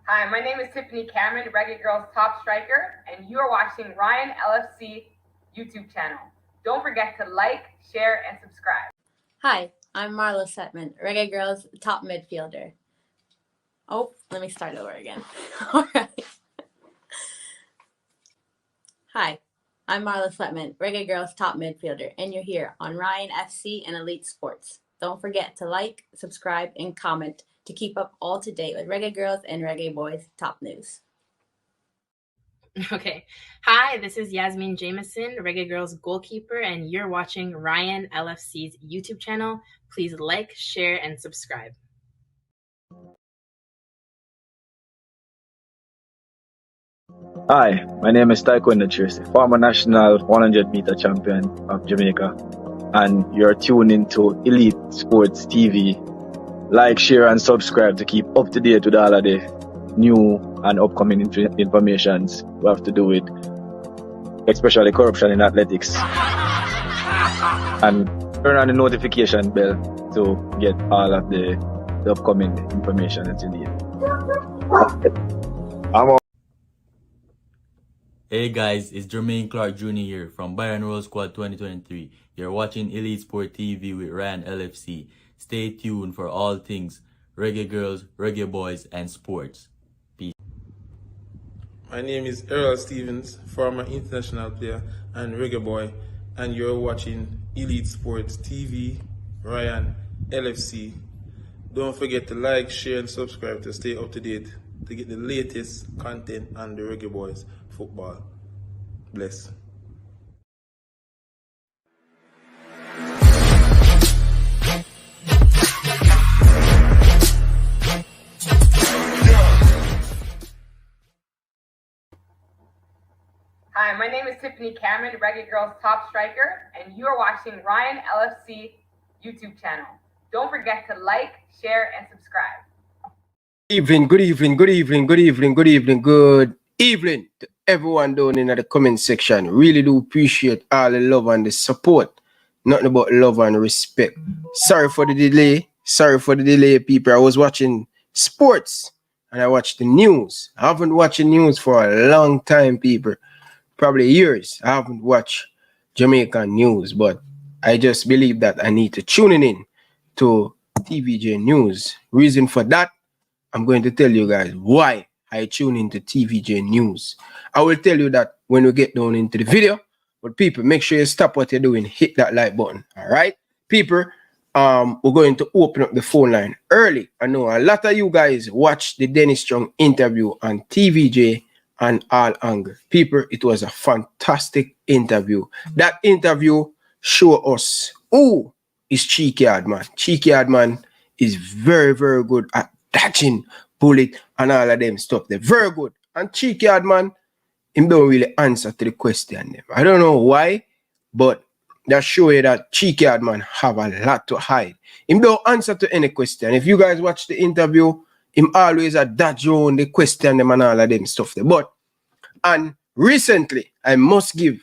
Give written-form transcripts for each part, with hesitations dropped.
Hi, my name is Tiffany Cameron, Reggae Girlz top striker, and you are watching Ryan LFC YouTube channel. Don't forget to like, share, and subscribe. Hi, I'm Marla Setman, Reggae Girlz top midfielder. Oh, let me start over again. All right. Hi, I'm Marla Setman, Reggae Girlz top midfielder, and you're here on Ryan FC and Elite Sports. Don't forget to like, subscribe, and comment to keep up all to date with Reggae Girlz and Reggae Boyz top news. Okay. Hi, this is Yasmin Jameson, Reggae Girlz goalkeeper, and you're watching Ryan LFC's YouTube channel. Please like, share, and subscribe. Hi, my name is Taekwondo Tracy, former national 100-meter champion of Jamaica, and you're tuned into Elite Sports TV. Like, share, and subscribe to keep up to date with all of the new and upcoming informations we have to do with, especially corruption in athletics. And turn on the notification bell to get all of the upcoming information that you need. Hey guys, it's Jermaine Clark Jr. here from Byron Roll Squad 2023. You're watching Elite Sport TV with Ryan LFC. Stay tuned for all things Reggae Girlz, Reggae Boyz, and sports. Peace. My name is Errol Stevens, former international player and reggae boy, and you're watching Elite Sports TV, Ryan LFC. Don't forget to like, share, and subscribe to stay up to date to get the latest content on the Reggae Boyz football. Bless. Hi, my name is Tiffany Cameron, Reggae Girlz top striker, and you are watching Ryan LFC YouTube channel. Don't forget to like, share, and subscribe. Good evening to everyone down in the comment section. Really do appreciate all the love and the support. Nothing but love and respect. Sorry for the delay, people. I was watching sports and I watched the news. I haven't watched the news for a long time, people. Probably years. I haven't watched Jamaican news, but I just believe that I need to tune in to TVJ news. Reason for that, I'm going to tell you guys why I tune into TVJ news. I will tell you that when we get down into the video. But people, make sure you stop what you're doing. Hit that like button. All right, people. We're going to open up the phone line early. I know a lot of you guys watched the Dennis Chung interview on TVJ and All Angle. People, it was a fantastic interview. That interview showed us who is Cheeky Adman. Cheeky Adman is very, very good at dodging bullet and all of them stuff. They're very good. And Cheeky Adman, him don't really answer to the question. I don't know why, but that show you that Cheeky Adman have a lot to hide. Him don't answer to any question. If you guys watch the interview, him always a dodge on the question them and all of them stuff there. But and recently, I must give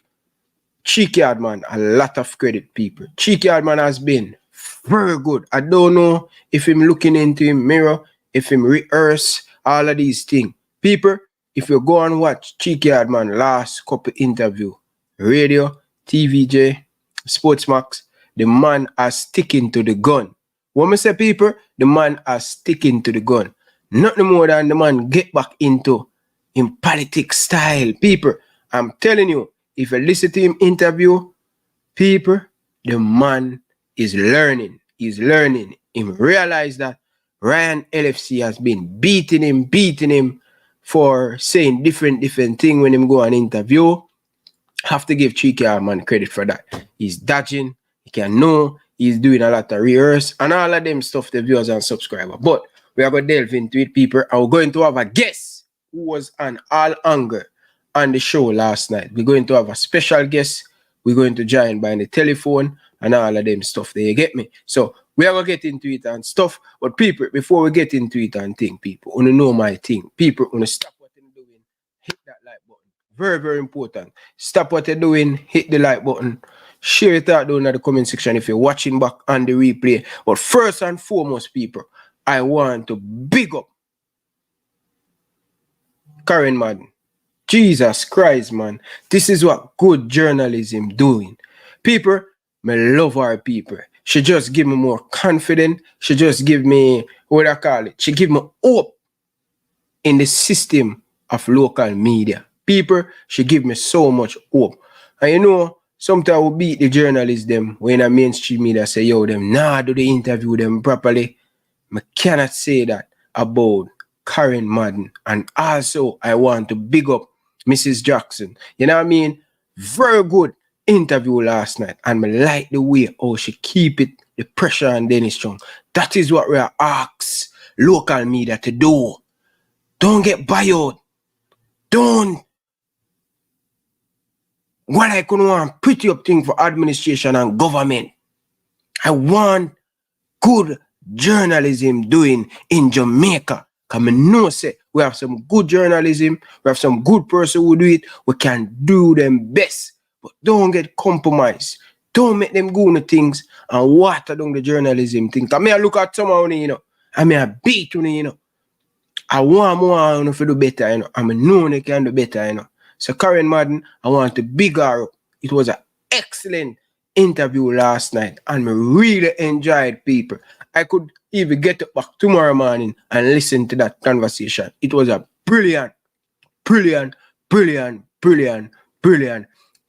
Cheeky Adman a lot of credit, people. Cheeky Adman has been very good. I don't know if him looking into him mirror, if him rehearse all of these things. People, if you go and watch Cheeky Adman last couple interview, radio, TVJ, Sportsmax, the man are sticking to the gun. What me say, people? The man are sticking to the gun. Nothing more than the man get back into in politics style. People, I'm telling you, if you listen to him interview, people, the man is learning. He's learning. He realize that Ryan LFC has been beating him for saying different things when him go on interview. Have to give Cheeky Adman credit for that. He's dodging. He can know. He's doing a lot of rehearse and all of them stuff, the viewers and subscribers. But we are going to delve into it, people. And we're going to have a guest who was on All Angle on the show last night. We're going to have a special guest. We're going to join by the telephone and all of them stuff. There, you get me? So we are going to get into it and stuff. But people, before we get into it and think, people, want to know my thing. People, want to stop what you're doing. Hit that like button. Very, very important. Stop what you're doing. Hit the like button. Share it out down in the comment section if you're watching back on the replay. But 1st and foremost, people, I want to big up Karen Madden. Jesus Christ, man. This is what good journalism doing. People, me love our people. She just give me more confidence. She just give me, what I call it? She give me hope in the system of local media. People, she give me so much hope. And you know, sometimes we beat the journalists them when a mainstream media say, yo, them nah do the interview them properly. I cannot say that about Karen Madden. And also, I want to big up Mrs. Jackson. You know what I mean? Very good interview last night. And I like the way how she keep it, the pressure on Dennis Chung. That is what we are asked local media to do. Don't get buyout. Don't. What I couldn't want pretty up thing for administration and government. I want good journalism doing in Jamaica. Because I know say we have some good journalism, we have some good person who do it, we can do them best. But don't get compromised. Don't make them go into things and water down the journalism thing. Because I look at someone, you know, I beat you know. I want more to do better, you know. I know they can do better, you know. So Karen Madden, I want to big her up. It was an excellent interview last night and I really enjoyed people. I could even get up back tomorrow morning and listen to that conversation. It was a brilliant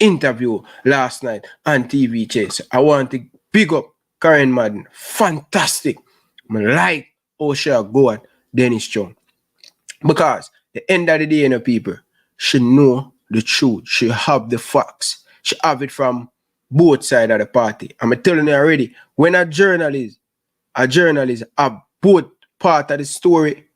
interview last night on TVJ. So I want to big up Karen Madden. Fantastic. I like how she go at Dennis Chung. Because the end of the day, you know, people, she know the truth. She have the facts. She have it from both sides of the party. I'm telling you already, when a journalist have both part of the story,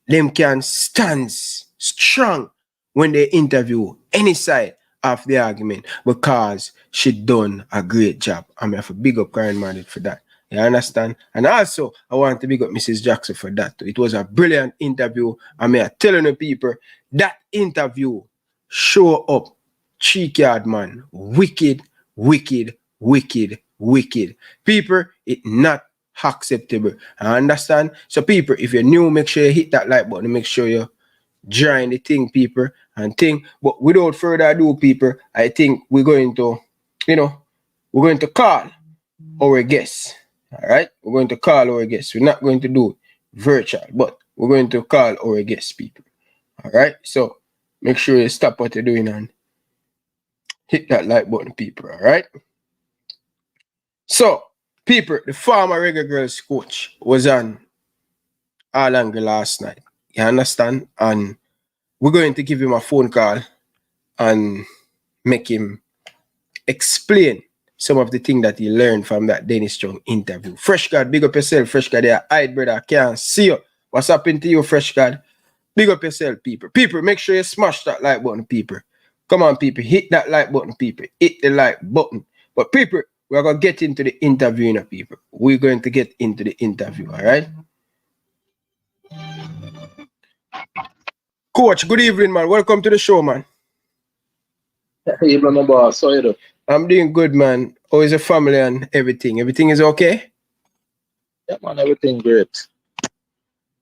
them can stand strong when they interview any side of the argument because she done a great job. I'm have to big up Karen Madden for that. You understand? And also, I want to big up Mrs. Jackson for that too. It was a brilliant interview. I'm telling the people, that interview show up cheeky hard, man. Wicked. People, it not acceptable. I understand? So people, if you're new, make sure you hit that like button. Make sure you join the thing, people, and thing. But without further ado, people, I think we're going to call our guests. All right, we're going to call our guests. We're not going to do it virtual, but we're going to call our guests, people. All right, so make sure you stop what you're doing and hit that like button, people. All right. So, people, the former Reggae Girlz coach was on All Angle last night. You understand? And we're going to give him a phone call and make him explain some of the things that he learned from that Dennis Chung interview. Fresh God, big up yourself, Fresh God. Yeah, I brother, I can't see you. What's happening to you, Fresh God? Big up yourself, people. People, make sure you smash that like button, people. Come on, people. Hit that like button, people. Hit the like button. But people, we're going to get into the interview, you know, people. We're going to get into the interview, all right? Coach, good evening, man. Welcome to the show, man. Hey, my boss. How you doing? I'm doing good, man. How is the family and everything? Everything is okay? Yeah, man. Everything great.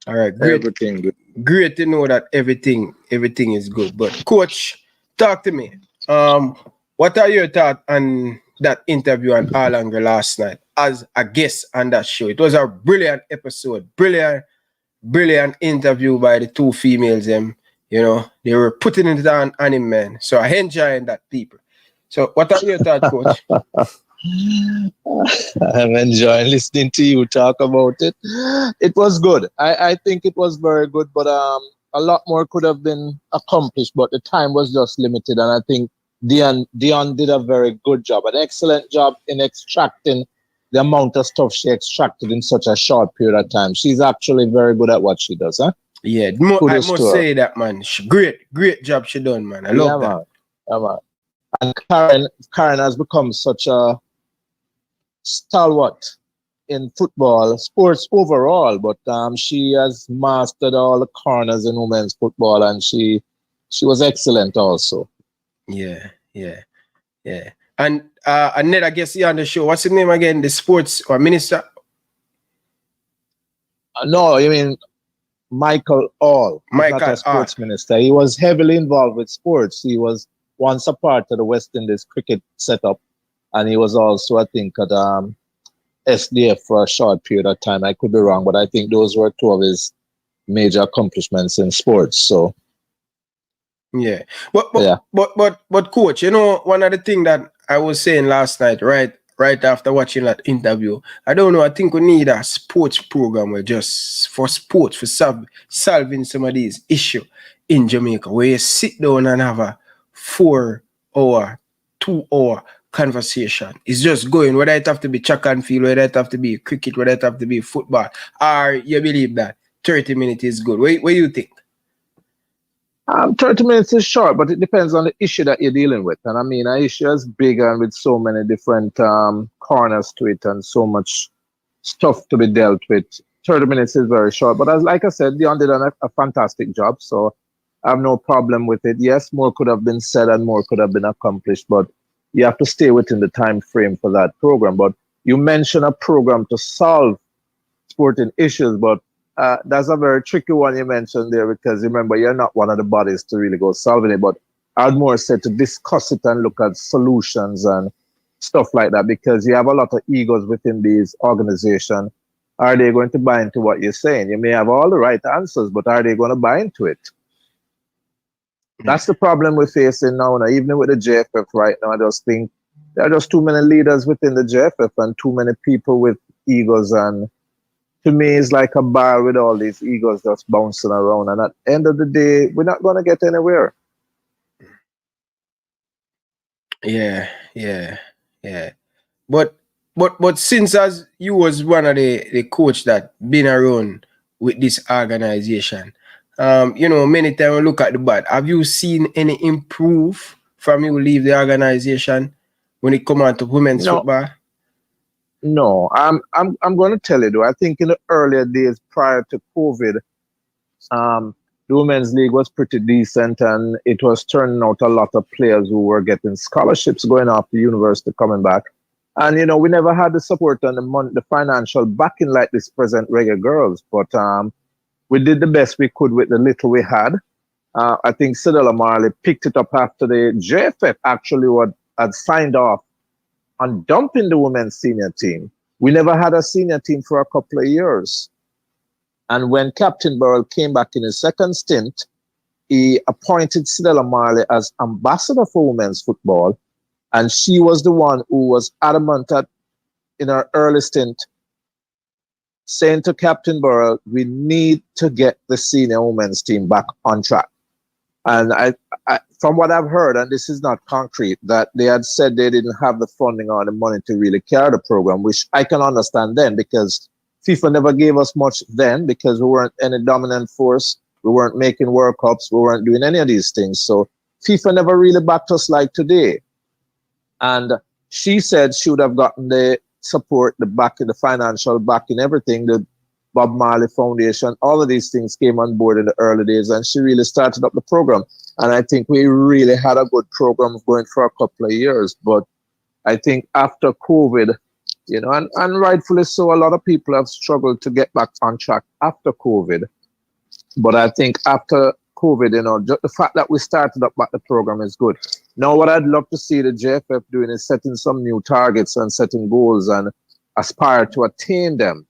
All right, great. Everything good. Great to know that everything is good. But coach, talk to me. What are your thoughts on that interview on All Angle last night as a guest on that show? It was a brilliant episode, brilliant interview by the two females. You know, they were putting it on him, man. So I enjoyed that, people. So what are your thoughts, coach? I'm enjoying listening to you talk about it. It was good. I think it was very good, but a lot more could have been accomplished, but the time was just limited. And I think Dion did a very good job, an excellent job in extracting the amount of stuff she extracted in such a short period of time. She's actually very good at what she does, huh? Yeah, I must say that, man. Great job she done, man. I love that. Man. Yeah, man. And Karen has become such a stalwart in football, sports overall, but she has mastered all the corners in women's football, and she was excellent also. Yeah. And Ned, I guess you're on the show. What's his name again? The sports or minister? No, you mean Michael All. He's not Michael a sports minister. He was heavily involved with sports. He was once a part of the West Indies cricket setup, and he was also, I think, at SDF for a short period of time. I could be wrong, but I think those were two of his major accomplishments in sports. So yeah. But coach, you know, one of the things that I was saying last night, right after watching that interview, I don't know, I think we need a sports program where just for sports, for solving some of these issues in Jamaica, where you sit down and have a 4-hour, 2-hour conversation. It's just going, whether it have to be track and field, whether it have to be cricket, whether it have to be football, or you believe that 30 minutes is good. What do you think? 30 minutes is short, but it depends on the issue that you're dealing with. And I mean, an issue is big and with so many different corners to it and so much stuff to be dealt with. 30 minutes is very short. But like I said, Dion did a fantastic job, so I have no problem with it. Yes, more could have been said and more could have been accomplished, but you have to stay within the time frame for that program. But you mentioned a program to solve sporting issues, but that's a very tricky one you mentioned there, because remember, you're not one of the bodies to really go solving it, but I'd more say to discuss it and look at solutions and stuff like that, because you have a lot of egos within these organizations. Are they going to buy into what you're saying? You may have all the right answers, but are they going to buy into it? That's the problem we're facing now. Even with the JFF right now, I just think there are just too many leaders within the JFF and too many people with egos, and to me, it's like a bar with all these egos just bouncing around. And at the end of the day, we're not going to get anywhere. Yeah. But since as you was one of the coach that been around with this organization, you know, many times we look at the bad. Have you seen any improve from you leave the organization when it come on to women's football? No, I'm going to tell you though. I think in the earlier days prior to COVID, the Women's League was pretty decent, and it was turning out a lot of players who were getting scholarships going off the university coming back. And, you know, we never had the support and the financial backing like this present Reggae Girlz, but we did the best we could with the little we had. I think Cedella Marley picked it up after the JFF actually had signed off on dumping the women's senior team. We never had a senior team for a couple of years. And when Captain Burrell came back in his second stint, he appointed Cedella Marley as ambassador for women's football. And she was the one who was adamant in her early stint, saying to Captain Burrell, we need to get the senior women's team back on track. And I, from what I've heard, and this is not concrete, that they had said they didn't have the funding or the money to really carry the program, which I can understand then, because FIFA never gave us much then, because we weren't any dominant force. We weren't making World Cups. We weren't doing any of these things. So FIFA never really backed us like today. And she said she would have gotten the support, the backing, the financial backing, everything, the Bob Marley Foundation, all of these things came on board in the early days, and she really started up the program. And I think we really had a good program going for a couple of years. But I think after COVID, you know, and rightfully so, a lot of people have struggled to get back on track after COVID. But I think after COVID, you know, just the fact that we started up back the program is good. Now, what I'd love to see the JFF doing is setting some new targets and setting goals and aspire to attain them,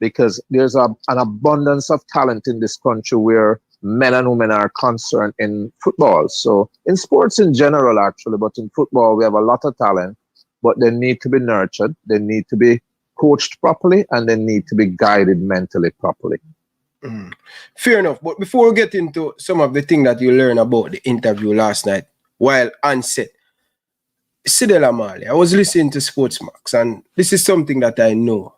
because there's an abundance of talent in this country where men and women are concerned in football. So in sports in general, actually, but in football, we have a lot of talent, but they need to be nurtured. They need to be coached properly, and they need to be guided mentally properly. Fair enough. But before we get into some of the things that you learned about the interview last night while on set, Cedella Marley, I was listening to Sportsmax, and this is something that I know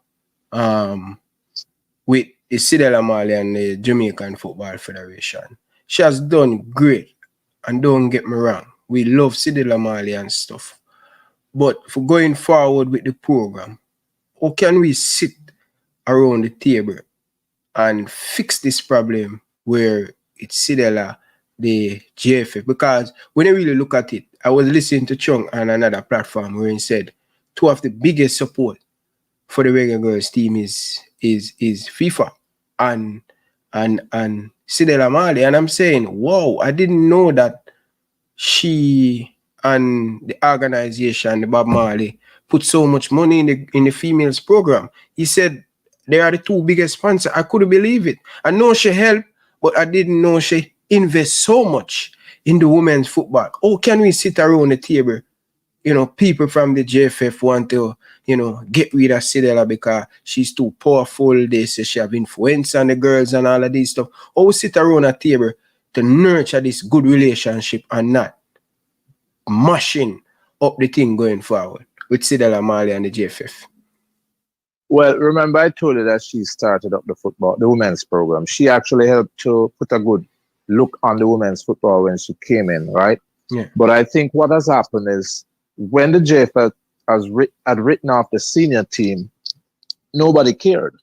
with the Cedella Marley and the Jamaican Football Federation. She has done great, and don't get me wrong, we love Cedella Marley and stuff. But for going forward with the program, how can we sit around the table and fix this problem where it's Cedella, the JFF? Because when I really look at it, I was listening to Chung on another platform where he said two of the biggest support for the Reggae Girlz team is FIFA and and Sidela Mali, and I'm saying, wow, I didn't know that she and the organization, the Bob Marley, put so much money in the females program. He said they are the two biggest sponsors. I couldn't believe it. I know she helped, but I didn't know she invest so much in the women's football. Oh, can we sit around the table? You know, people from the JFF want to, you know, get rid of Sidela because she's too powerful. They say she have influence on the girls and all of this stuff. Oh, we sit around a table to nurture this good relationship and not mashing up the thing going forward with Sidela Mali and the JFF. Well, remember I told you that she started up the women's program. She actually helped to put a good look on the women's football when she came in, right? Yeah. But I think what has happened is when the JFL had written off the senior team, nobody cared.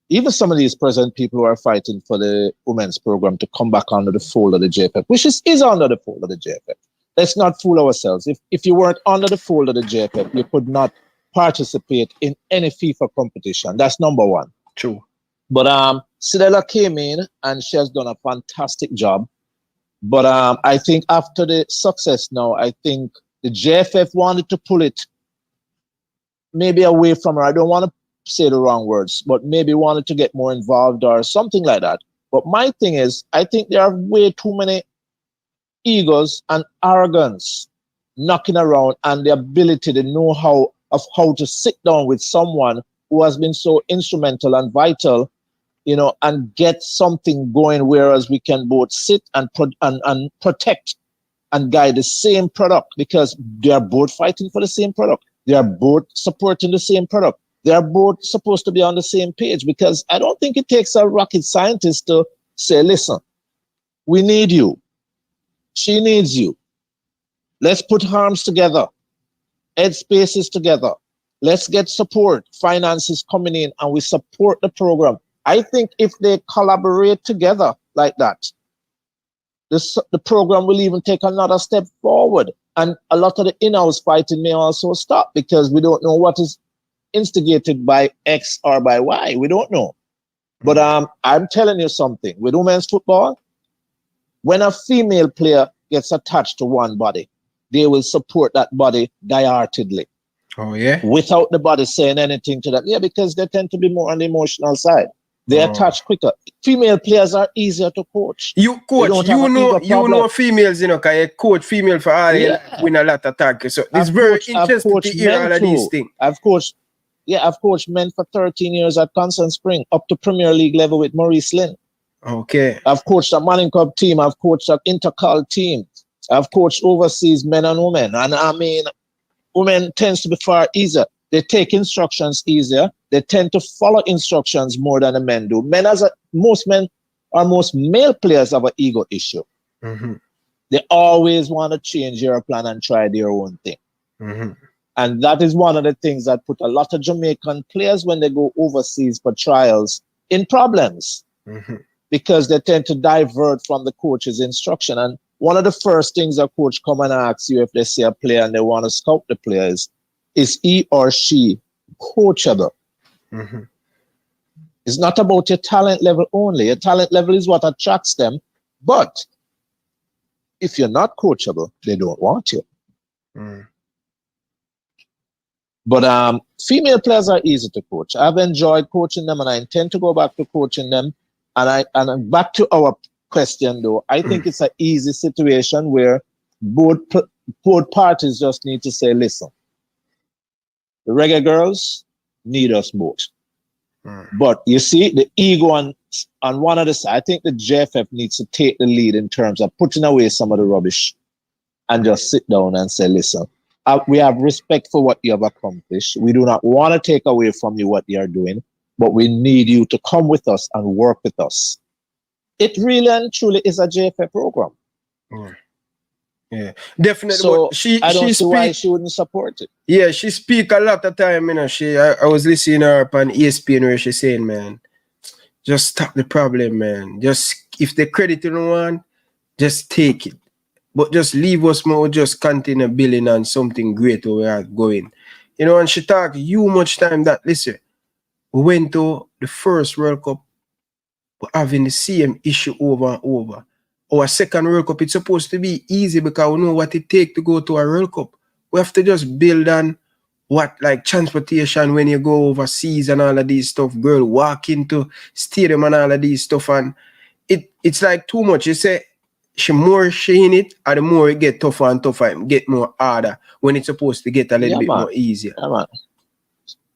Even some of these present people who are fighting for the women's program to come back under the fold of the JFF, which is under the fold of the JFF. Let's not fool ourselves. If you weren't under the fold of the JFF, you could not participate in any FIFA competition. That's number one. True. But Sidela came in and she has done a fantastic job. But I think after the success now, I think the JFF wanted to pull it maybe away from her. I don't want to say the wrong words, but maybe wanted to get more involved or something like that. But my thing is, I think there are way too many egos and arrogance knocking around, and the ability, the know-how of how to sit down with someone who has been so instrumental and vital, you know, and get something going, whereas we can both sit and protect and guide the same product, because they are both fighting for the same product. They are both supporting the same product. They are both supposed to be on the same page, because I don't think it takes a rocket scientist to say, listen, we need you. She needs you. Let's put arms together, head spaces together. Let's get support, finances coming in, and we support the program. I think if they collaborate together like that, the program will even take another step forward. And a lot of the in-house fighting may also stop, because we don't know what is instigated by X or by Y. We don't know. But I'm telling you something. With women's football, when a female player gets attached to one body, they will support that body die-heartedly. Oh, yeah? Without the body saying anything to them. Yeah, because they tend to be more on the emotional side. They attach quicker. Female players are easier to coach. You coach, you know females, you know, because you coach female for all, you win a lot of tackles. So it's very interesting to hear all of these things. I've coached men for 13 years at Constant Spring, up to Premier League level with Maurice Lynn. Okay. I've coached a Manning Cup team. I've coached an intercal team. I've coached overseas men and women. And I mean, women tends to be far easier. They take instructions easier. They tend to follow instructions more than the men do. Most male players have an ego issue. Mm-hmm. They always want to change your plan and try their own thing. Mm-hmm. And that is one of the things that put a lot of Jamaican players, when they go overseas for trials, in problems. Mm-hmm. Because they tend to divert from the coach's instruction. And one of the first things a coach come and asks you if they see a player and they want to scout the player is he or she coachable? Mm-hmm. It's not about your talent level only. Your talent level is what attracts them. But if you're not coachable, they don't want you. Mm. But female players are easy to coach. I've enjoyed coaching them, and I intend to go back to coaching them. And back to our question, though, I think it's an easy situation where both parties just need to say, listen, the Reggae Girlz need us both. But you see, the ego on one of the sides, I think the JFF needs to take the lead in terms of putting away some of the rubbish and just sit down and say, listen, we have respect for what you have accomplished. We do not want to take away from you what you are doing, but we need you to come with us and work with us. It really and truly is a JFF program. Yeah, definitely. So I don't see why speak, she wouldn't support it. Yeah, she speak a lot of time, you know. I was listening to her on ESPN where she's saying, man, just stop the problem, man. Just, if they credit you one, just take it. But just leave us more, just continue building on something great where we are going. You know, and she talked you much time that, listen, we went to the first World Cup but having the same issue over and over. Our second World Cup, it's supposed to be easy because we know what it takes to go to a World Cup. We have to just build on what, like transportation when you go overseas and all of these stuff, girl, walk into stadium and all of these stuff, and it's like too much. You say, the more she in it, and the more it get tougher and tougher, it get more harder when it's supposed to get a little bit more easier. Yeah, man.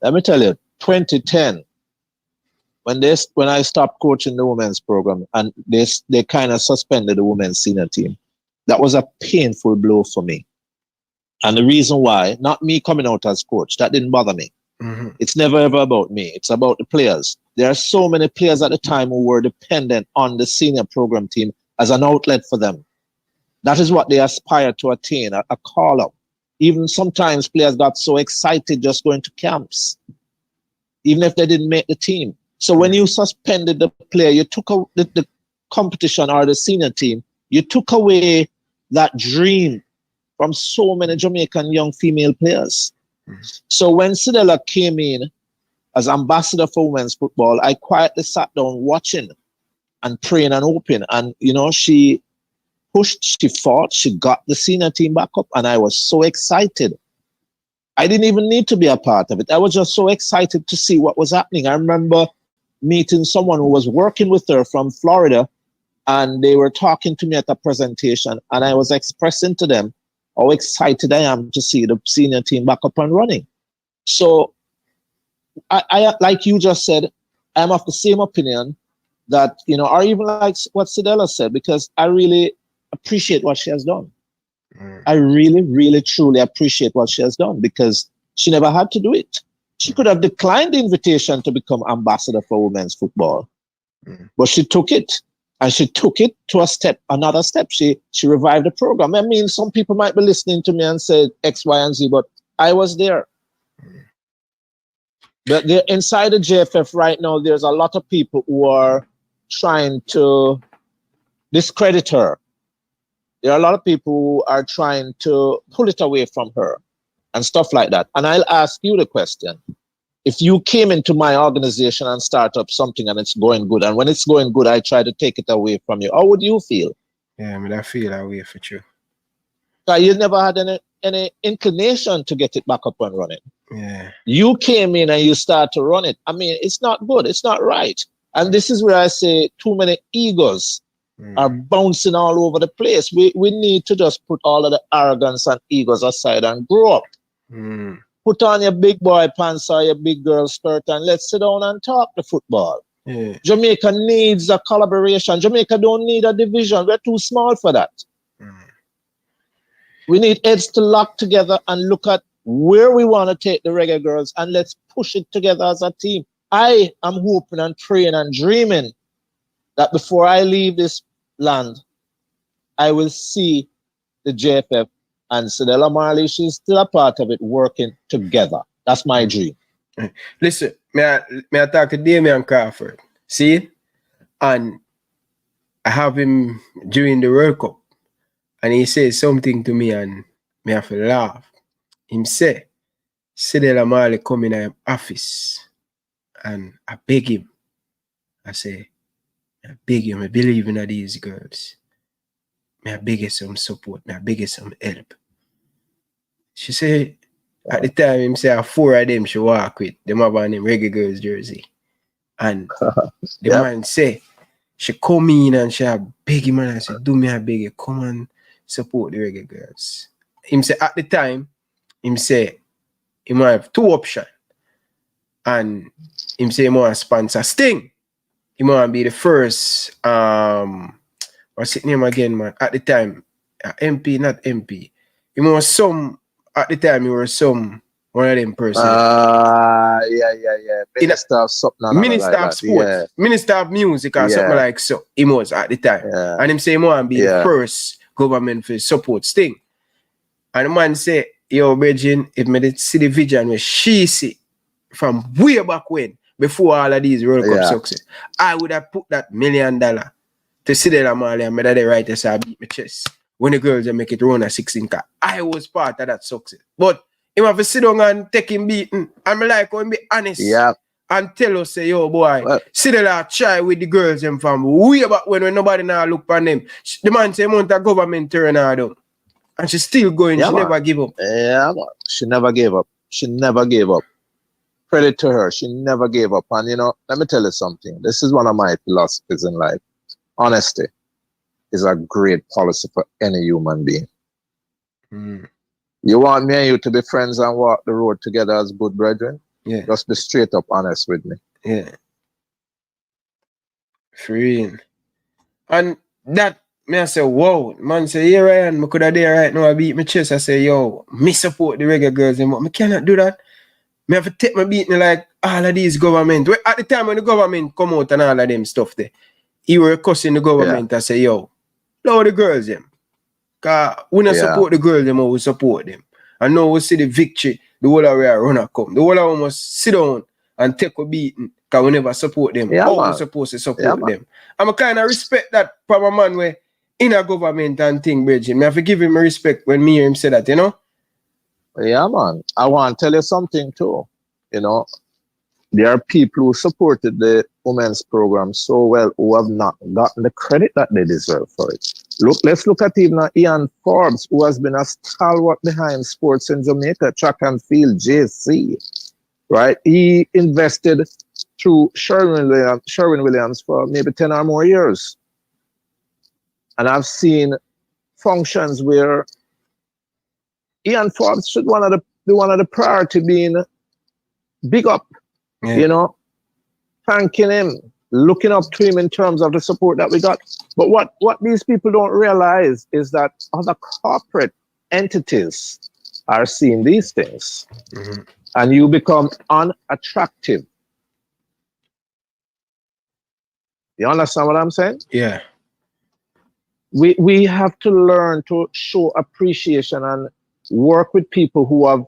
Let me tell you, 2010, when I stopped coaching the women's program and they kind of suspended the women's senior team, that was a painful blow for me. And the reason why, not me coming out as coach, that didn't bother me. Mm-hmm. It's never ever about me. It's about the players. There are so many players at the time who were dependent on the senior program team as an outlet for them. That is what they aspire to attain, a call-up. Even sometimes players got so excited just going to camps, even if they didn't make the team. So when you suspended the player, you took the competition or the senior team, you took away that dream from so many Jamaican young female players. So when Cinella came in as ambassador for women's football, I quietly sat down watching and praying and hoping. And, you know, she pushed, she fought, she got the senior team back up, and I was so excited. I didn't even need to be a part of it. I was just so excited to see what was happening. I remember meeting someone who was working with her from Florida, and they were talking to me at a presentation, and I was expressing to them how excited I am to see the senior team back up and running. So I like you just said, I'm of the same opinion that, you know, or even like what Sidella said, because I really appreciate what she has done. I really, really, truly appreciate what she has done, because she never had to do it. She could have declined the invitation to become ambassador for women's football, but she took it, and she took it to another step. She revived the program. I mean, some people might be listening to me and say X, Y, and Z, but I was there. But inside the JFF right now, there's a lot of people who are trying to discredit her. There are a lot of people who are trying to pull it away from her and stuff like that. And I'll ask you the question. If you came into my organization and start up something and it's going good, and when it's going good, I try to take it away from you, how would you feel? Yeah, I mean, I feel that way for you. You never had any inclination to get it back up and running. Yeah. You came in and you start to run it. I mean, it's not good. It's not right. And this is where I say too many egos are bouncing all over the place. We need to just put all of the arrogance and egos aside and grow up. Put on your big boy pants or your big girl skirt and let's sit down and talk the football. Yeah. Jamaica needs a collaboration. Jamaica don't need a division. We're too small for that. We need heads to lock together and look at where we want to take the Reggae Girlz, and let's push it together as a team. I am hoping and praying and dreaming that before I leave this land, I will see the JFF and Cinella Marley, she's still a part of it, working together. That's my dream. Listen, may I talk to Damian Crawford, see? And I have him during the World Cup, and he says something to me, and me have to laugh. Him say, Cinella Marley come in our office, and I beg him. I say, I beg you, I believe in these girls. I beg you some support, I beg you some help. She say, at the time, him say, 4 of them she walk with. Them have on him Reggae Girlz jersey. And the man say, she come in and she beg him, and I say, do me a beg you, come and support the Reggae Girlz. Him say, at the time, him say, he might have 2 options. And him say, he might sponsor Sting. He might be the first, what's his name again, man? At the time, MP, not MP. He was some, at the time, he was some, one of them persons. Yeah. Minister of something. Minister like of that. Sports, Yeah. Minister of Music, or something like so. He was at the time. Yeah. And him say, he might be the first government for support Sting. And the man say, yo, Bridging, if me see the vision where she see from way back when, before all of these World Cup success, I would have put that $1 million to Cinella Marley and me that they write this, I beat my chest. When the girls make it run a 16 car, I was part of that success. But him have to sit down and take him beating. I'm like, I'm be honest. Yeah. and tell us, say, yo, boy, Well, see the lad try with the girls them from way back when nobody now look on them. The man say, month of government turn her down. And she still going, yeah, she man. never give up. Yeah, man. She never gave up. She never gave up. Credit to her. She never gave up. And, you know, let me tell you something. This is one of my philosophies in life. Honesty is a great policy for any human being. Mm. You want me and you to be friends and walk the road together as good brethren? Yeah. Just be straight up honest with me. Yeah. Freeing. And that, me I say, whoa. Man say, yeah, Ryan, I could have there right now, I beat my chest. I say, yo, me support the Reggae Girlz, but me cannot do that. Me have to take my beating like all of these government. At the time when the government come out and all of them stuff there, he were cussing the government and say, yo, love the girls them. Cause we not support the girls them, we support them. And now we see the victory, the whole of where runner come. The whole of them must sit down and take a beating. Cause we never support them. Yeah, How man. we supposed to support them? I'm a kind of respect that from a man where in a government and thing, Bridget. Me have to give him respect when me hear him say that, you know? Yeah, man. I want to tell you something too. You know, there are people who supported the women's program so well who have not gotten the credit that they deserve for it. Look, let's look at even Ian Forbes, who has been a stalwart behind sports in Jamaica, track and field, JC, right? He invested through Sherwin Williams for maybe 10 or more years. And I've seen functions where Ian Forbes should be one of the priority being big up, you know, thanking him, looking up to him in terms of the support that we got. But what these people don't realize is that other corporate entities are seeing these things, and you become unattractive. You understand what I'm saying? Yeah. We have to learn to show appreciation and work with people who have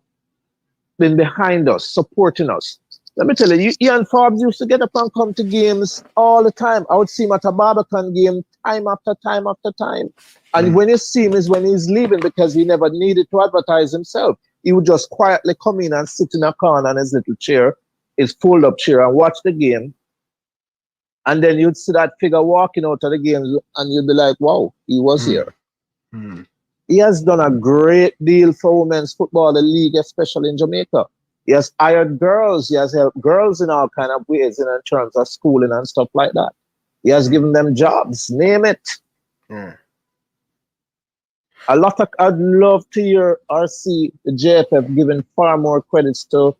been behind us, supporting us. Let me tell you, Ian Forbes used to get up and come to games all the time. I would see him at a Barbican game time after time after time. And when you see him is when he's leaving because he never needed to advertise himself. He would just quietly come in and sit in a corner on his little chair, his fold-up chair, and watch the game. And then you'd see that figure walking out of the game and you'd be like, wow, he was here. He has done a great deal for women's football, the league, especially in Jamaica. He has hired girls. He has helped girls in all kind of ways in terms of schooling and stuff like that. He has given them jobs, name it. I'd love to hear or see the JFF giving far more credits to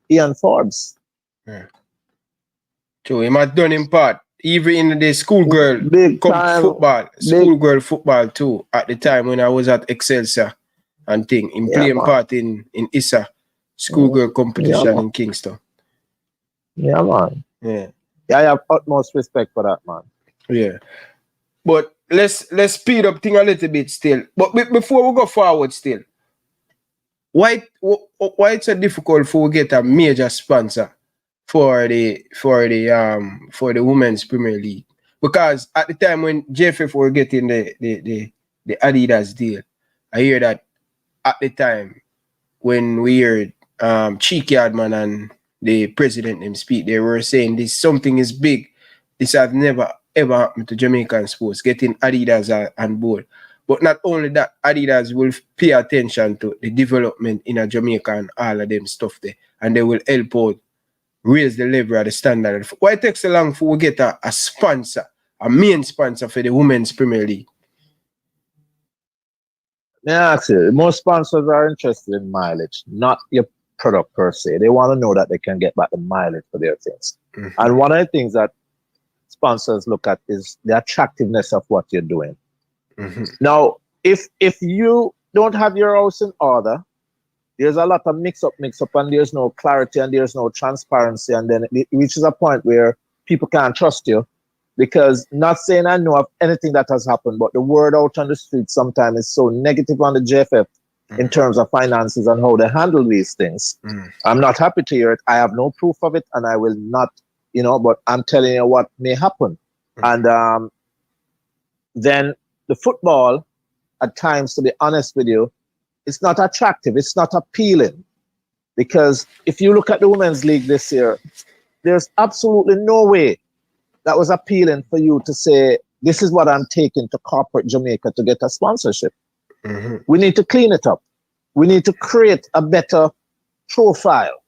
Ian Forbes. So he might done in part. Even in the schoolgirl football too, at the time when I was at Excelsior and thing, in playing part in ISA schoolgirl competition in Kingston. Yeah, man. Yeah. I have utmost respect for that, man. Yeah. But let's speed up thing a little bit still. But before we go forward still, why it's so difficult for we get a major sponsor for the Women's Premier League? Because at the time when JFF were getting the Adidas deal, I hear that at the time when we heard Cheeky Adman and the president them speak, they were saying this something is big. This has never ever happened to Jamaican sports, getting Adidas on board. But not only that, Adidas will pay attention to the development in a Jamaica and all of them stuff there, and they will help out raise the level of the standard. Why it takes so long for we get a sponsor, a main sponsor for the Women's Premier League? Yeah, actually, most sponsors are interested in mileage, not your product per se. They want to know that they can get back the mileage for their things. And one of the things that sponsors look at is the attractiveness of what you're doing. Now, if you don't have your house in order, there's a lot of mix up, and there's no clarity and there's no transparency, and then it reaches a point where people can't trust you. Because, not saying I know of anything that has happened, but the word out on the street sometimes is so negative on the JFF in terms of finances and how they handle these things. I'm not happy to hear it. I have no proof of it, and I will not, but I'm telling you what may happen. And then the football, at times, to be honest with you, it's not attractive. It's not appealing. Because if you look at the Women's League this year, There's absolutely no way that was appealing for you to say, this is what I'm taking to corporate Jamaica to get a sponsorship. Mm-hmm. We need to clean it up. We need to create a better profile.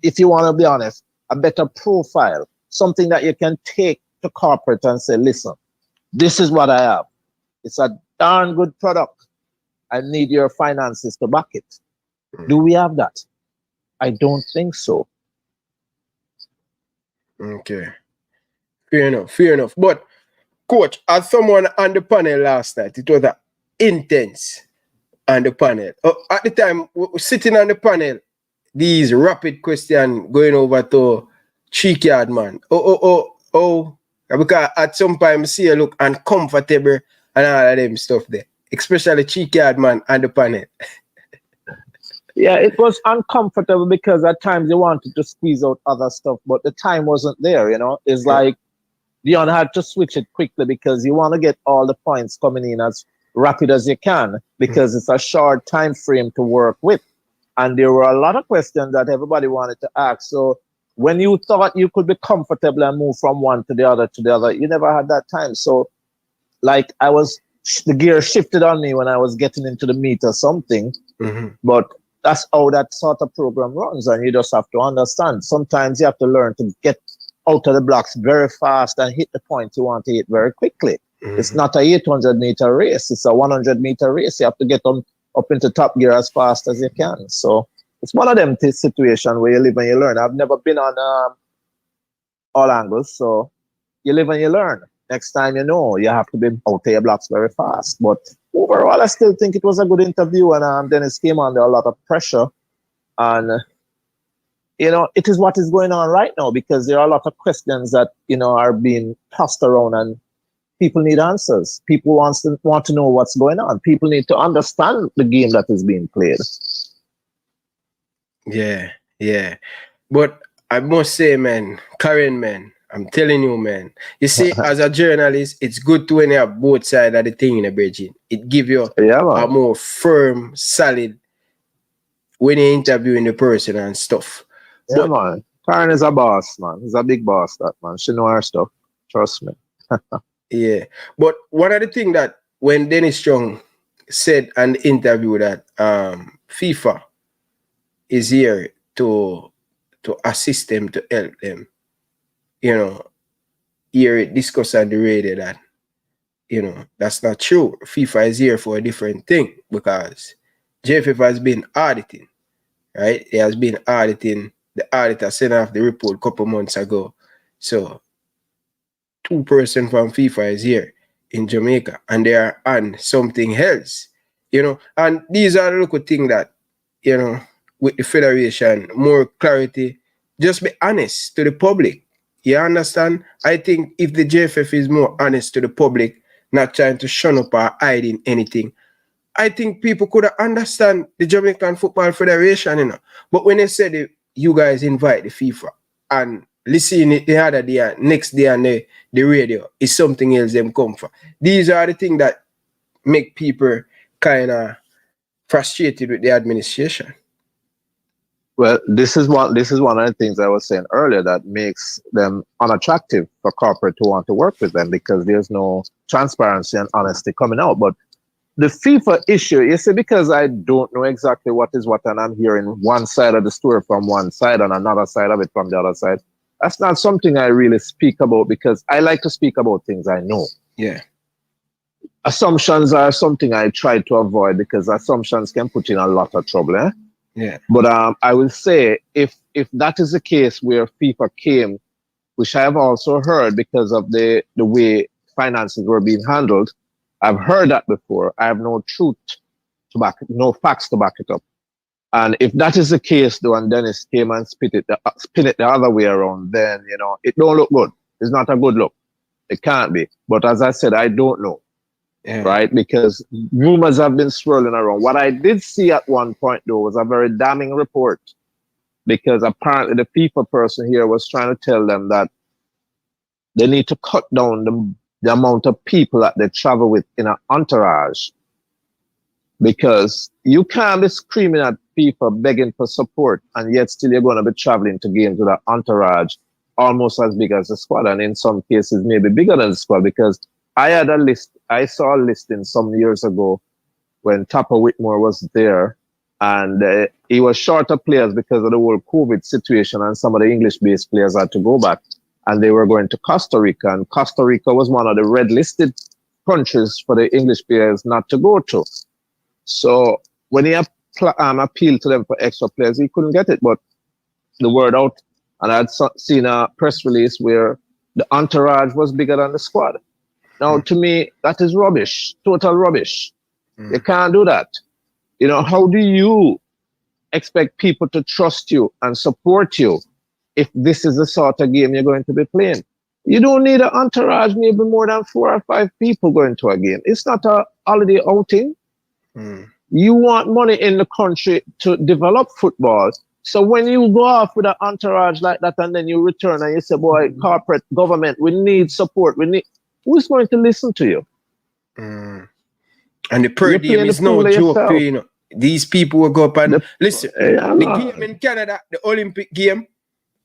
If you want to be honest, a better profile, something that you can take to corporate and say, listen, this is what I have. It's a darn good product. I need your finances to back it. Do we have that? I don't think so. Okay. Fair enough. Fair enough. But, Coach, as someone on the panel last night, it was intense on the panel. At the time, sitting on the panel, these rapid questions going over to Cheeky Yard man. Because at some point, I see you look uncomfortable and all of them stuff there. Especially Cheeky Yard man on the panel. Yeah, it was uncomfortable because at times you wanted to squeeze out other stuff, but the time wasn't there, you know. It's like Dion had to switch it quickly because you want to get all the points coming in as rapid as you can because it's a short time frame to work with. And there were a lot of questions that everybody wanted to ask. So when you thought you could be comfortable and move from one to the other, you never had that time. So like the gear shifted on me when I was getting into the meat or something, but that's how that sort of program runs, and you just have to understand. Sometimes you have to learn to get out of the blocks very fast and hit the point you want to hit very quickly. It's not a 800-meter race. It's a 100-meter race. You have to get up into top gear as fast as you can. So it's one of them situations where you live and you learn. I've never been on all angles, so you live and you learn. Next time you know, you have to be out of your blocks very fast. But overall, I still think it was a good interview, and Dennis came under a lot of pressure. And, you know, it is what is going on right now because there are a lot of questions that, you know, are being tossed around and people need answers. People want to know what's going on. People need to understand the game that is being played. Yeah. But I must say, man, Karen, man, I'm telling you, man. You see, as a journalist, it's good to when you have both sides of the thing in the bridging. It gives you a more firm, solid when you're interviewing the person and stuff. Yeah, man. Karen is a boss, man. He's a big boss, that man. She know her stuff. Trust me. Yeah. But one of the things that when Dennis Chung said in the interview that FIFA is here to assist them, to help them, you know, hear it discussed on the radio that, you know, that's not true. FIFA is here for a different thing because JFF has been auditing, right? He has been auditing. The auditor sent off the report a couple months ago. So 2 person from FIFA is here in Jamaica and they are on something else, you know. And these are the little things that, you know, with the federation, more clarity, just be honest to the public. You understand? I think if the JFF is more honest to the public, not trying to shun up or hiding anything, I think people could understand the Jamaican Football Federation, you know. But when they said you guys invite the FIFA and listen it the other day, next day on the radio, is something else them come for. These are the things that make people kind of frustrated with the administration. Well, this is one of the things I was saying earlier that makes them unattractive for corporate to want to work with them because there's no transparency and honesty coming out. But the FIFA issue, you see, because I don't know exactly what is what, and I'm hearing one side of the story from one side and another side of it from the other side, that's not something I really speak about because I like to speak about things I know. Yeah. Assumptions are something I try to avoid because assumptions can put you in a lot of trouble, eh? Yeah. But I will say if that is the case where FIFA came, which I have also heard because of the way finances were being handled, I've heard that before. I have no truth to back it, no facts to back it up. And if that is the case, though, and Dennis came and spin it the other way around, then, you know, it don't look good. It's not a good look. It can't be. But as I said, I don't know. Yeah. Right? Because rumors have been swirling around. What I did see at one point, though, was a very damning report. Because apparently the FIFA person here was trying to tell them that they need to cut down the amount of people that they travel with in an entourage. because you can't be screaming at people begging for support, and yet still you're going to be traveling to games with an entourage almost as big as the squad, and in some cases maybe bigger than the squad. Because I saw a listing some years ago when Tapper Whitmore was there, and he was short of players because of the whole COVID situation, and some of the English-based players had to go back, and they were going to Costa Rica, and Costa Rica was one of the red-listed countries for the English players not to go to. So when he appealed to them for extra players, he couldn't get it, but the word out, and I'd seen a press release where the entourage was bigger than the squad. Now, to me, that is rubbish, total rubbish. You can't do that. You know, how do you expect people to trust you and support you if this is the sort of game you're going to be playing? You don't need an entourage, maybe more than 4 or 5 people going to a game. It's not a holiday outing. You want money in the country to develop football. So when you go off with an entourage like that and then you return and you say, boy, corporate government, we need support. Who's going to listen to you? And the per diem is no joke, you know. These people will go up and listen. The game in Canada, the Olympic game,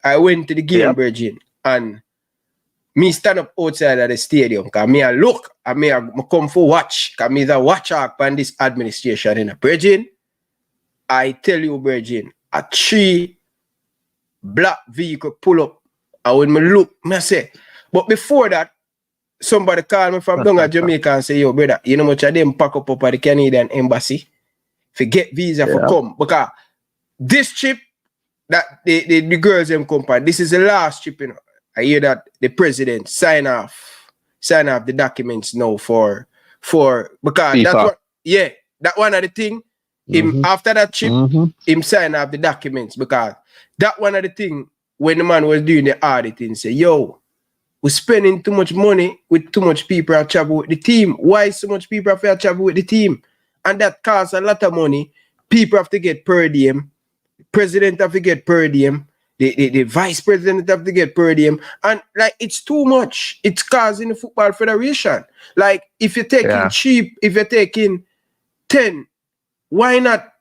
I went to the game, Virgin, and me stand up outside of the stadium because me I look and me I come for watch because me is a watch out on this administration in a Virgin. I tell you, Virgin, a 3 black vehicle pull up, and when me look, me say, but before that, somebody called me from down at Jamaica and say, yo, brother, you know much of them pack up at the Canadian embassy to get visa for come. Because this trip that the girls them company, this is the last trip, you know. I hear that the president sign off the documents now for because FIFA. That's what, that one of the thing. Him after that trip, him sign off the documents because that one of the thing when the man was doing the auditing say, yo, we're spending too much money with too much people to travel with the team. Why so much people have to travel with the team? And that costs a lot of money. People have to get per diem. President have to get per diem. The vice president have to get per diem. And like it's too much. It's causing the football federation. Like if you're taking cheap, if you're taking 10, why not?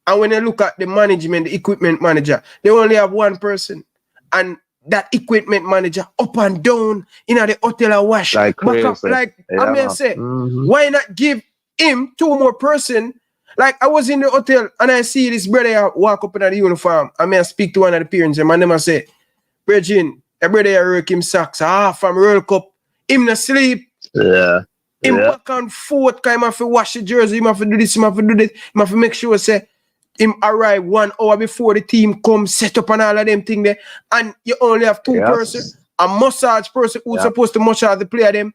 And when you look at the management, the equipment manager, they only have one person. And that equipment manager up and down in the hotel and wash. Like crazy. I mean, say, why not give him 2 more person? Like I was in the hotel and I see this brother walk up in the uniform. I may speak to one of the parents and them say, Virgin, a brother work him socks from World Cup. Him not sleep. Him back and forth, because him have to wash the jersey, him have to do this, him have to do this, him have to make sure say him arrive 1 hour before the team come set up and all of them thing there. And you only have 2 persons, a massage person who's supposed to massage the player them.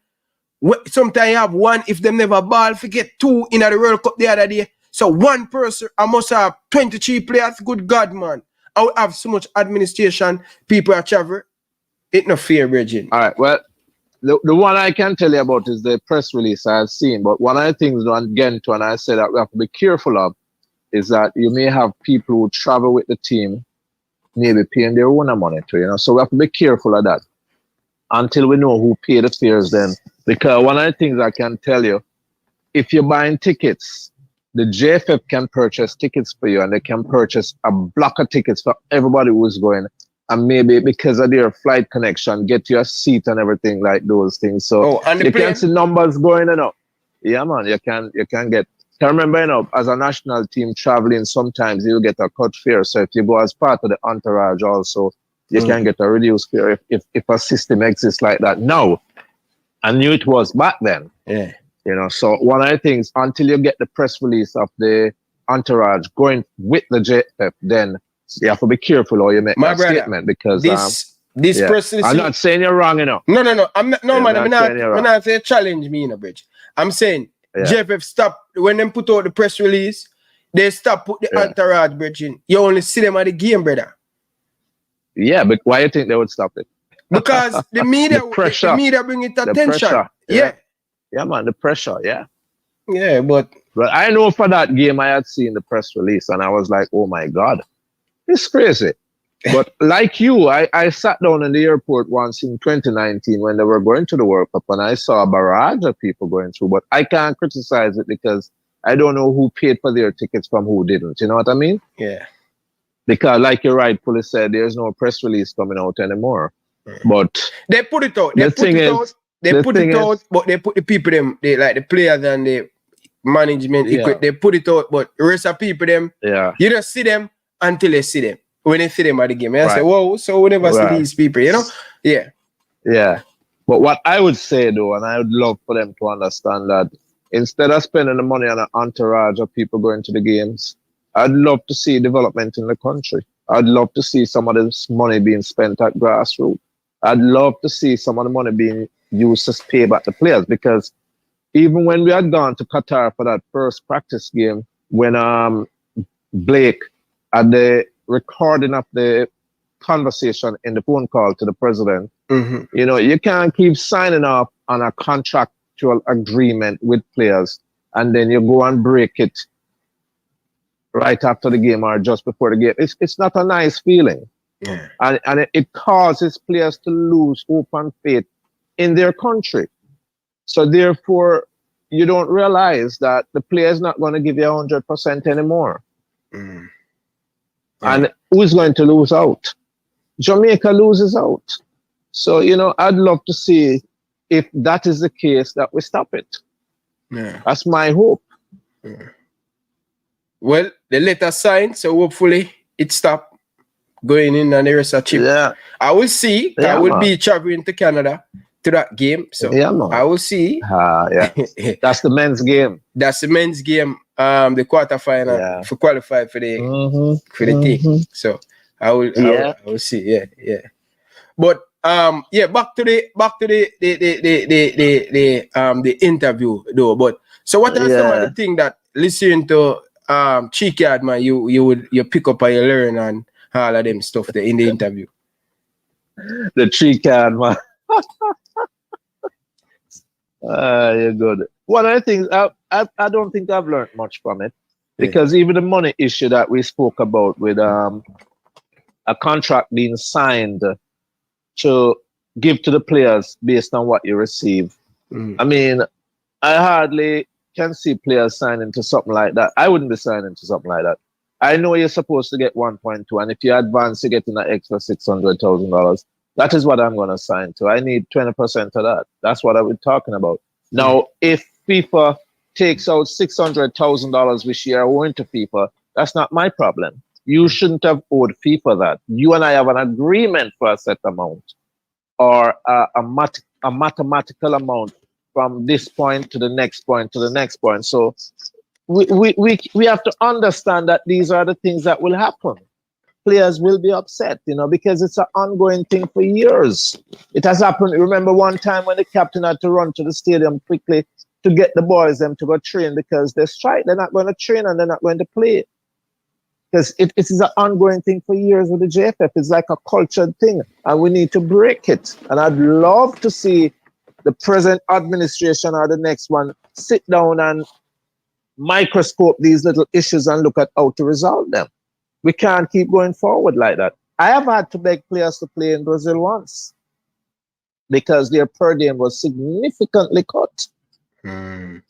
Sometimes you have 1 if them never ball, forget 2 in the World Cup the other day. So 1 person, I must have 23 players. Good God, man. I would have so much administration, people are travel. It's not fair, Virgin. All right, well, the one I can tell you about is the press release I've seen. But one of the things, again, and I said that we have to be careful of, is that you may have people who travel with the team, maybe paying their own money to, you know. So we have to be careful of that until we know who paid the fares then. Because one of the things I can tell you, if you're buying tickets, the JFF can purchase tickets for you, and they can purchase a block of tickets for everybody who's going, and maybe because of their flight connection, get you a seat and everything like those things. So you can see numbers going up. Yeah, man, you can get. Can remember, you know, as a national team traveling, sometimes you get a cut fare. So if you go as part of the entourage, also you can get a reduced fare if a system exists like that. Now, I knew it was back then. Yeah. You know, so one of the things, until you get the press release of the entourage going with the JFF, then you have to be careful how you make that statement, because this press release. I'm not saying you're wrong, you know. No. I'm not saying challenge me in a bridge. I'm saying JFF stop when them put out the press release. They stop put the entourage bridge in. You only see them at the game, brother. Yeah, but why do you think they would stop it? Because the media, the media bring it attention. Yeah, man, the pressure, Yeah, but I know for that game I had seen the press release and I was like, oh my God, it's crazy. But like you, I sat down in the airport once in 2019 when they were going to the World Cup, and I saw a barrage of people going through, but I can't criticize it because I don't know who paid for their tickets from who didn't. You know what I mean? Yeah. Because, like you rightfully said, there's no press release coming out anymore. But they put it out. They put it out. They put it out, but they put the people them, they like the players and the management. They put it out, but the rest of people them, you don't see them until you see them. When they see them at the game, I say, "Whoa!" So we never see these people, you know? Yeah. Yeah. But what I would say though, and I would love for them to understand that instead of spending the money on an entourage of people going to the games, I'd love to see development in the country. I'd love to see some of this money being spent at grassroots. I'd love to see some of the money being used to pay back the players, because even when we had gone to Qatar for that first practice game, when Blake had the recording of the conversation in the phone call to the president, you know, you can't keep signing off on a contractual agreement with players and then you go and break it right after the game or just before the game. It's not a nice feeling. Yeah. And it causes players to lose hope and faith in their country. So therefore, you don't realize that the player is not going to give you 100% anymore. And who's going to lose out? Jamaica loses out. So, you know, I'd love to see, if that is the case, that we stop it. Yeah. That's my hope. Yeah. Well, the letter signed, so hopefully it stopped going in and the rest of chip. Yeah. I will see. I will be traveling to Canada to that game. So I will see. Yeah. That's the men's game. That's the men's game. The quarterfinal for qualify for the thing. So I will see. Yeah. But back to the interview though. But so what are some of the things that listening to Cheeky Yard, man, you pick up and you learn and all of them stuff there in the interview? The Cheeky Yard, man. You're good. One of the things I don't think I've learned much from it, because even the money issue that we spoke about with a contract being signed to give to the players based on what you receive. I mean, I hardly can see players signing to something like that. I wouldn't be signing to something like that. I know you're supposed to get 1.2, and if you advance, you get an extra $600,000. That is what I'm going to sign to. I need 20% of that. That's what I was talking about. Now, if FIFA takes out $600,000 which you are owing to FIFA, that's not my problem. You shouldn't have owed FIFA that. You and I have an agreement for a set amount, or a mathematical amount from this point to the next point to the next point. So we have to understand that these are the things that will happen. Players will be upset, you know, because it's an ongoing thing for years. It has happened. Remember one time when the captain had to run to the stadium quickly to get the boys them to go train because they strike. They're not going to train and they're not going to play. Because it is an ongoing thing for years with the JFF. It's like a cultured thing, and we need to break it. And I'd love to see the present administration or the next one sit down and microscope these little issues and look at how to resolve them. We can't keep going forward like that. I have had to beg players to play in Brazil once because their per diem was significantly cut. And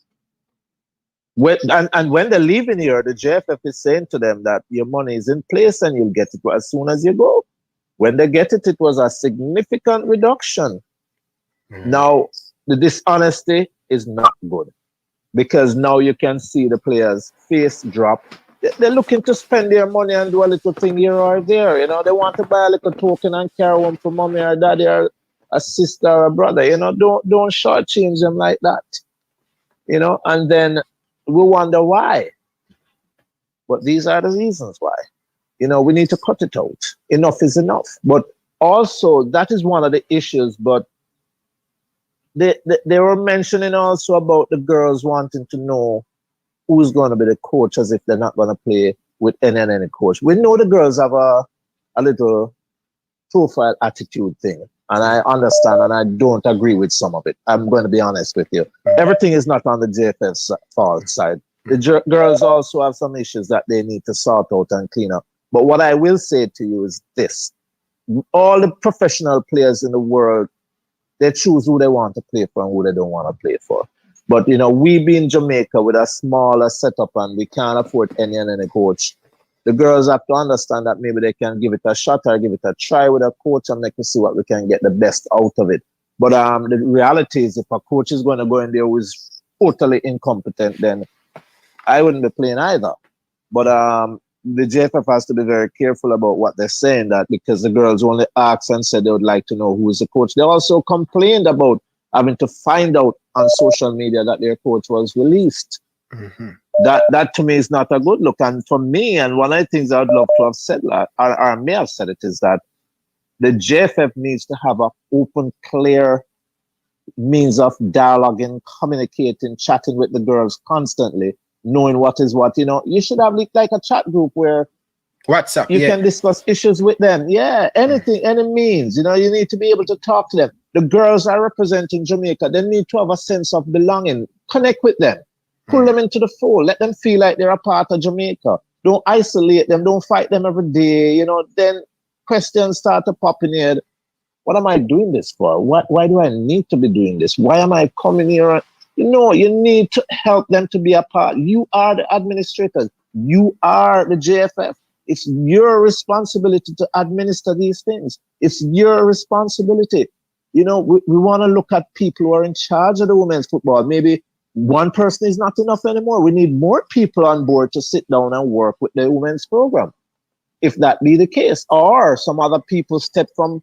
when they're leaving here, the JFF is saying to them that your money is in place and you'll get it as soon as you go. When they get it, it was a significant reduction. Now, the dishonesty is not good, because now you can see the players' face drop. They're looking to spend their money and do a little thing here or there. You know, they want to buy a little token and carry one for mommy or daddy or a sister or a brother. You know, don't shortchange them like that. You know, and then we wonder why. But these are the reasons why. You know, we need to cut it out. Enough is enough. But also, that is one of the issues. But they were mentioning also about the girls wanting to know who's going to be the coach, as if they're not going to play with any coach. We know the girls have a little profile attitude thing. And I understand, and I don't agree with some of it. I'm going to be honest with you. Everything is not on the JFF's fault side. The girls also have some issues that they need to sort out and clean up. But what I will say to you is this. All the professional players in the world, they choose who they want to play for and who they don't want to play for. But we be in Jamaica with a smaller setup and we can't afford any coach. The girls have to understand that maybe they can give it a shot or give it a try with a coach and make us see what we can get the best out of it. But the reality is, if a coach is going to go in there who is totally incompetent, then I wouldn't be playing either. But the JFF has to be very careful about what they're saying, that because the girls only asked and said they would like to know who is the coach. They also complained about having to find out on social media that their coach was released. Mm-hmm. That to me is not a good look. And for me, and one of the things I would love to have said, or may have said it, is that the JFF needs to have an open, clear means of dialoguing, communicating, chatting with the girls constantly, knowing what is what. You should have like a chat group where WhatsApp, you can discuss issues with them. Yeah, anything, any means. You need to be able to talk to them. The girls are representing Jamaica. They need to have a sense of belonging. Connect with them. Pull them into the fold. Let them feel like they're a part of Jamaica. Don't isolate them. Don't fight them every day. Then questions start to pop in here. What am I doing this for? Why do I need to be doing this? Why am I coming here? You need to help them to be a part. You are the administrators. You are the JFF. It's your responsibility to administer these things. It's your responsibility. We want to look at people who are in charge of the women's football. Maybe one person is not enough anymore. We need more people on board to sit down and work with the women's program. If that be the case, or some other people step from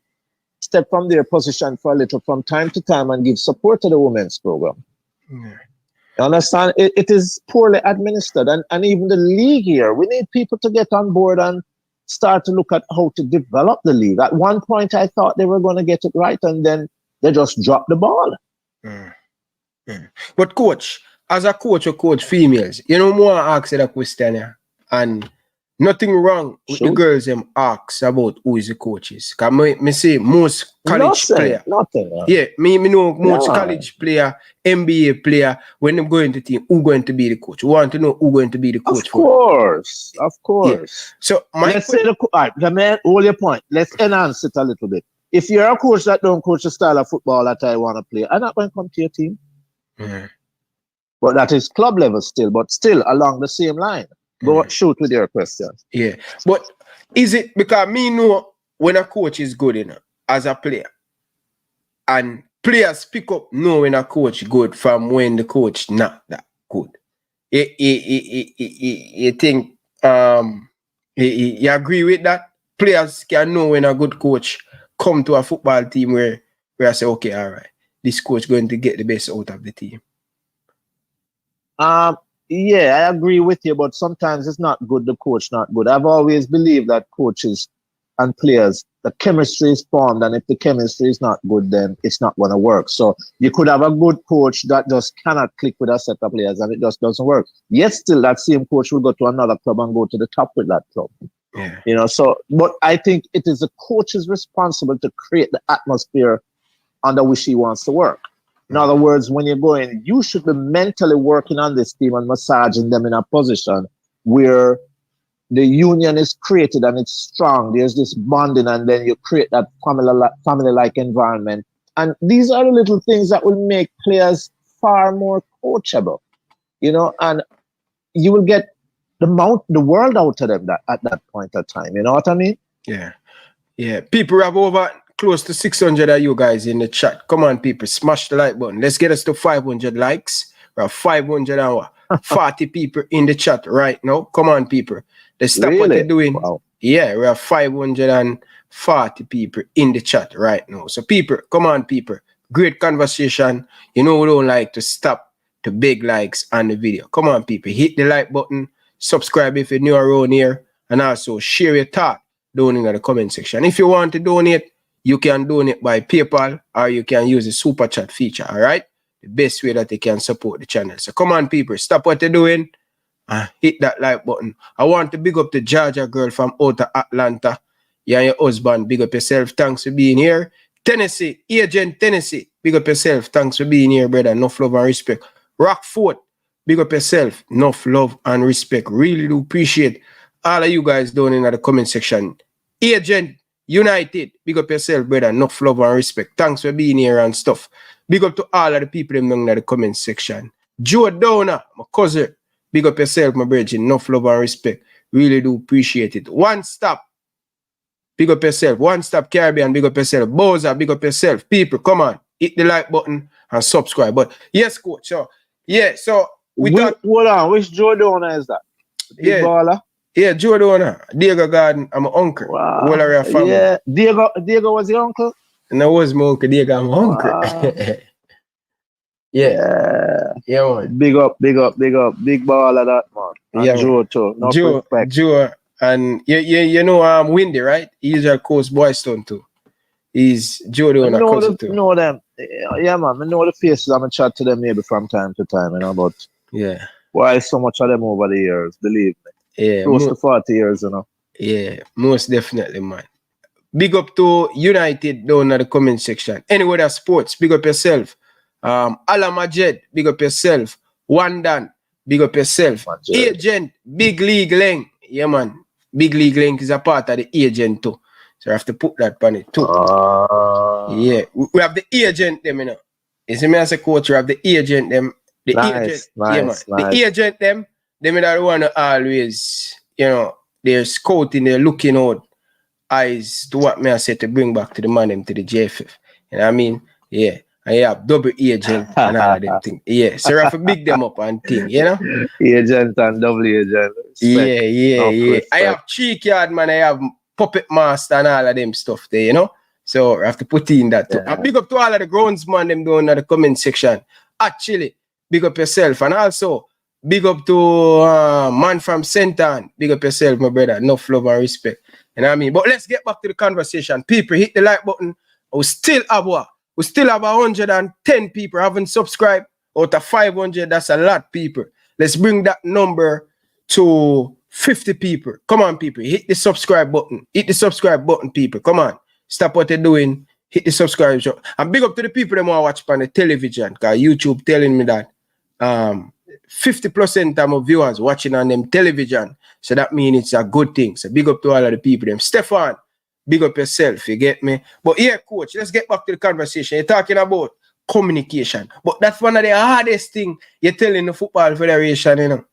their position for a little from time to time and give support to the women's program. Yeah. You understand? It is poorly administered. And even the league here, we need people to get on board and start to look at how to develop the league. At one point, I thought they were going to get it right, and then they just dropped the ball. But coach, as a coach or coach females, more ask that question here. And nothing wrong with the girls them ask about who is the coaches. Because me say most college player. Nothing. Yeah, me know most college player, NBA player, when them go into team, who going to be the coach? We want to know who going to be the coach. Of course. Yeah. So let's say the man, hold your point. Let's enhance it a little bit. If you're a coach that don't coach the style of football that I want to play, I'm not going to come to your team. Yeah. But that is club level still, but still along the same line. Go shoot with your questions. Yeah. But is it because me know when a coach is good enough as a player, and players pick up know when a coach good from when the coach not that good? You think you agree with that? Players can know when a good coach come to a football team where I say, okay, all right, this coach going to get the best out of the team. Yeah, I agree with you, but sometimes it's not good, the coach not good. I've always believed that coaches and players, the chemistry is formed, and if the chemistry is not good, then it's not going to work. So you could have a good coach that just cannot click with a set of players, and it just doesn't work. Yet still, that same coach will go to another club and go to the top with that club. Yeah. But I think it is the coach's responsibility to create the atmosphere under which he wants to work. In other words, when you're going, you should be mentally working on this team and massaging them in a position where the union is created and it's strong. There's this bonding, and then you create that family-like environment. And these are the little things that will make players far more coachable, and you will get the world out of them at that point of time. You know what I mean? Yeah. Yeah. People have over close to 600 of you guys in the chat. Come on, people, smash the like button. Let's get us to 500 likes. We have 540 people in the chat right now. Come on, people. Let's stop what they're doing. Wow. Yeah, we have 540 people in the chat right now. So, people, come on, people. Great conversation. We don't like to stop to big likes on the video. Come on, people. Hit the like button. Subscribe if you're new around here. And also share your thought down in the comment section. If you want to donate, you can donate by PayPal, or you can use the super chat feature, all right? The best way that you can support the channel. So come on, people, stop what you're doing and hit that like button. I want to big up the Georgia girl from out of Atlanta. You and your husband, big up yourself. Thanks for being here. Tennessee, Agent Tennessee, big up yourself. Thanks for being here, brother. Enough love and respect. Rockford, big up yourself. Enough love and respect. Really do appreciate all of you guys down in the comment section. Agent United, big up yourself, brother. Enough love and respect. Thanks for being here and stuff. Big up to all of the people down in the comment section. Joe Downer, my cousin. Big up yourself, my brethren. Enough love and respect. Really do appreciate it. One Stop. Big up yourself. One Stop Caribbean. Big up yourself. Bowser, big up yourself. People, come on. Hit the like button and subscribe. But yes, coach. So, yeah, so hold on. Which Joe Downer is that? Yeah. Baller? Yeah, Joe Downer. Diego Garden. I'm my uncle. Wow. Whole area family. Yeah. Diego was your uncle? And I was my uncle. Diego, I'm my uncle. Wow. Yeah. Yeah, man. Big up. Big baller that, man. And Yeah, Joe too. No respect. Joe, and you know Windy, right? He's a coach Boystone too. He's Joe Downer cousin too. Know them. Yeah, man. I know the faces. I'm gonna chat to them maybe from time to time, you know, but yeah. Why so much of them over the years, believe me. Yeah. Close to 40 years, you know. Yeah, most definitely, man. Big up to United down in the comment section. Anyway, that's sports. Big up yourself. Ala Majed, big up yourself. Wandan, big up yourself. Majed. Agent, Big League Leng. Yeah, man. Big League Leng is a part of the agent too. So I have to put that on it too. Yeah. We have the agent them, you know. You see me as a coach, we have the agent them. The agent, yeah, man. The agent them that want to always, you know, they're scouting, they're looking out eyes to what me I said to bring back to the man them to the JFF. You know what I mean? Yeah. And you have double agent and all of them things. Yeah. So you have to big them up and thing, you know? Agent and double agent. Yeah. I have cheek yard, man. I have puppet master and all of them stuff there, you know? So I have to put in that too. And big up to all of the groundsman them down in the comment section. Actually, big up yourself. And also, big up to man from Sentan. Big up yourself, my brother. Enough love and respect. You know what I mean? But let's get back to the conversation. People, hit the like button. We still have 110 people haven't subscribed. Out of 500, that's a lot, people. Let's bring that number to 50 people. Come on, people. Hit the subscribe button. Hit the subscribe button, people. Come on. Stop what you're doing. Hit the subscribe button. And big up to the people that want to watch on the television. Because YouTube telling me that 50% of my viewers watching on them television. So that means it's a good thing. So big up to all of the people. Them Stefan, big up yourself. You get me? But yeah, coach, let's get back to the conversation. You're talking about communication. But that's one of the hardest things you're telling the Football Federation, you know.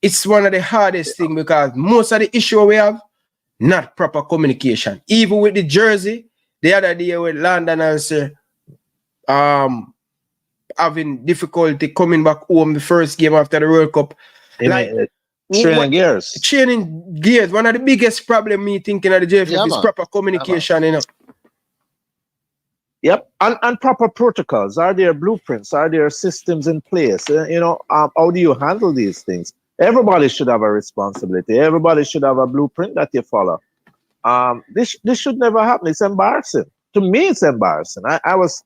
It's one of the hardest things because most of the issue we have, not proper communication. Even with the jersey, the other day with London also having difficulty coming back home the first game after the World Cup. Training gears. Training gears. One of the biggest problems me thinking of the JFF is proper communication, you know. Yep, and proper protocols. Are there blueprints? Are there systems in place? You know, how do you handle these things? Everybody should have a responsibility. Everybody should have a blueprint that you follow. This should never happen. It's embarrassing. To me, it's embarrassing. I was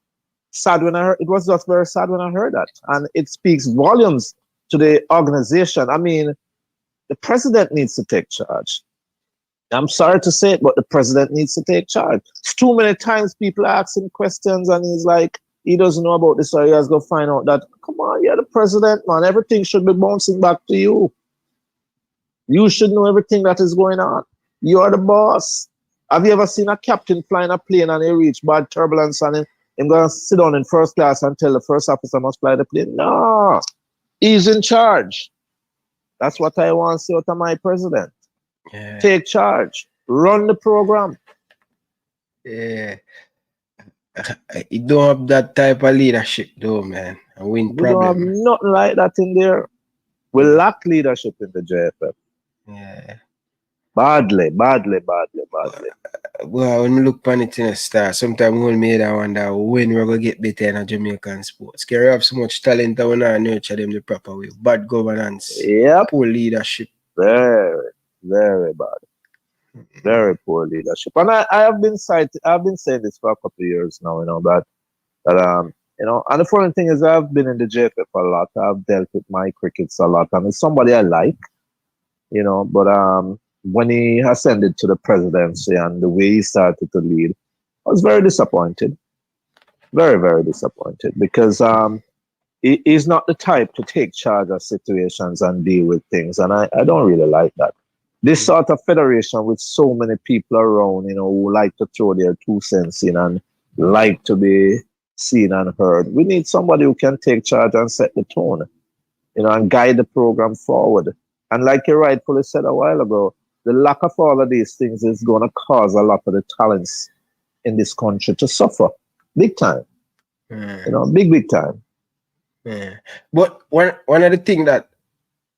sad when I heard. It was just very sad when I heard that, and it speaks volumes to the organization. I mean, the president needs to take charge. I'm sorry to say it, but the president needs to take charge. It's too many times people ask him questions and he's like, he doesn't know about this, or he has to go find out that, come on, you're the president, man. Everything should be bouncing back to you. You should know everything that is going on. You're the boss. Have you ever seen a captain flying a plane and he reach bad turbulence and him going to sit down in first class and tell the first officer must fly the plane? No. He's in charge. That's what I want to say out of my president. Yeah. Take charge. Run the program. Yeah. You don't have that type of leadership though, man. We don't have nothing like that in there. We lack leadership in the JFF. Yeah. Badly. Well, when we look on it in a star, sometimes we only wonder when we're going to get better in Jamaican sports. Can we have so much talent that we not nurture them the proper way? Bad governance. Yep. Poor leadership. Very bad. Very poor leadership. And I have been saying this for a couple of years now, you know, that you know, and the funny thing is I've been in the JFF a lot. I've dealt with my crickets a lot, and it's somebody I like, you know, but when he ascended to the presidency and the way he started to lead, I was very disappointed. Very, very disappointed, because he's not the type to take charge of situations and deal with things, and I don't really like that. This sort of federation with so many people around, you know, who like to throw their 2 cents in and like to be seen and heard. We need somebody who can take charge and set the tone. and guide the program forward. And like you rightfully said a while ago, the lack of all of these things is going to cause a lot of the talents in this country to suffer big time. Big time. Yeah. But one of the things that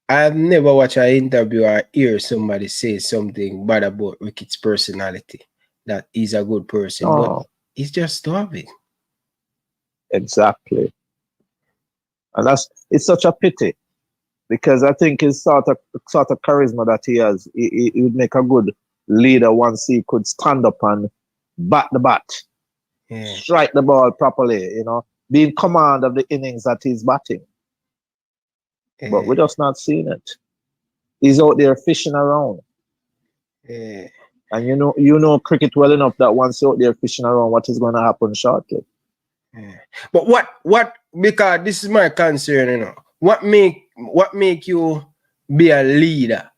I've never watched an interview or hear somebody say something bad about Ricky's personality, that he's a good person, but he's just starving. Exactly. And it's such a pity, because I think his sort of charisma that he has, he would make a good leader once he could stand up and bat the bat, strike the ball properly, be in command of the innings that he's batting. But we're just not seeing it. He's out there fishing around. And you know cricket well enough that once you're out there fishing around, what is going to happen shortly. But what because this is my concern, what make you be a leader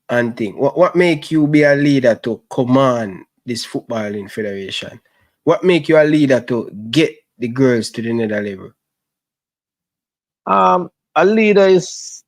and think? What make you be a leader to command this footballing federation? What make you a leader to get the girls to the next level? A leader is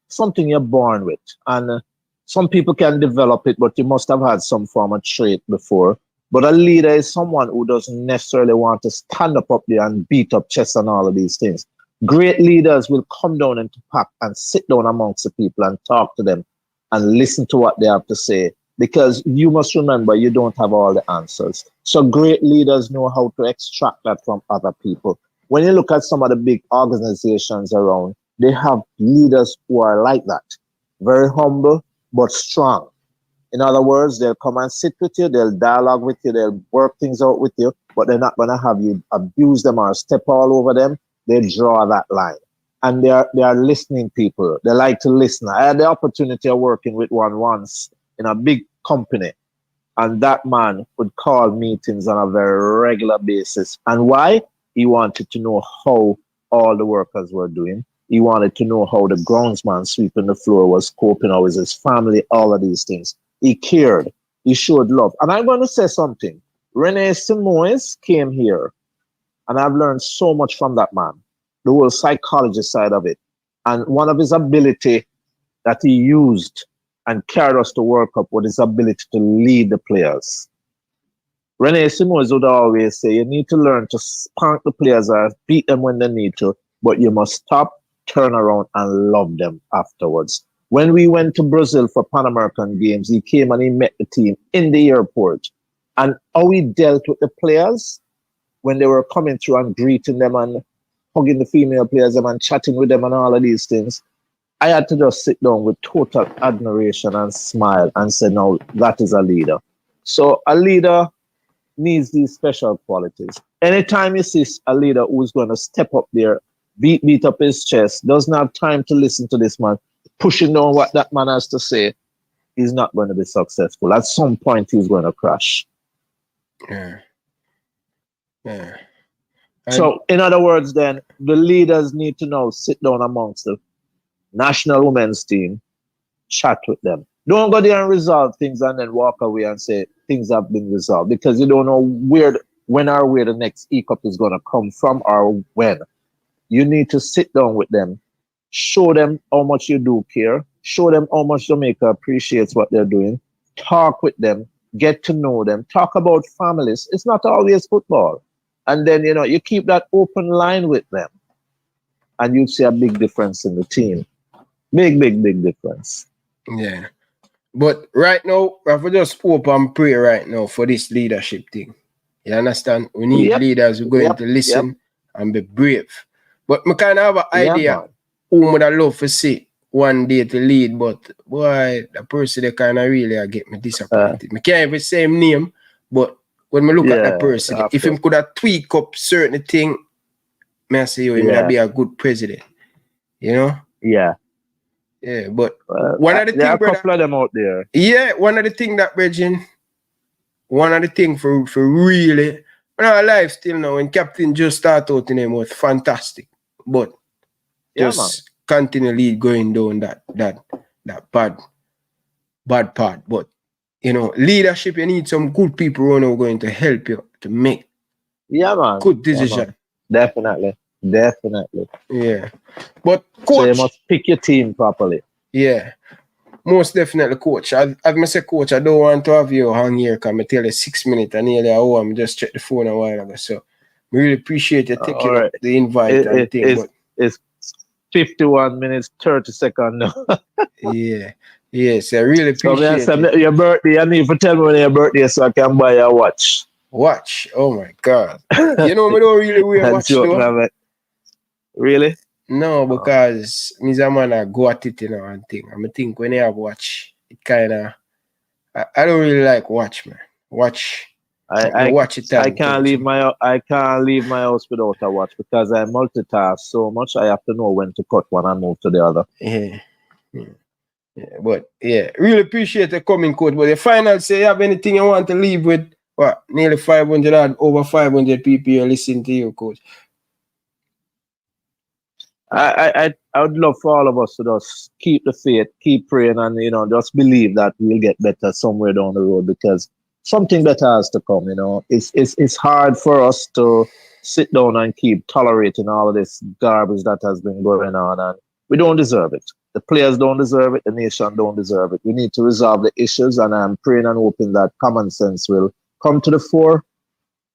something you're born with, and some people can develop it, but you must have had some form of trait before. But a leader is someone who doesn't necessarily want to stand up there and beat up chest and all of these things. Great leaders will come down into pack and sit down amongst the people and talk to them and listen to what they have to say, because you must remember you don't have all the answers. So great leaders know how to extract that from other people. When you look at some of the big organizations around, they have leaders who are like that. Very humble, but strong. In other words, they'll come and sit with you, they'll dialogue with you, they'll work things out with you, but they're not going to have you abuse them or step all over them. They draw that line. And they are listening people. They like to listen. I had the opportunity of working with one once in a big company, and that man would call meetings on a very regular basis. And why? He wanted to know how all the workers were doing. He wanted to know how the groundsman sweeping the floor was coping, how was his family, all of these things. He cared. He showed love. And I'm going to say something. Rene Simoes came here, and I've learned so much from that man, the whole psychology side of it. And one of his ability that he used and carried us to World Cup was his ability to lead the players. Rene Simoes would always say, you need to learn to spank the players or beat them when they need to, but you must stop, turn around, and love them afterwards. When we went to Brazil for Pan American Games, he came and he met the team in the airport. And how he dealt with the players when they were coming through and greeting them and hugging the female players and chatting with them and all of these things, I had to just sit down with total admiration and smile and say, no, that is a leader. So a leader needs these special qualities. Anytime you see a leader who's going to step up there, beat up his chest, doesn't have time to listen to this man, pushing down what that man has to say, he's not going to be successful. At some point, he's going to crash. Yeah. So, in other words, then, the leaders need to now sit down amongst the national women's team, chat with them. Don't go there and resolve things and then walk away and say things have been resolved, because you don't know when or where the next E-Cup is going to come from or when. You need to sit down with them, show them how much you do care, show them how much Jamaica appreciates what they're doing, talk with them, get to know them, talk about families. It's not always football. And then, you keep that open line with them, and you'll see a big difference in the team. Big, big, big difference. Yeah. But right now, we have to just hope and pray right now for this leadership thing. You understand? We need leaders who are going to listen and be brave. But I kind of have an idea who would I love to see one day to lead, but boy, the person they kind of really get me disappointed. I can't even say him name, but when I look at that person, if him could have tweak up certain thing, I say, he would be a good president. Yeah, but one of the things, a couple of them out there. Yeah, one of the things that, Regin, one of the things for really, our life still now, when Captain just started out in him was fantastic, but just continually going down that bad part. But leadership, you need some good people who are going to help you to make good decision. Definitely. Definitely. Yeah. But So you coach, must pick your team properly. yeah. Most definitely, coach. As I say, coach, I don't want to have you hang here because I tell you 6 minutes and nearly an hour. I'm just check the phone a while ago. So we really appreciate you taking All up right. the invite and thing. But It's 51 minutes, 30 seconds now. yeah. Yes, I really So appreciate it. your birthday, you need to tell me when your birthday so I can buy you a watch. Watch. Oh my God. You know, me don't really wear watch Joke, though. man, like, really? No, because me a man I go at it, you know, and thing. I think when you have watch, it kinda I don't really like watch, man. Watch. I watch it. I can't leave my house without a watch because I multitask so much. I have to know when to cut one and move to the other. Yeah. But yeah, really appreciate the coming, coach. But the final say, you have anything you want to leave with? What, nearly 500 and over 500 people here listening to you, coach. I would love for all of us to just keep the faith, keep praying, and just believe that we'll get better somewhere down the road because something better has to come. It's hard for us to sit down and keep tolerating all of this garbage that has been going on, and we don't deserve it. The players don't deserve it. The nation don't deserve it. We need to resolve the issues, and I'm praying and hoping that common sense will come to the fore,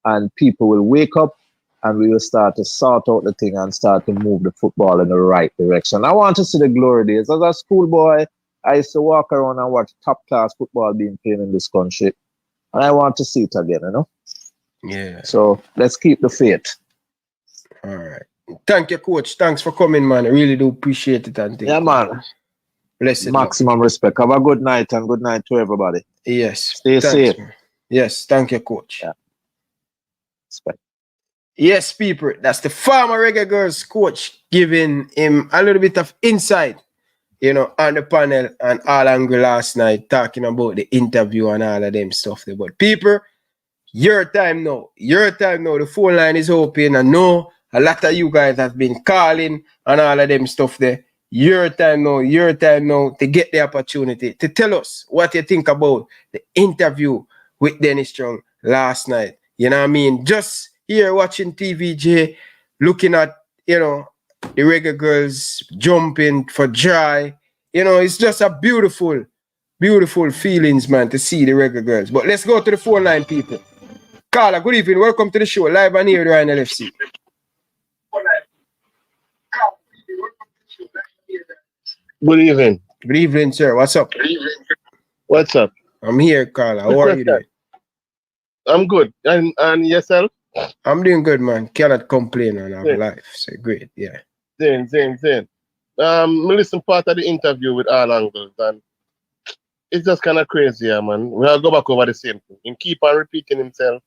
and people will wake up. And we will start to sort out the thing and start to move the football in the right direction. I want to see the glory days. As a schoolboy, I used to walk around and watch top-class football being played in this country. And I want to see it again, Yeah. So let's keep the faith. All right. Thank you, coach. Thanks for coming, man. I really do appreciate it. And yeah, man. Blessed Maximum respect. Have a good night and good night to everybody. Yes. Stay safe. Man. Yes. Thank you, coach. Yeah. Respect. Yes, people, that's the former Reggae Girlz coach giving him a little bit of insight, on the panel and all angle last night, talking about the interview and all of them stuff there. But people, your time now. Your time now. The phone line is open. I know a lot of you guys have been calling and all of them stuff there. Your time now. Your time now to get the opportunity to tell us what you think about the interview with Dennis Chung last night. You know what I mean? Just here watching TVJ, looking at, the Reggae Girlz jumping for joy. It's just a beautiful, beautiful feelings, man, to see the Reggae Girlz. But let's go to the phone line, people. Carla, good evening. Welcome to the show. Live and here with Ryan LFC. Good evening. Good evening, sir. What's up? Good evening. What's up? I'm here, Carla. How are you doing? I'm good. And yourself? I'm doing good, man. Cannot complain on our life. So great, yeah. Same. I listened part of the interview with all angles, and it's just kind of crazy, yeah, man. We'll go back over the same thing. He keep on repeating himself.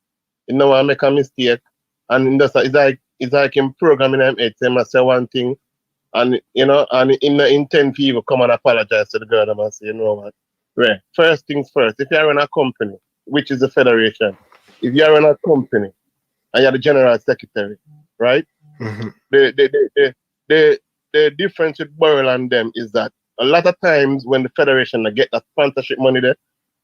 I make a mistake, and it's like him programming him head. He must say one thing, and and in 10 people come and apologize to the girl and say, what? Right. First things first. If you're in a company, which is the federation, if you're in a company and you're the general secretary, right? Mm-hmm. The difference with Burrell and them is that a lot of times when the federation get that sponsorship money there,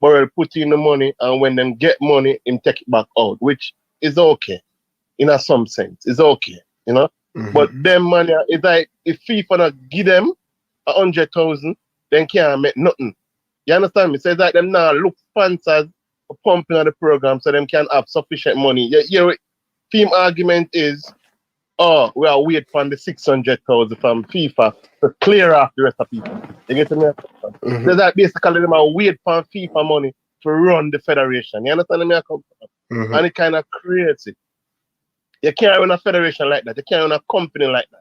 Burrell put in the money, and when them get money, him take it back out, which is okay in some sense. It's okay, Mm-hmm. But them money is like if FIFA not give them 100,000, then can't make nothing. You understand me? So it's like them now look sponsors for pumping on the program so them can have sufficient money. Your team argument is, we are waiting for the 600,000 from FIFA to clear off the rest of people. You get me? Mm-hmm. So that basically them are waiting for FIFA money to run the federation. You understand me? Mm-hmm. And it kind of creates it. You can't run a federation like that. You can't run a company like that.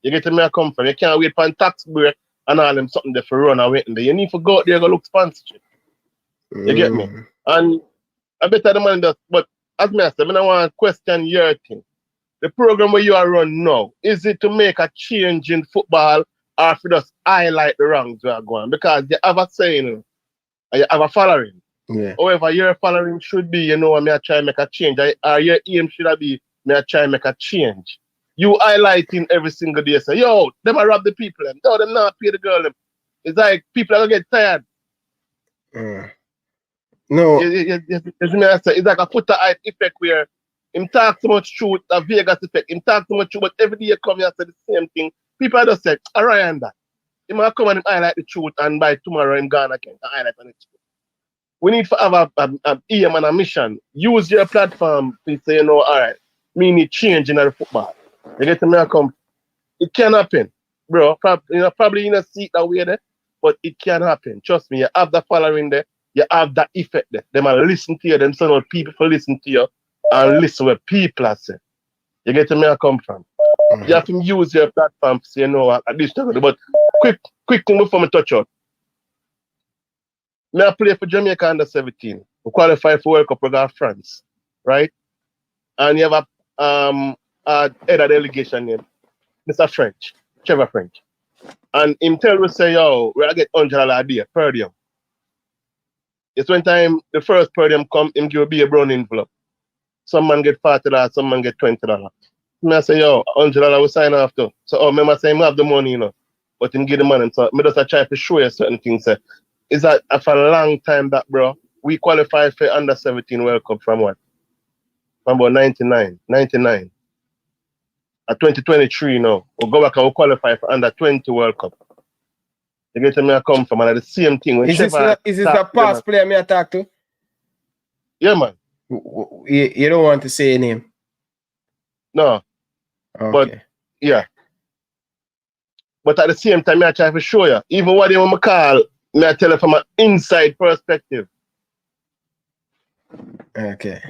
You get me? I come from. You can't wait for a tax break and all them something there for run and waiting there. You need to go out there and go look sponsorship. You get me? And I bet the money does. But as I said, I want to question your thing. The program where you are run now, is it to make a change in football or for just highlight the wrongs we are going? Because you have a saying, you have a following. Yeah. However, your following should be, I may try to make a change. Or your aim should be, may I try to make a change. You highlighting every single day, say, yo, them are rob the people. No, them not pay the girl. It's like people are going to get tired. No. It's like a put-a-hype effect where Him talk too much truth, a Vegas effect. Him talk too much truth, but every day you come here and say the same thing. People are just say, Ryan that. He might come and him highlight the truth and by tomorrow him gone again to highlight on the truth. We need to have a aim and a mission. Use your platform to say, you know, all right, me need change in the football. You get to me, I come. It can happen, bro. Probably in a seat that way there, but it can happen. Trust me, you have the following there, you have that effect there. They might listen to you, them some of people for listen to you and listen what people are saying. You get to me, I come from. Mm-hmm. You have to use your platform to say, you know, at least, but quick thing before me touch out. I play for Jamaica under 17. We qualify for World Cup, we got France, right? And you have a head of delegation name, Mr. French, Trevor French. And him tell me say, yo, we're gonna get $100 a day per diem. It's when time the first per diem come, him give me a brown envelope. Some man get $40, some man get $20. I say, yo, $100 we sign off to. So remember saying I have the money, you know. But him give the money. So I just try to show you certain things. Is that for a long time that, bro, we qualified for under 17 World Cup from what? From about 99. At 2023 now. We'll go back and we'll qualify for under 20 World Cup. You get to me I come from and the same thing. When is this a past player me I talk to? Yeah, man. You don't want to say a name? No. Okay. But yeah. But at the same time, I try to show you. Even what they want me call, I tell you from an inside perspective. Okay.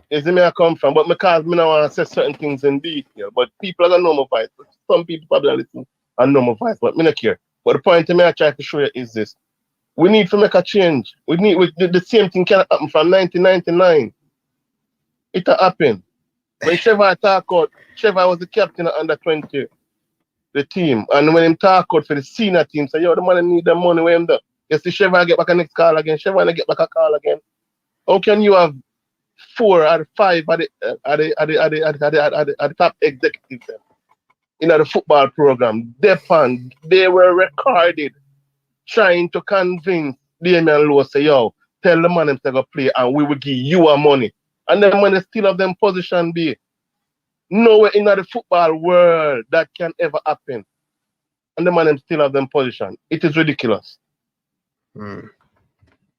Is the me I come from, but because me don't want to say certain things in detail. But people are gonna know my voice. Some people probably listen and know my voice, but me not care. But the point to me I try to show you is this. We need to make a change. The same thing can happen from 1999. It'll happen. When Trevor talk out, Trevor was the captain of under 20, the team. And when him talk out for the senior team, say, yo, the man need the money where him do. You see Trevor get back a next call again, Trevor get back a call again. How can you have 4 or 5 at the top executives in the football program? They were recorded trying to convince Damian Lowe, say, yo, tell the man him to go play and we will give you our money. And then when they still have them position B, nowhere in the football world that can ever happen. And the man them still have them position. It is ridiculous. I'm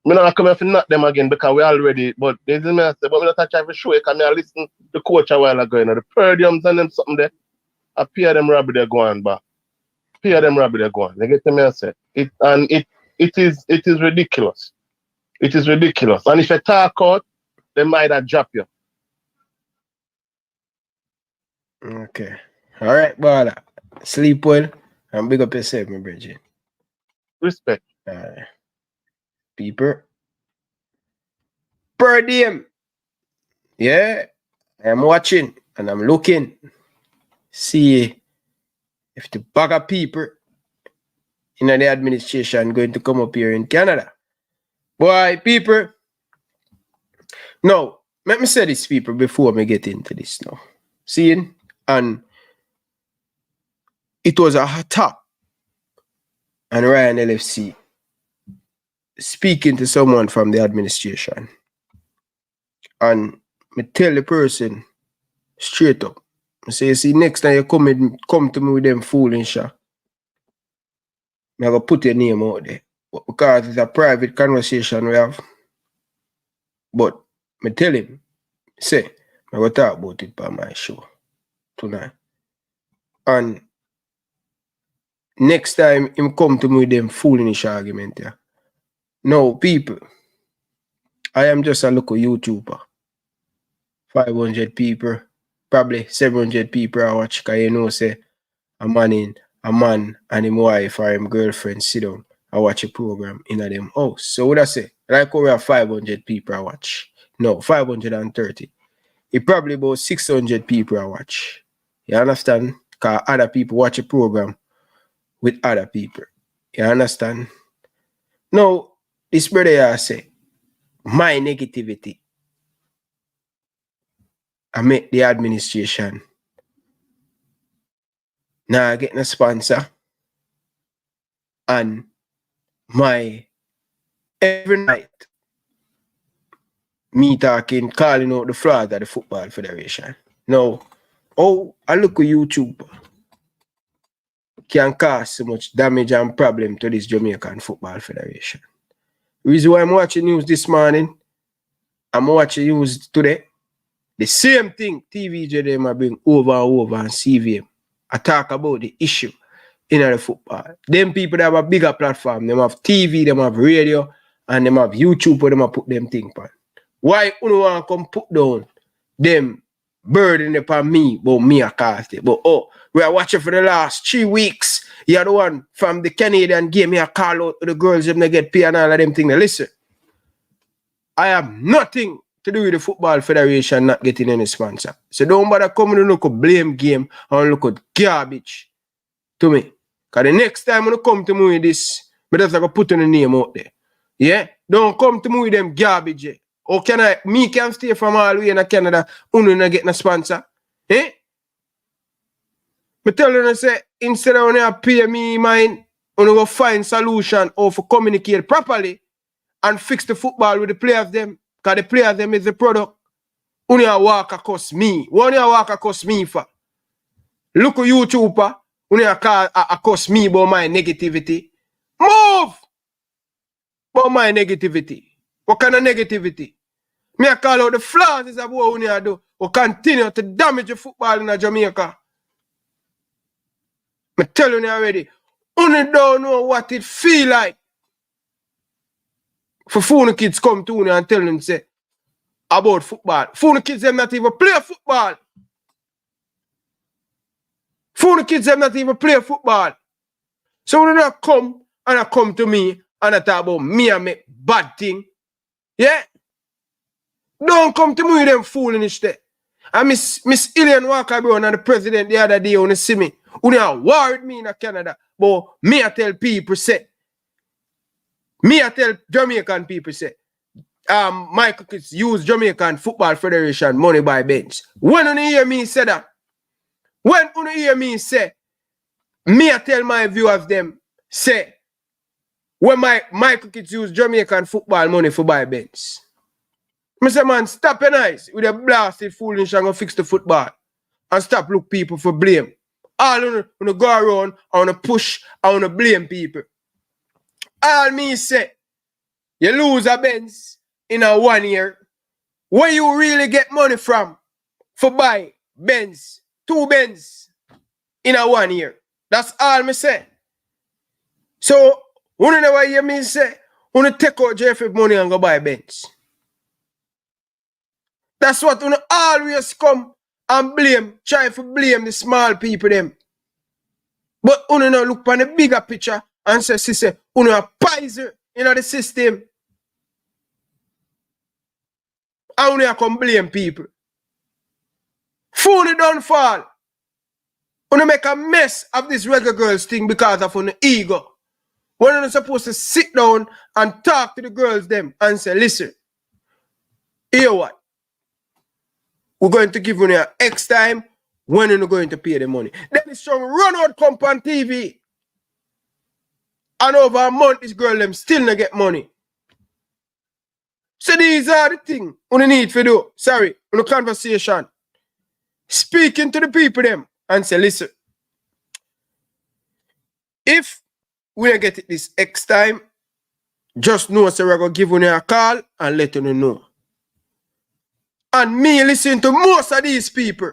not coming to knock them again because we already, but there's a mess, but I'm not trying to show you because I listen to the coach a while ago, you know, the podiums and them something there. I pay them rabbi they're going back. Pay them rabbi they're going. They get to me and say it is ridiculous. It is ridiculous. And if you talk out, they might have drop you. Okay. All right, brother. Sleep well and big up yourself, my Bridget. Respect. All right. People. Per diem. Yeah. I'm watching and I'm looking. See if the bag of people in the administration going to come up here in Canada. Boy, people. Now, let me say this, people, before me get into this now. Seeing? And it was a hot top. And Ryan LFC speaking to someone from the administration. And me tell the person straight up. I say, see, next time you come to me with them fooling shit, I'm going to put your name out there. But because it's a private conversation we have. But I tell him, say, I'm going to talk about it by my show tonight. And next time him come to me with them foolish argument here. No, people, I am just a local YouTuber. 500 people, probably 700 people I watch, because you know, say, a man and him wife or him girlfriend sit down I watch a program in a them house. So what I say? Like we have 500 people I watch. No, 530. It probably about 600 people I watch. You understand? Because other people watch a program with other people. You understand? Now, this brother I say, my negativity, I make the administration. Now I get a sponsor. And my every night me talking, calling out the flaws of the Football Federation. Now, I look at YouTube can cause so much damage and problem to this Jamaican Football Federation. The reason why I'm watching news this morning, I'm watching news today, the same thing TVJ them I bring over and over and CVM. I talk about the issue in the football. Them people that have a bigger platform, them have TV, them have radio, and them have YouTube where them put them thing on. Why you want to come put down them burden upon me, but me I cast it. But we are watching for the last 3 weeks. You're the one from the Canadian game, me I call out the girls them they get paid and all of them things. Listen, I have nothing to do with the Football Federation not getting any sponsor. So don't bother coming to look at blame game and look at garbage to me. Because the next time when you come to me with this, I just have to put a name out there. Yeah? Don't come to me with them garbage. Yeah? Or me can stay from all the way in Canada, not get no sponsor. Eh? I tell you, say, instead of you pay me mine, you go find solution or for communicate properly and fix the football with the players them. Because the players them is the product. You walk across me. What you walk across me for? Look at YouTuber. You call across me about my negativity. Move! About my negativity. What kind of negativity? Me I call out the flaws is about what you do. Or continue to damage the football in Jamaica. I tell you already. You don't know what it feel like. For phone kids come to you and tell them say about football. Phone kids them not even play football. Phone kids them not even play football. So when they come and they come to me and they talk about me and make bad thing. Yeah? Don't come to me with them foolishness there. And Miss Ilian Walker Brown and the president the other day when they see me. When they are worried me in Canada. But me I tell people say. Me I tell Jamaican people say. Michael kids use Jamaican Football Federation money by bench. When you hear me say that? When you hear me say, me I tell my viewers them, say, when Michael kids use Jamaican football money for buy bench. I say, man, stop your eyes with a blasted foolish and go fix the football. And stop look people for blame. All you go around, I want to push, I want to blame people. All me say, you lose a bench in a 1 year. Where you really get money from for buy bench, 2 bench in a 1 year. That's all me say. So, you never hear me say, you take out JFF money and go buy bench. That's what you always come and blame, try to blame the small people them. But you now look on the bigger picture and say, you are poison in the system. And you come blame people. Phone don't fall. You make a mess of this Reggae Girlz thing because of your ego. When you're supposed to sit down and talk to the girls them and say, listen, hear what? We're going to give you an X time when you're going to pay the money. Then it's strong run out come on TV. And over a month, this girl them still not get money. So these are the things you need to do. Sorry, in a conversation. Speaking to the people them and say, listen, if we don't get it this X time, just know so we're going to give you a call and let you know. And me listen to most of these people.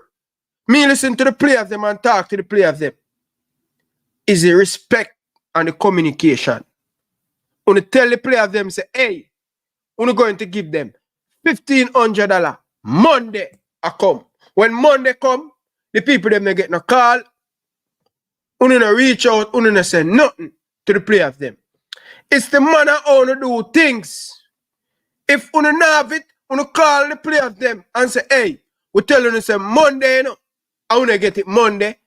Me listen to the players them and talk to the players them. Is the respect and the communication. When you tell the players them, say, hey, we're going to give them $1,500 Monday I come. When Monday come, the people them they get no call. You don't reach out, you don't say nothing to the players them. It's the manner how you do things. If you don't have it, you call the players them and say, hey, we tell you say Monday, you know. I want to get it Monday.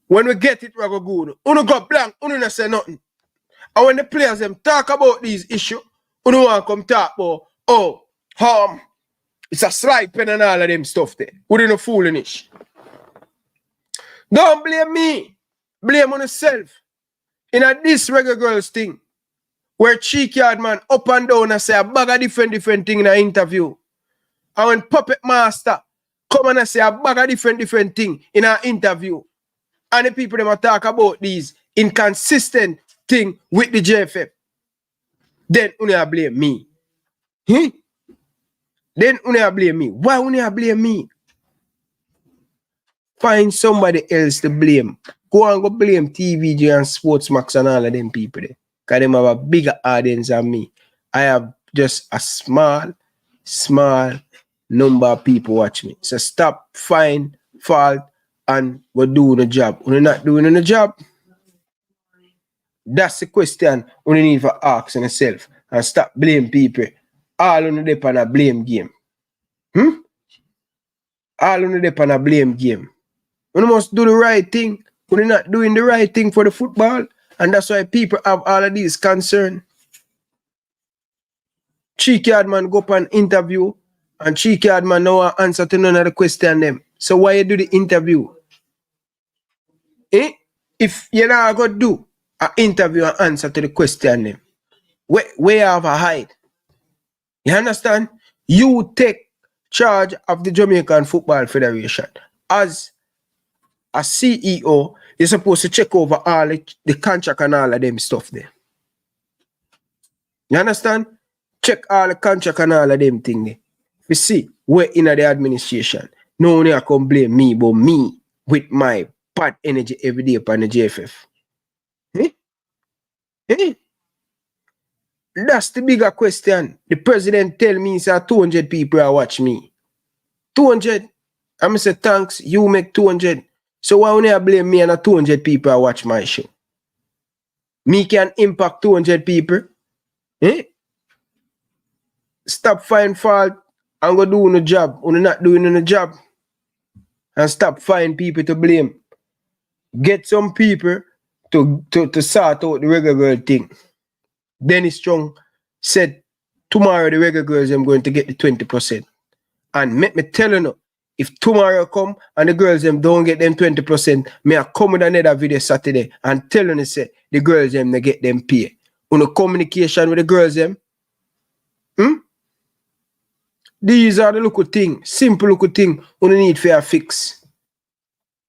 When we get it, we're good. You go blank, you don't say nothing. And when the players them talk about these issues, you don't want to come talk about, it's a slide pen and all of them stuff there. We don't foolish. Don't blame me. Blame on yourself. In this Reggae Girlz thing, where Cheeky Yard man up and down and say a bag of different thing in an interview. And when Puppet Master come and say a bag of different thing in an interview. And the people them talk about these inconsistent thing with the JFF. Then you blame me. Then you blame me. Why you blame me? Find somebody else to blame. Go and go blame TVJ and Sportsmax and all of them people there. Because them have a bigger audience than me. I have just a small number of people watch me. So stop, find fault, and we're doing the job. We're not doing the job. That's the question we need for asking yourself. And stop blame people. All on the dip on a blame game. All on the dip on a blame game. We must do the right thing. We're not doing the right thing for the football. And that's why people have all of these concerns. Cheeky Yard man go up an interview. And Cheeky Yard man no answer to none of the question them. So why you do the interview? If you're not going to do an interview and answer to the question them, where you have a hide? You understand? You take charge of the Jamaican Football Federation. As a CEO, you're supposed to check over all the contract and all of them stuff there. You understand? Check all the contract and all of them thing there. You see, we're in the administration. No one can blame me, but me with my bad energy every day upon the JFF. That's the bigger question. The president tell me, say 200 people are watch me. 200. I'm say thanks, you make 200. So why only blame me and 200 people are watch my show? Me can impact 200 people. Stop finding fault and go doing the job. When you're not doing the job. And stop finding people to blame. Get some people to sort out the Reggae Girl thing. Dennis Strong said tomorrow the Reggae Girls I'm going to get the 20%. And make me tell you, if tomorrow come and the girls them don't get them 20%, me I come with another video Saturday and tell you say the girls them they get them pay. On the communication with the girls them. These are the little things, simple little things you need for a fix.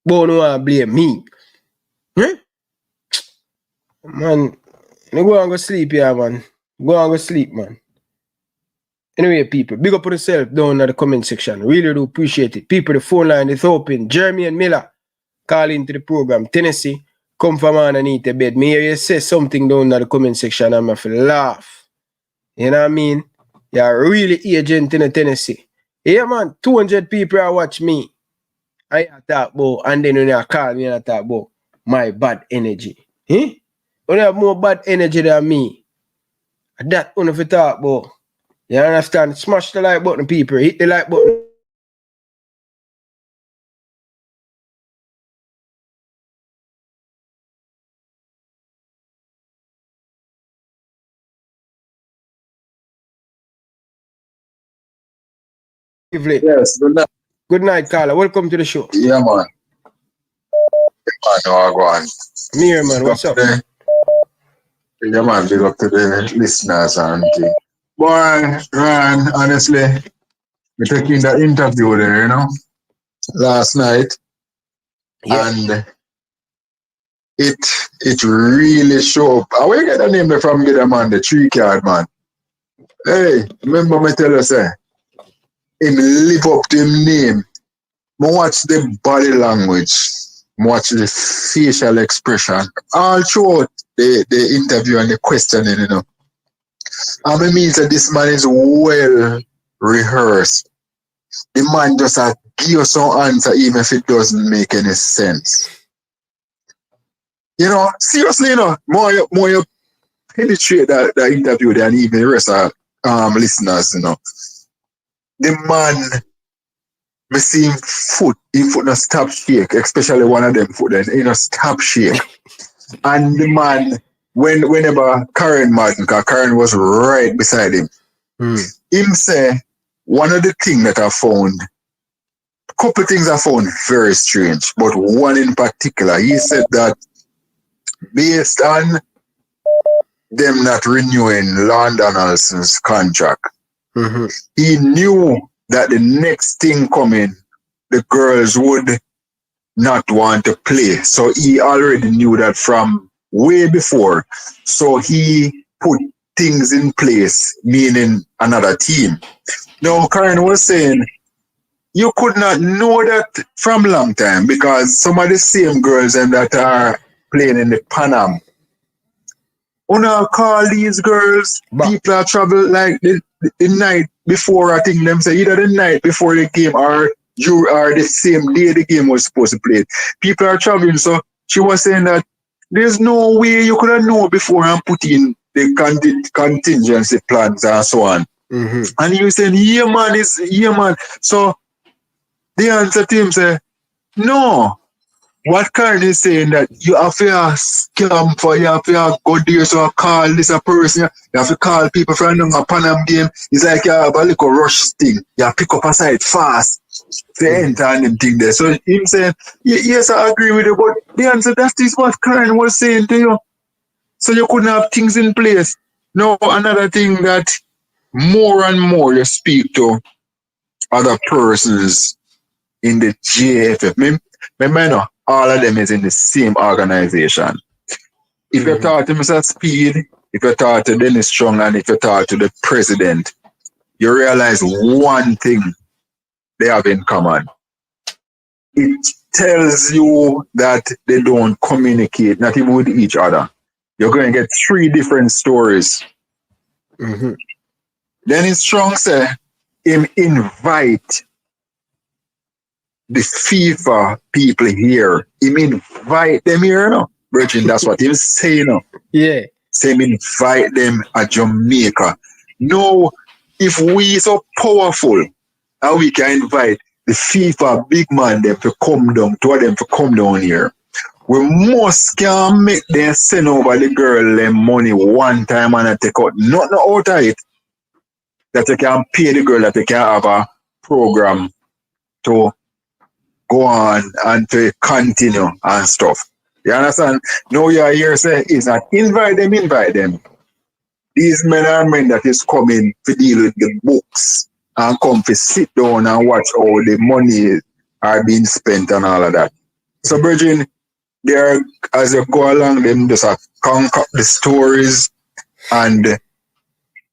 But no one blame me. Man, you go and go sleep here, man. Go and go sleep, man. Anyway, people, big up on yourself down in the comment section. Really do appreciate it. People, the phone line is open. Jeremy and Miller call into the program. Tennessee, come from underneath the bed. Me hear you say something down in the comment section and I feel laugh. You know what I mean? You're really agent in the Tennessee. Yeah, man, 200 people are watch me. I talk about, and then when you call me and I talk about my bad energy. When you have more bad energy than me, that one of you talk about. You understand? Smash the like button, people. Hit the like button. Yes, good night. Good night, Carla. Welcome to the show. Yeah, man. I go on. Me here, man. What's up? Yeah, man. Big up to the listeners and thing. Boy, Ryan, honestly, we taking the interview there, you know, last night. Yeah. And it really showed up. Where you get the name from, man, the 3 card, man? Hey, remember me tell you, say, him live up to him name. I watch the body language, I watch the facial expression, all throughout the interview and the questioning, you know. And it means that this man is well rehearsed. The man just give you some answer even if it doesn't make any sense. You know, seriously, you know, more you penetrate that interview than even the rest of listeners, you know. The man, me see him foot not stop shake, especially one of them foot, then he not stop shake. And the man, whenever Karen Martin, because Karen was right beside him, him say, one of the things that I found, a couple of things I found very strange, but one in particular, he said that based on them not renewing London Donaldson's contract. Mm-hmm. He knew that the next thing coming, the girls would not want to play. So he already knew that from way before. So he put things in place, meaning another team. Now, Karen was saying, you could not know that from a long time because some of the same girls and that are playing in the Panam. Una call these girls, people are travel like the night before. I think them say either the night before the game or the same day the game was supposed to play. People are traveling, so she was saying that there's no way you could have known before and put in the contingency plans and so on. Mm-hmm. And he was saying, yeah man. So the answer to him say, no. What Karen is saying that you have to scam for, you have to go there, so call this a person, you have to call people from a Panam game. It's like you have a little rush thing. You have to pick up a side fast to enter and them thing there. So him saying, yes, I agree with you, but the answer, that is what Karen was saying to you. So you couldn't have things in place. Now, another thing that more and more you speak to other persons in the JFF. Remember, all of them is in the same organization. If you talk to Mr. Speed, if you talk to Dennis Strong, and if you talk to the president, you realize one thing they have in common. It tells you that they don't communicate, not even with each other. You're going to get 3 different stories. Mm-hmm. Dennis Strong said, him invite the FIFA people here. Him invite them here, you know. Virgin, that's what he was saying, you know. Yeah. Say him invite them at Jamaica. No, if we so powerful and we can invite the FIFA big man them to come down, to them to come down here, we must can make them send over the girl them money one time and take out nothing out of it. That they can pay the girl, that they can have a program to go on and to continue and stuff. You understand? Now you hear say it's not invite them. These men are men that is coming to deal with the books and come to sit down and watch how the money are being spent and all of that. So Virgin, there as you go along, them just concoct the stories, and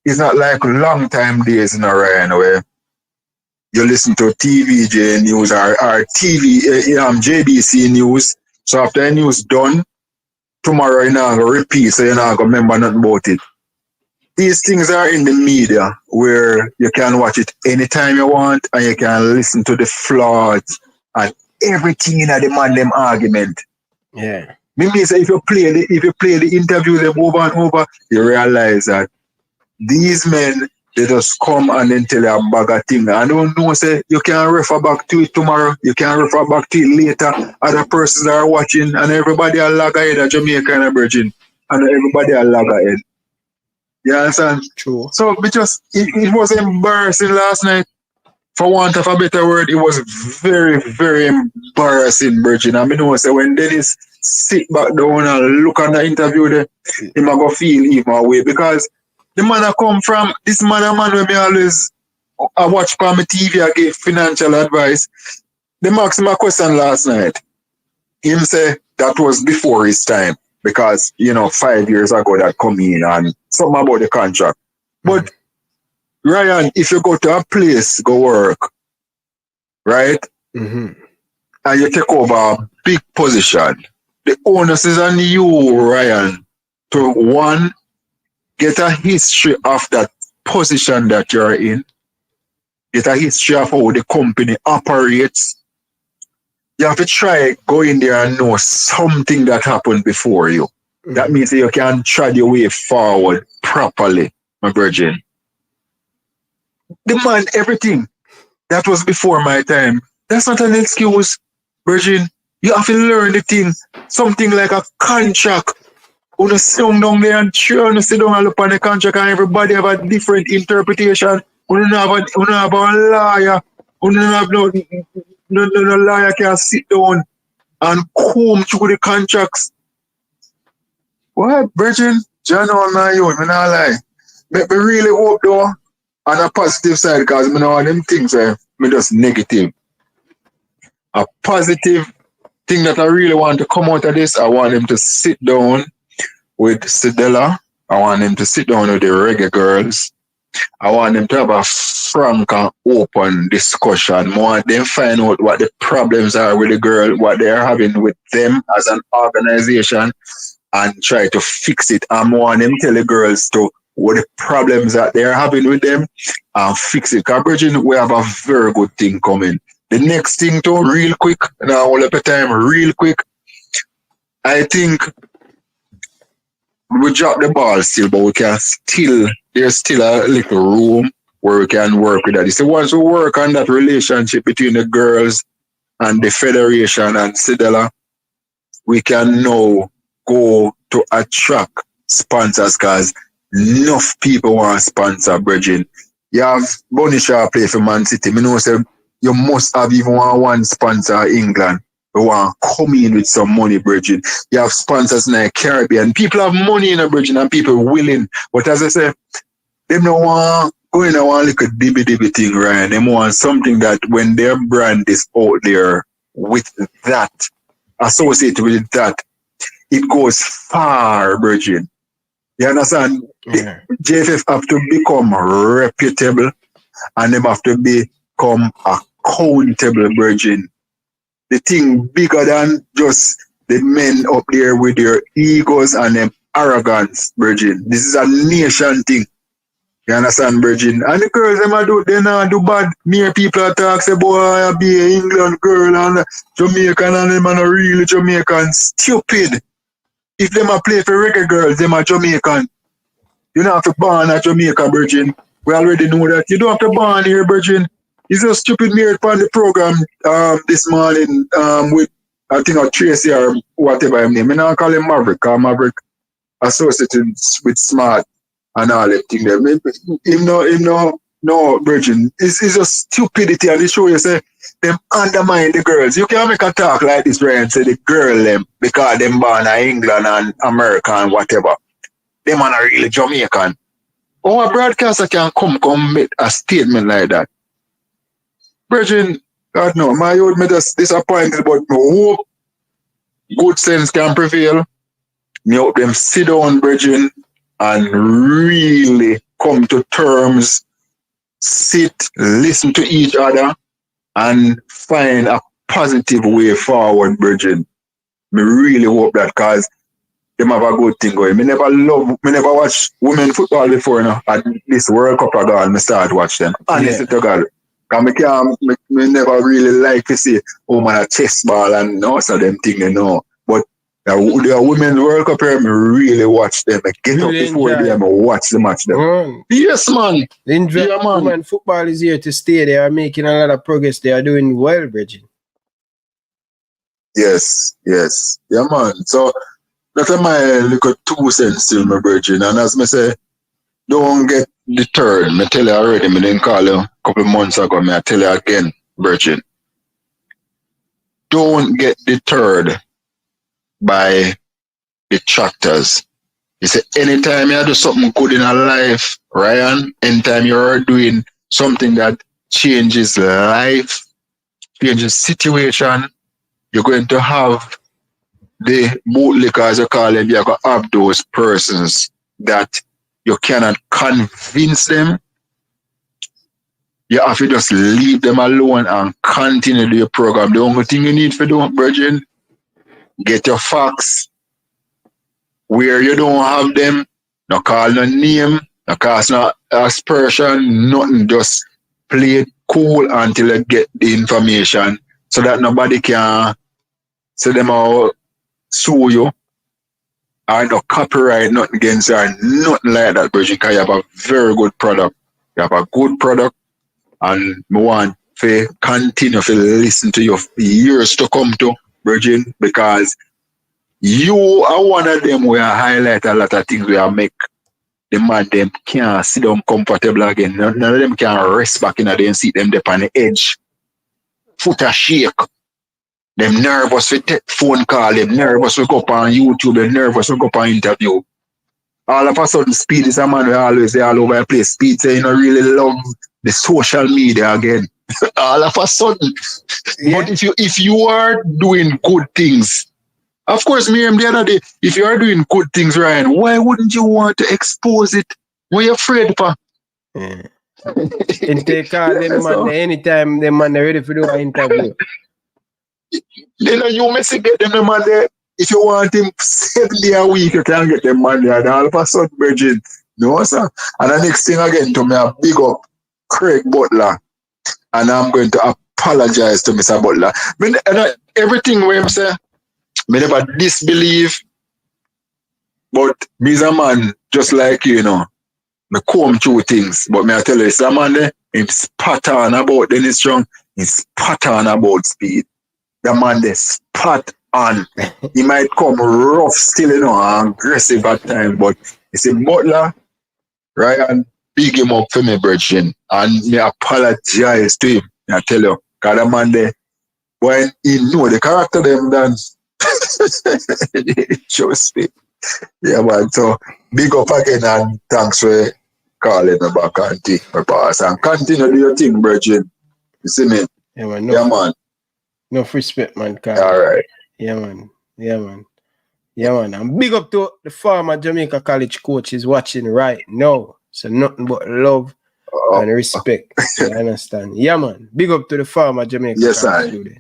it's not like long time days in a Ryan where you listen to TVJ news or JBC news. So after the news done, tomorrow you're not going to repeat, so you're not going to remember nothing about it. These things are in the media where you can watch it anytime you want and you can listen to the flaws and everything in the man them argument. Yeah. Maybe say if you play the interview them over and over, you realize that these men, they just come and then tell you a bag of things. I don't know, say you can refer back to it tomorrow, you can refer back to it later. Other persons are watching and everybody will lag ahead at Jamaica and Virgin. And everybody will lag ahead. You understand? True. So it was embarrassing last night. For want of a better word, it was very, very embarrassing, Virgin. I mean, say when Dennis sit back down and look at the interview there, he might go feel even away because the man I come from, this man when me always I watch on my TV, I get financial advice. They asked him a question last night. Him say that was before his time because, 5 years ago that come in and something about the contract. But Ryan, if you go to a place, go work, right? Mm-hmm. And you take over a big position, the onus is on you, Ryan, to one, get a history of that position that you're in. Get a history of how the company operates. You have to try go in there and know something that happened before you. Mm-hmm. That means that you can tread your way forward properly, my virgin. Demand everything. That was before my time. That's not an excuse, virgin. You have to learn the thing. Something like a contract. You sit down there and sit down and look on the contract and everybody have a different interpretation. You don't have a lawyer. You don't have no lawyer can sit down and comb through the contracts. What, Virgin? You know, man, you, me not lie. Me really hope though, on a positive side, because me know all them things me just negative. A positive thing that I really want to come out of this, I want him to sit down with Sidella. I want him to sit down with the Reggae Girlz. I want them to have a frank and open discussion. I want them find out what the problems are with the girl, what they are having with them as an organization, and try to fix it. I want them tell the girls to what the problems that they are having with them and fix it. Because, Bridget, we have a very good thing coming. The next thing, too, real quick, now all of the time, real quick, I think we drop the ball still, but we can still, there's still a little room where we can work with that. So once we work on that relationship between the girls and the federation and Sidella, we can now go to attract sponsors because enough people want to sponsor Bridget. You have Bunny Shaw play for Man City. I know say you must have even one sponsor in England who want to come in with some money, Bridget. You have sponsors in the Caribbean. People have money in the Bridget and people willing. But as I say, they don't want to go in and want like a dibby thing, right? They want something that when their brand is out there with that, associated with that, it goes far, Bridget. You understand? Yeah. JFF have to become reputable and them have to become accountable, Virgin. The thing bigger than just the men up there with their egos and them arrogance, Virgin. This is a nation thing. You understand, Virgin? And the girls, they not do bad. Mere people talk, say, boy, I be an England girl and Jamaican and them are not really Jamaican. Stupid. If them a play for Reggae Girlz, them are Jamaican. You don't have to born at Jamaica, Virgin. We already know that. You don't have to born here, Virgin. It's a stupid mirror on the program this morning with, I think, Tracy or whatever his name. I don't call him Maverick, because Maverick associated with Smart and all that thing there. No, Virgin. It's just stupidity, and they show you, say, them undermine the girls. You can't make a talk like this, right, and say the girl them, because them born in England and America and whatever. Them are not really Jamaican. How a broadcaster can come make a statement like that? Virgin, God no, my youth me just disappointed, but I hope good sense can prevail. Me hope them sit down, Virgin, and really come to terms, sit, listen to each other, and find a positive way forward, Virgin. Me really hope that, because them have a good thing going. Me never watch women football before, at this World Cup ago, me start watch them. Honestly to God. Because me never really like to see man a chess ball and so them thing, But the Women's World Cup here, me really watch them. I get up before them and watch the match them. Yes, man. The women football is here to stay. They are making a lot of progress. They are doing well, Bridget. Yes. Yeah, man. So that's my little 2 cents still, my Virgin. And as me say, don't get deterred. Me tell you already, me didn't call you a couple of months ago, I tell you again, Virgin. Don't get deterred by detractors. You say, anytime you do something good in a life, Ryan, anytime you're doing something that changes life, changes situation, you're going to have the bootlickers, you call them, you're going to have those persons that you cannot convince them. You have to just leave them alone and continue your program. The only thing you need to do, Virgin, get your facts. Where you don't have them, no call no name, no cause no aspersion, nothing. Just play it cool until you get the information so that nobody can say them out sue you or no copyright, nothing against you or nothing like that, Virgin, because you have a very good product. You have a good product, and I want to continue to listen to you for years to come to, Virgin, because you are one of them where I highlight a lot of things where I make the man them can't sit down comfortable again. None of them can rest back in there and sit them up on the edge. Foot a shake. Them nervous with phone call, them nervous to go up on YouTube, them nervous to go up on interview. all of a sudden Speed is a man we always say all over the place. Speed say you know really love the social media again. All of a sudden. Yeah. But if you are doing good things, of course, Miriam, the other day, if you are doing good things, Ryan, why wouldn't you want to expose it? What are you afraid for? Yeah. And they call them man So- anytime them man ready for do an interview. You know, you must get them the man there. If you want him 7 days a week, you can get them man there. And all of a sudden, Virgin, no, sir. And the next thing again, to me, I big up Craig Butler. And I'm going to apologize to Mr. Butler. Everything where him say, me never disbelieve, but me's a man just like you, you know. Me comb through things, but me I tell you, it's a man there, he's spot on about Dennis Strong, he's spot on about Speed. The man there, spot on. He might come rough still, you know, and aggressive at times, but it's a Butler, Ryan, big him up for me, Virgin, and me apologize to him. I tell you, because the man there, when he know the character them dance, just me. Yeah, man. So big up again and thanks for calling me back, Auntie, my boss. And continue to do your thing, Virgin. You see me? Yeah, man. Yeah, man. No respect, man. Carl. All right. Yeah, man. Yeah, man. Yeah, man. And big up to the former Jamaica College coach is watching right now. So nothing but love and respect. You understand? Yeah, man. Big up to the former Jamaica Yes, College I. student.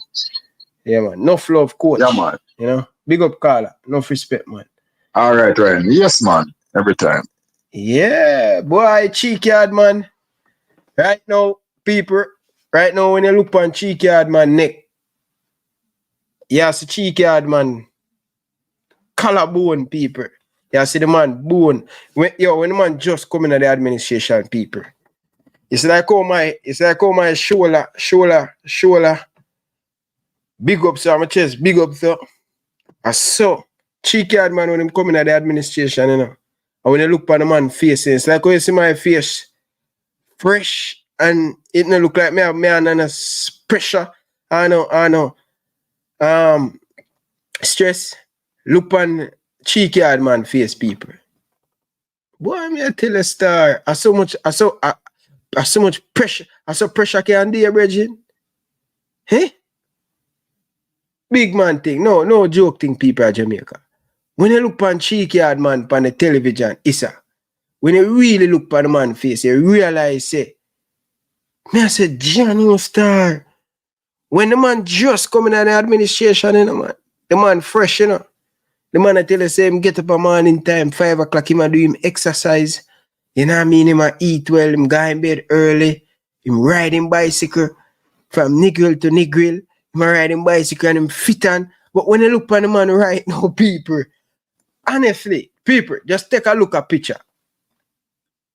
Yeah, man. Enough love, coach. Yeah, man. You know? Big up, Carla. Enough respect, man. All right, Ryan. Yes, man. Every time. Yeah, boy, cheeky hard, man. Right now, people, right now, when you look on cheeky hard, man, neck, you see cheeky hard, man, collarbone, people. You see the man, bone. When the man just coming to the administration, people. It's like how my shoulder, big up, so my chest, big up, so. I saw cheeky hard, man, when him coming to the administration, you know. And when you look at the man face, it's like when you see my face fresh and it don't look like me and pressure. I know. Stress. Look on cheeky hard man face, people. Boy, me I tell a star. I so much pressure. I so pressure can do, Bridget. Hey? Big man thing. No joke thing, people at Jamaica. When you look on cheeky hard man on the television, when you really look on the man face, you realize, say, me I say, John, you star. When the man just coming out of the administration, you know, man, the man fresh, you know. The man I tell you, say, him get up a morning time, 5 o'clock, him a do him exercise. You know what I mean? Him a eat well, him go in bed early, him riding bicycle from Negril to Negril, him a riding bicycle and him fit on. But when you look on the man right now, people, honestly, people, just take a look at picture.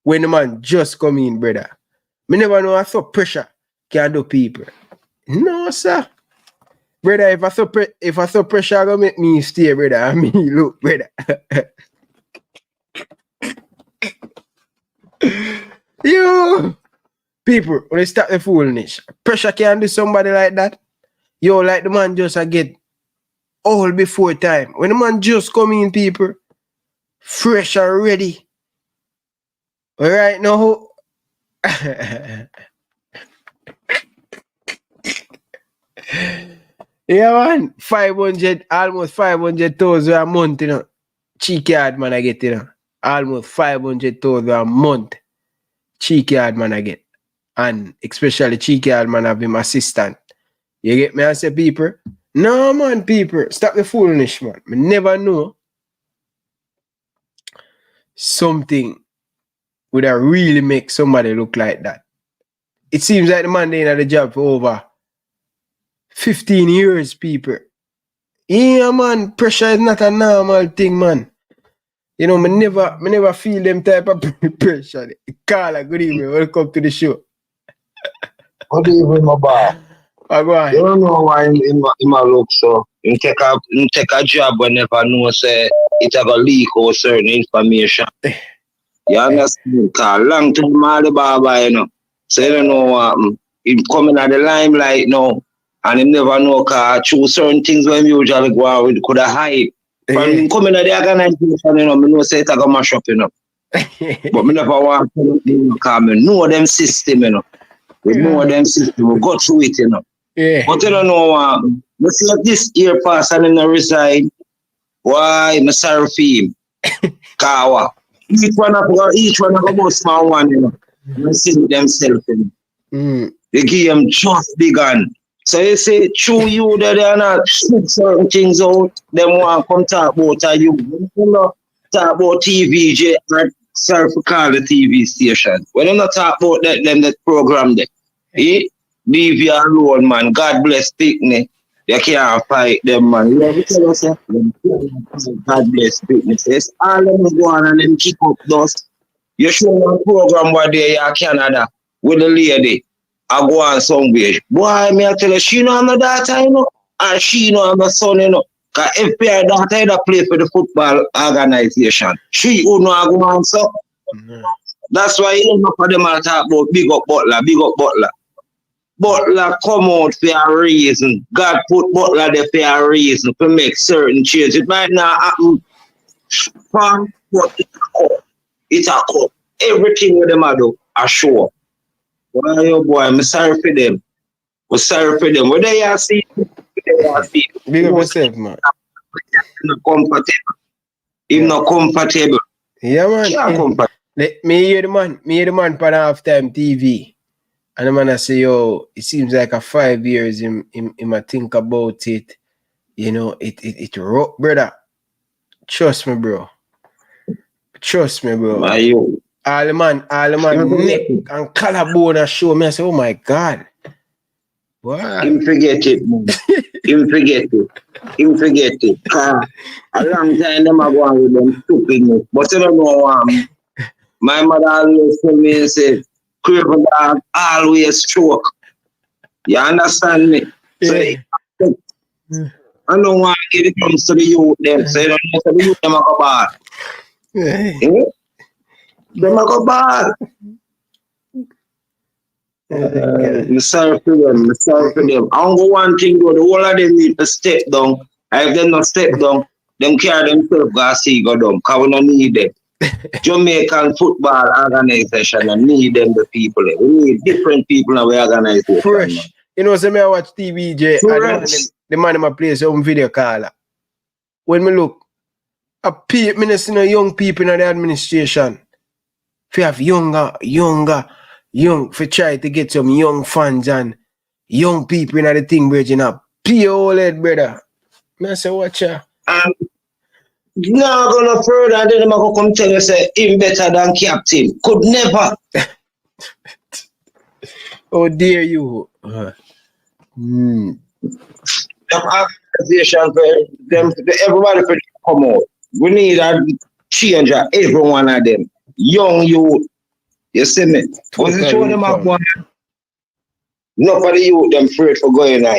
When the man just come in, brother. Me never know I saw pressure can do people. No, sir. Brother, if I saw pressure gonna make me stay, brother. I mean, look, brother. Yo, people, when they start the foolishness, pressure can do somebody like that. Yo, like the man just get all before time. When the man just come in, people, fresh and ready. Right now, yeah, man, 500, almost 500,000 a month, you know. Cheeky hard man I get, you know. Almost 500,000 a month. Cheeky hard man I get. And especially cheeky hard man have him assistant. You get me? I say, people, no, man, people, stop the foolishness, man. I never know something would have really make somebody look like that. It seems like the man they in the job for over 15 years, people. Yeah, man, pressure is not a normal thing, man. You know, me never feel them type of pressure. Carla, good evening. Welcome to the show. Good evening, my boy. Go on. You don't know why in my look so. You take a job when never know say it's a leak or certain information. You understand? Cause long time Alibaba, you know. So you don't know what him coming at the limelight now. And him never know cause through certain things when usually go out with could have hide. When coming to the organization, you know, I know say it's a go mash up, you know. But me never want to because I know them system, you know. We know them system, we go through it, you know. Yeah. But you don't know, let's let this year pass and then resign. Why? I'm sorry for him. Kawa. Each one of them go small one, you know. They see themselves, you know. They give them just big on. So you say, true you that they are not certain things out, them want to come talk about you. You know, talk about TVJ, sorry for call the TV station. When they not talk about that program there. Leave you alone, man. God bless Pickney. You can't fight them, man. You ever tell us, God bless Pickney. Says, all them go on and them kick up dust. You show one program where they are Canada with the lady. I go on somewhere. Boy, me I tell her, she know I'm a daughter, you know, and she know I'm a son, you know. Because FPI daughter, I play for the football organization. She who know I go on, so. That's why you know for them I talk about big up Butler, big up Butler. Butler come out for a reason. God put Butler there for a reason to make certain changes. It might not happen fun, but it's a cup. Everything with them I do, I sure. Why, yo, boy, I'm sorry for them. I'm sorry for them. What they are seeing, Big up yourself, man. Not comfortable. He's not comfortable. Yeah, man. Yeah, comfortable. Me hear the man for halftime TV. And the man I say, yo, it seems like a 5 years him I think about it. You know, it rock, brother. Trust me, bro. Trust me, bro. All the man neck and collarbone and show me. I say, oh my God. What? Him forget it, man. Him forget it. A long time them I go on with them stupidness. But you don't know, my mother always tell me, say, Craven dog always stroke. You understand me? So I don't want to get it comes to the youth them. So you don't know to the youth them I go bad. Them I go bad. I'm sorry for them. I don't go one thing though. The whole of them need to step down. And if they not step down, them carry themselves go see go down. Because we don't need them. Jamaican football organization and need them the people. We need different people in our organization. Fresh. Man. You know, so me I watch TVJ and the man in my place some video caller. When me look, I see no young people in the administration. If you have young, for try to get some young fans and young people in the thing, bridging up. Pay old head, brother. I say, watch ya. Now go no further and then I'm going to come tell you say him better than captain. Could never. Oh dare you. Them organization for them everybody for come out. We need a change of every one of them. Young youth. You see me? Once you show them up one, not for the youth them afraid for going out.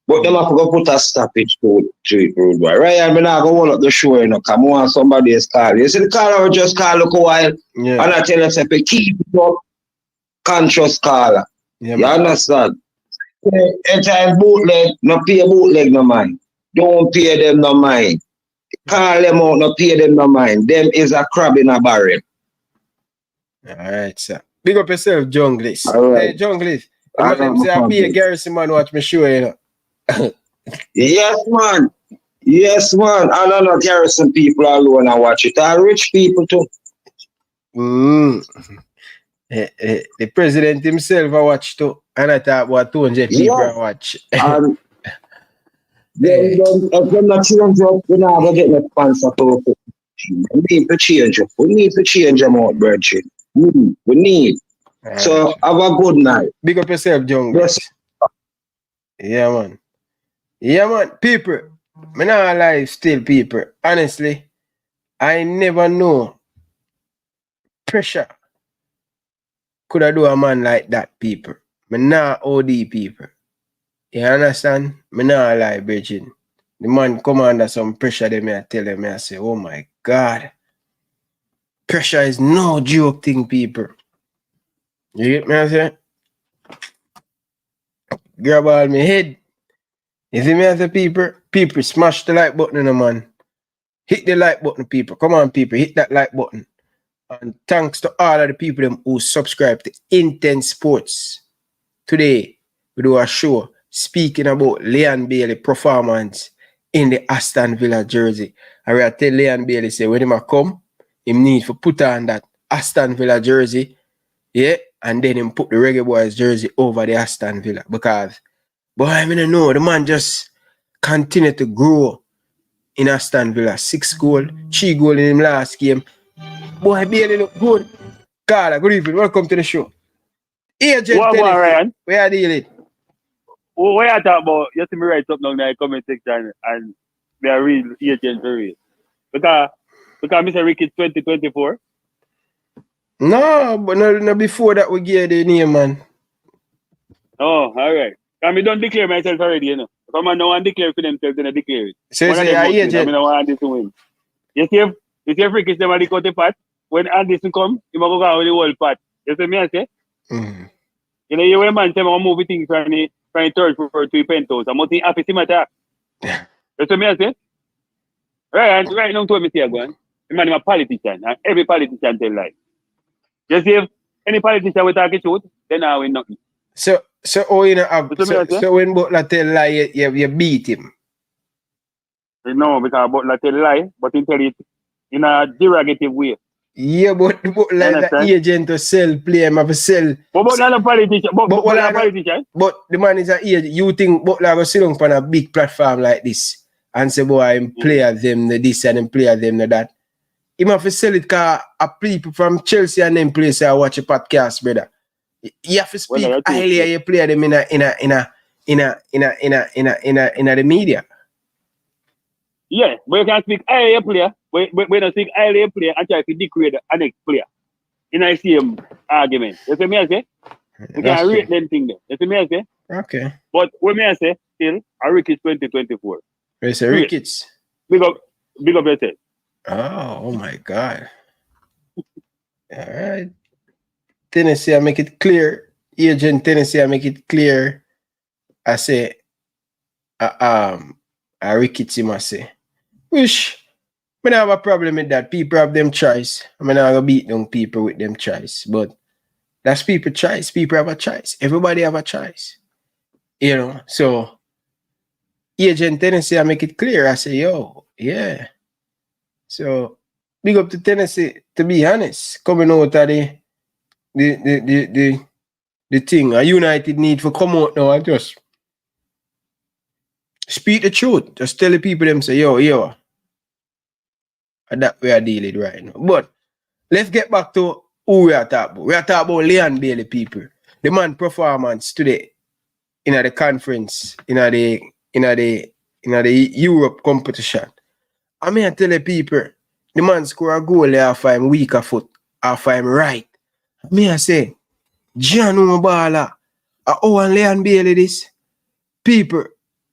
But them have to go put a stoppage to it, road boy. Right, I'm not going to hold up the show, you know, come on, somebody is calling. You see the caller will just call look a while, and I tell you, say, keep it up, conscious caller. Yeah, you understand? Anytime bootleg, no pay bootleg no mind. Don't pay them no mind. Call them out, no pay them no mind. Them is a crab in a barrel. All right, sir. Big up yourself, Junglis. Right. Hey, Junglis. I'm say I be a Garrison man watch me show, you know. Yes, man. I don't know Garrison people alone I watch it. Are rich people too. The president himself I watch too. And I thought about 200 people I watch. If them not change up, we're not going to get no sponsor for it. We need to change up. We need to change them out, Virgin. We need. So have a good night. Big up yourself, Junglis. Yes. Yeah, man. People, me not lie still, people. Honestly, I never know pressure could I do a man like that, people. Me not OD people. You understand? Me not lie, Virgin. The man come under some pressure, they may tell him, I say, oh my God. Pressure is no joke thing, people. You get me, I say? Grab all my head. You see me as a people smash the like button in a man. Hit the like button, people. Come on, people. Hit that like button. And thanks to all of the people them who subscribe to Intense Sports. Today, we do a show speaking about Leon Bailey performance in the Aston Villa jersey. And I tell Leon Bailey, say, when he come, he need to put on that Aston Villa jersey, yeah, and then him put the Reggae Boyz jersey over the Aston Villa. Because, boy, I mean, know, the man just continue to grow in Aston Villa. 6 goals, 3 goals in him last game. Boy, Bailey look good. Carla, good evening. Welcome to the show. Agent What about Ryan? Where are you dealing? What you talk about? You see me write up now in the comment section and they are real agent for real. Because Mr. Ricky 2024. No, but no before that we gave the name, man. Oh, all right. I don't declare myself already, you know. Come on now and declare for themselves, then I declare it. So say agent. I don't want this to win. You see Ricky say when he cut the pot, when Anderson come, he will go out with the whole pot. You see me I say? Mm. You know, you when man say I'm moving things from the third floor to the penthouse. I'm not happy to matter. You see me I say? Right now to me say go on. The man is a politician, and every politician tell lie. You see if any politician will talk the truth, then I win nothing. So when Butler tell lie, you beat him. No, because Butler tell lie, but he tell it in a derogative way. Yeah, but like the agent to sell play, him have to sell. But Butler not a politician. But the man is an agent. You think Butler go sit down on a big platform like this and say, boy, I'm player them this and I'm player them that. He have to sell it because people from Chelsea and them place I watch a podcast, brother. You have to speak highly of your player them in the media. Yeah, but you can speak highly of player. We don't speak highly of player and try to degrade the next player in the same argument. You see me I say? You can rate them thing there. You see me I say? Okay. But what me I say, still, a Ricketts 2024. It's a Ricketts. Big up yourself. Oh my God. All right. Tennessee, I make it clear. Agent Tennessee, I make it clear. I say, a Ricketts, must say. Which, I don't have a problem with that. People have them choice. I'm not going to beat them people with them choice. But that's people's choice. People have a choice. Everybody have a choice. You know, so Agent Tennessee, I make it clear. I say, yo, yeah. So big up to Tennessee, to be honest, coming out of the thing. A United need to come out now and just speak the truth. Just tell the people them say, yo. And that we are dealing right now. But let's get back to who we are talking about. We are talking about Leon Bailey, people. The man performance today in the conference, in the Europe competition. I mean, I tell the people, the man score a goal half him weaker foot, half him right. I mean, I say, John Umabala, and Leon Bailey this. People,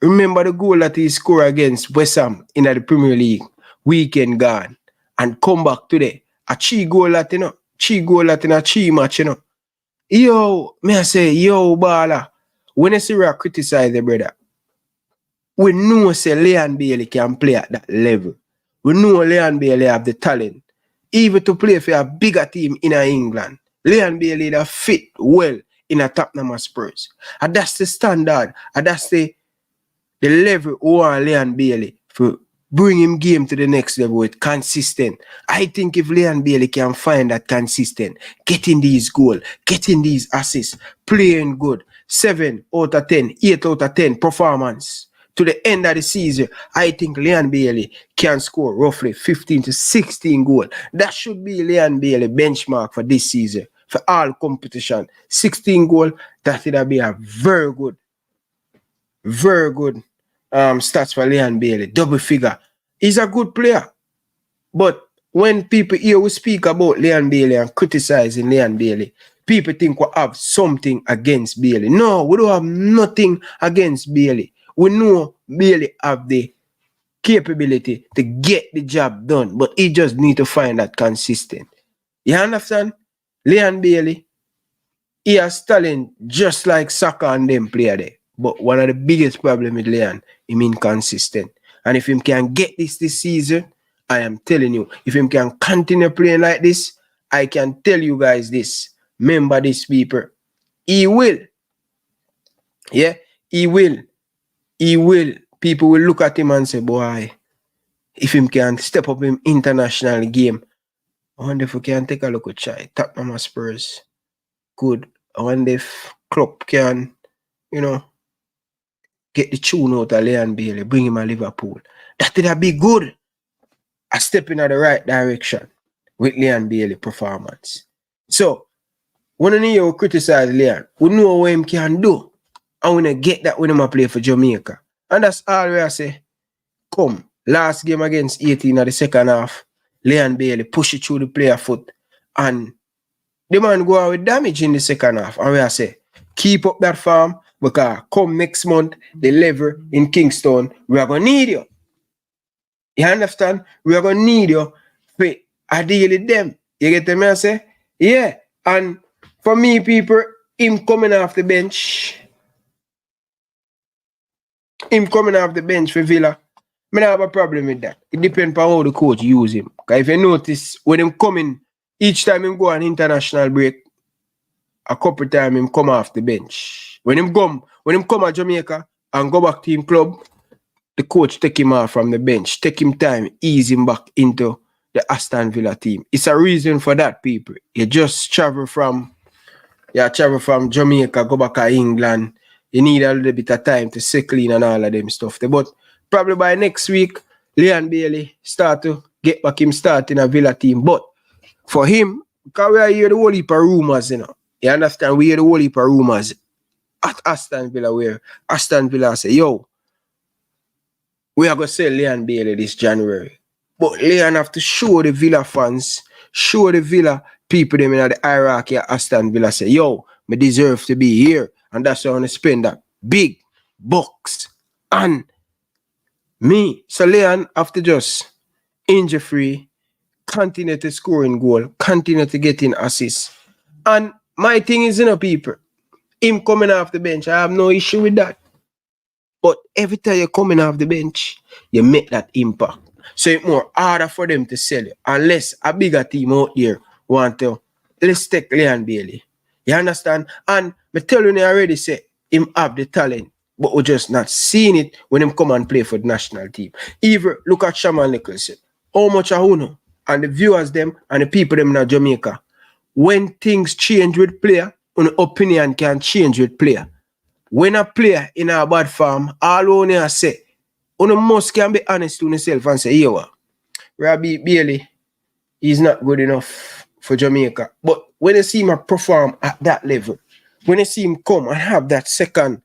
remember the goal that he scored against West Ham in the Premier League, weekend gone, and come back today. A 3 goal that, you know, 3 goal that in a 3 match, you know. Yo, me I say, yo, Bala, when I see her criticize the brother, we know say Leon Bailey can play at that level. We know Leon Bailey have the talent. Even to play for a bigger team in England. Leon Bailey that fit well in a Tottenham Spurs. And that's the standard. And that's the level we want Leon Bailey for bring him game to the next level with consistent. I think if Leon Bailey can find that consistent, getting these goals, getting these assists, playing good, 7 out of 10, 8 out of 10 performance, to the end of the season, I think Leon Bailey can score roughly 15 to 16 goals. That should be Leon Bailey benchmark for this season, for all competition. 16 goals, that would be a very good stats for Leon Bailey. Double figure. He's a good player. But when people hear we speak about Leon Bailey and criticizing Leon Bailey, people think we have something against Bailey. No, we don't have nothing against Bailey. We know Bailey have the capability to get the job done, but he just need to find that consistent. You understand? Leon Bailey, he has talent just like Saka and them player there. But one of the biggest problems with Leon, him inconsistent. And if him can get this season I am telling you, if him can continue playing like this, I can tell you guys this. Remember this, people. He will. Yeah, he will. He will. People will look at him and say, boy, if him can step up in international game, I wonder if we can take a look at Chai. Tottenham Spurs. Good. I wonder if Klopp can, get the tune out of Leon Bailey, bring him to Liverpool. That would be good. A step in the right direction with Leon Bailey performance. So, when you criticize Leon, we know what him can do. And we get that when him play for Jamaica. And that's all we say. Come, last game against 18 at the second half, Leon Bailey push it through the player foot. And the man go out with damage in the second half. And we say, keep up that form because come next month, the level in Kingston, we are going to need you. You understand? We are going to need you for a deal with them. You get me? I say? Yeah. And for me, people, him coming off the bench for Villa, I don't have a problem with that. It depends on how the coach use him. Because if you notice, when him coming, each time him go on international break, a couple times him come off the bench. When him come to Jamaica and go back to him club, the coach take him off from the bench, take him time, ease him back into the Aston Villa team. It's a reason for that, people. You just travel from Jamaica, go back to England. You need a little bit of time to settle in and all of them stuff. But probably by next week, Leon Bailey start to get back him starting a Villa team. But for him, because we are hear the whole heap of rumors, you understand? We hear the whole heap of rumors at Aston Villa where Aston Villa say, yo, we are going to sell Leon Bailey this January. But Leon have to show the Villa fans, show the Villa people them in the hierarchy at Aston Villa say, yo, me deserve to be here. And that's why I want to spend that big bucks on me. So Leon have to just injury free, continue to scoring goal, continue to get in assists. And my thing is, people, him coming off the bench, I have no issue with that. But every time you're coming off the bench, you make that impact. So it's more harder for them to sell you. Unless a bigger team out there want to, let's take Leon Bailey. You understand? And I tell you already say, him have the talent, but we're just not seeing it when him come and play for the national team. Even look at Shaman Nicholson. How much I know, and the viewers them, and the people them in Jamaica, when things change with player, an opinion can change with player. When a player in a bad form, all on you say, you must can be honest to yourself and say, yo, Robbie Bailey is not good enough for Jamaica. But when you see him perform at that level, when you see him come and have that second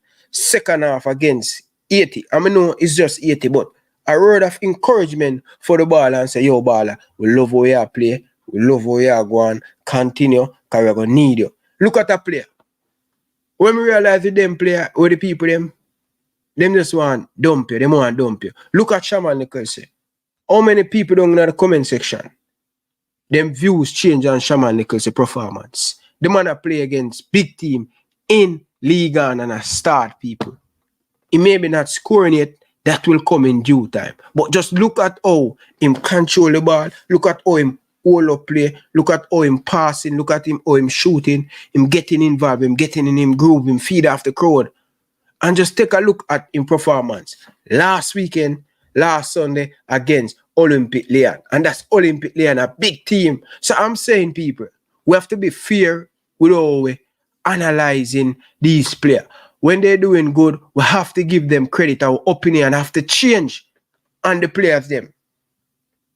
half against 80, I mean, no, it's just 80, but a word of encouragement for the baller and say, yo, baller, we love how you play, we love how you go on, continue, because we're going to need you. Look at a player. When we realize with them player, with the people, them just want dump you, them want dump you. Look at Shaman Nicholson. How many people down in the comment section? Them views change on Shaman Nicholson performance. The man that play against big team in League One and a start people. He may be not scoring yet, that will come in due time. But just look at how him control the ball, look at how him hold up play, look at how him passing, look at him how him shooting, him getting involved, him getting in him groove, him feed off the crowd. And just take a look at him performance. Last Sunday against Olympic Lyon. And that's Olympic Lyon, a big team. So I'm saying, people, we have to be fair with how we analyzing these players. When they're doing good, we have to give them credit. Our opinion have to change on the players them.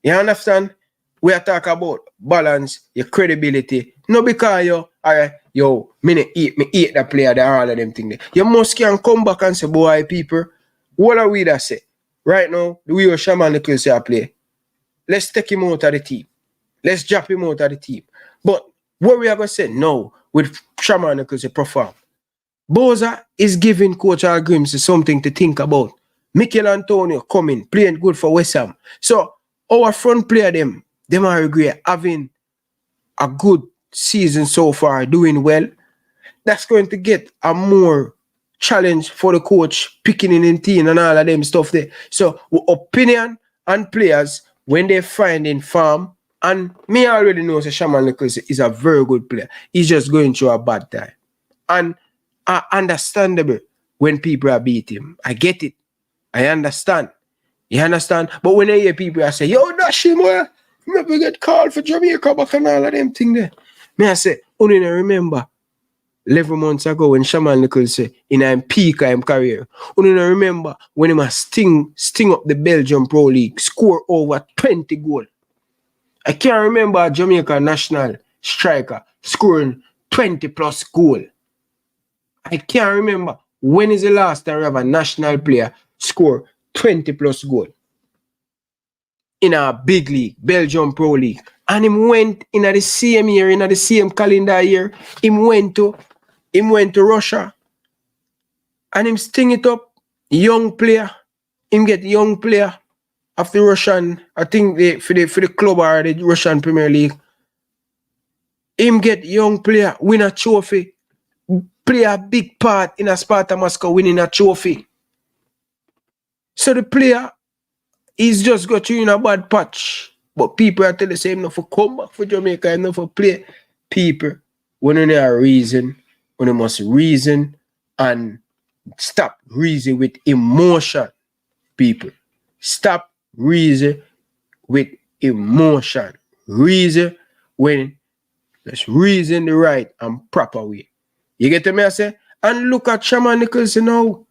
You understand? We are talking about balance, your credibility. No because me eat the player, the all of them things. You must can come back and say, boy, people, what are we that say? Right now, the way Shaman Nicholson play, let's take him out of the team. Let's drop him out of the team. But what we are going to say, no, with Shaman Nicholson perform. Boza is giving Coach Al Grimsey something to think about. Mikel Antonio coming, playing good for West Ham. So, our front player, them are great, having a good season so far, doing well. That's going to get a more challenge for the coach, picking in team and all of them stuff there. So, opinion and players when they find in farm, and me already know Shaman Nichols is a very good player. He's just going through a bad time. And understandable when people are beat him. I get it. I understand. You understand? But when I hear people I say, yo, dash him, you never get called for Jamaica back and all of them things there. Me I say, only remember 11 months ago when Shaman Nichols say in a peak of his career. Only remember when he must sting up the Belgium Pro League, score over 20 goals. I can't remember a Jamaica national striker scoring 20 plus goal. I can't remember when is the last time we have a national player score 20 plus goal in a big league, Belgium Pro League. And him went in the same year, in the same calendar year, him went to Russia and him sting it up, young player. Him get young player of the Russian, I think for the club or the Russian Premier League. Him get young player, win a trophy, play a big part in a Sparta Moscow winning a trophy. So the player is just got you in a bad patch. But people are telling the same enough for come back for Jamaica, enough for play. People, when they are reason, when they must reason and stop reason with emotion. People, stop reason with emotion. Reason when let's reason the right and proper way. You get to me, I say? And look at Shaman Nichols now.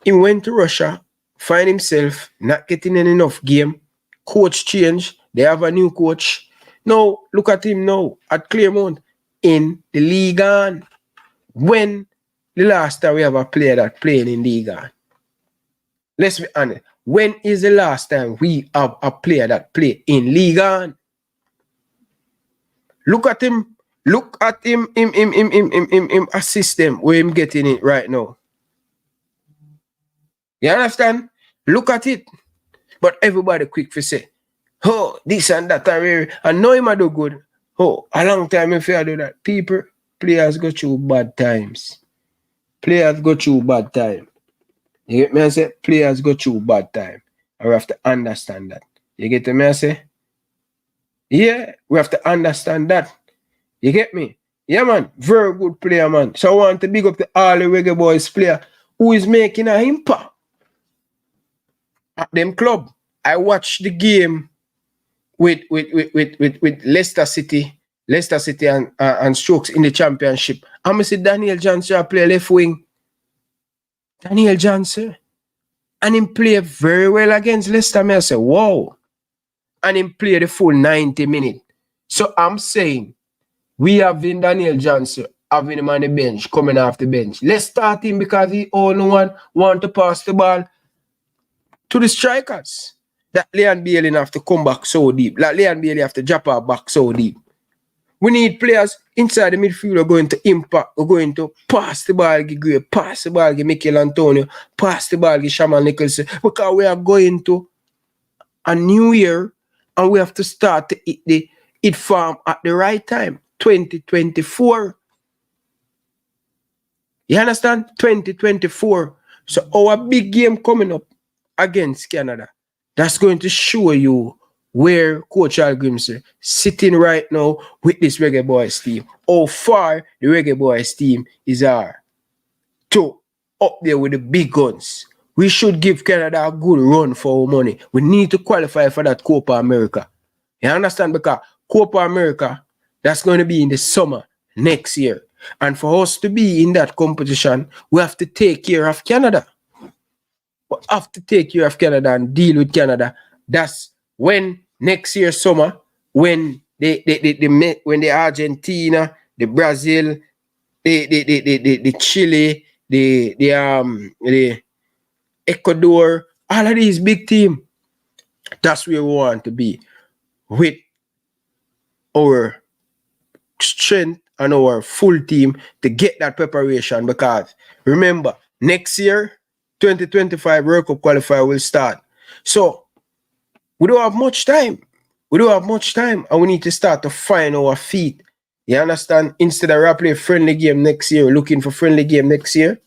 He went to Russia, find himself not getting enough game. Coach change. They have a new coach. Now, look at him now at Claremont in the League On. When the last time we have a player that playing in League On? Let's be honest. When is the last time we have a player that play in League On? Look at him. Look at him assist them where him getting it right now. You understand? Look at it. But everybody quick for say, oh, this and that are rare. And know him I do good. Oh, a long time if I do that. People, players go through bad times. Players go through bad time. You get me I say? Players go through bad time. And we have to understand that. You get me I say? Yeah, we have to understand that. You get me? Yeah, man. Very good player, man. So I want to big up to all the Reggae Boyz player who is making an impact at them club. I watched the game with Leicester City and Strokes in the championship. I'm see Daniel Johnson play left wing. Daniel Johnson. And him play very well against Leicester. I say, wow. And him play the full 90 minutes. So I'm saying, we have Daniel Johnson having him on the bench, coming off the bench. Let's start him because he only want to pass the ball to the strikers. That Leon Bailey have to come back so deep. Like Leon Bailey have to drop our back so deep. We need players inside the midfield who are going to impact, who are going to pass the ball, give Gray, pass the ball, give Mikel Antonio, pass the ball, give Shaman Nichols. Because we are going to a new year and we have to start to hit farm at the right time. 2024. You understand? 2024. So our big game coming up against Canada, that's going to show you where Coach Al Grimsey sitting right now with this Reggae Boyz team. How far the Reggae Boyz team is to up there with the big guns. We should give Canada a good run for our money. We need to qualify for that Copa America. You understand? Because Copa America, that's going to be in the summer next year. And for us to be in that competition, we have to take care of Canada. We have to take care of Canada and deal with Canada. That's when next year summer, when the Argentina, the Brazil, the Chile, the Ecuador, all of these big teams, that's where we want to be with our strength and our full team to get that preparation. Because remember, next year 2025 World Cup qualifier will start. So we don't have much time. And we need to start to find our feet. You understand? Instead of we play a friendly game next year, looking for friendly game next year.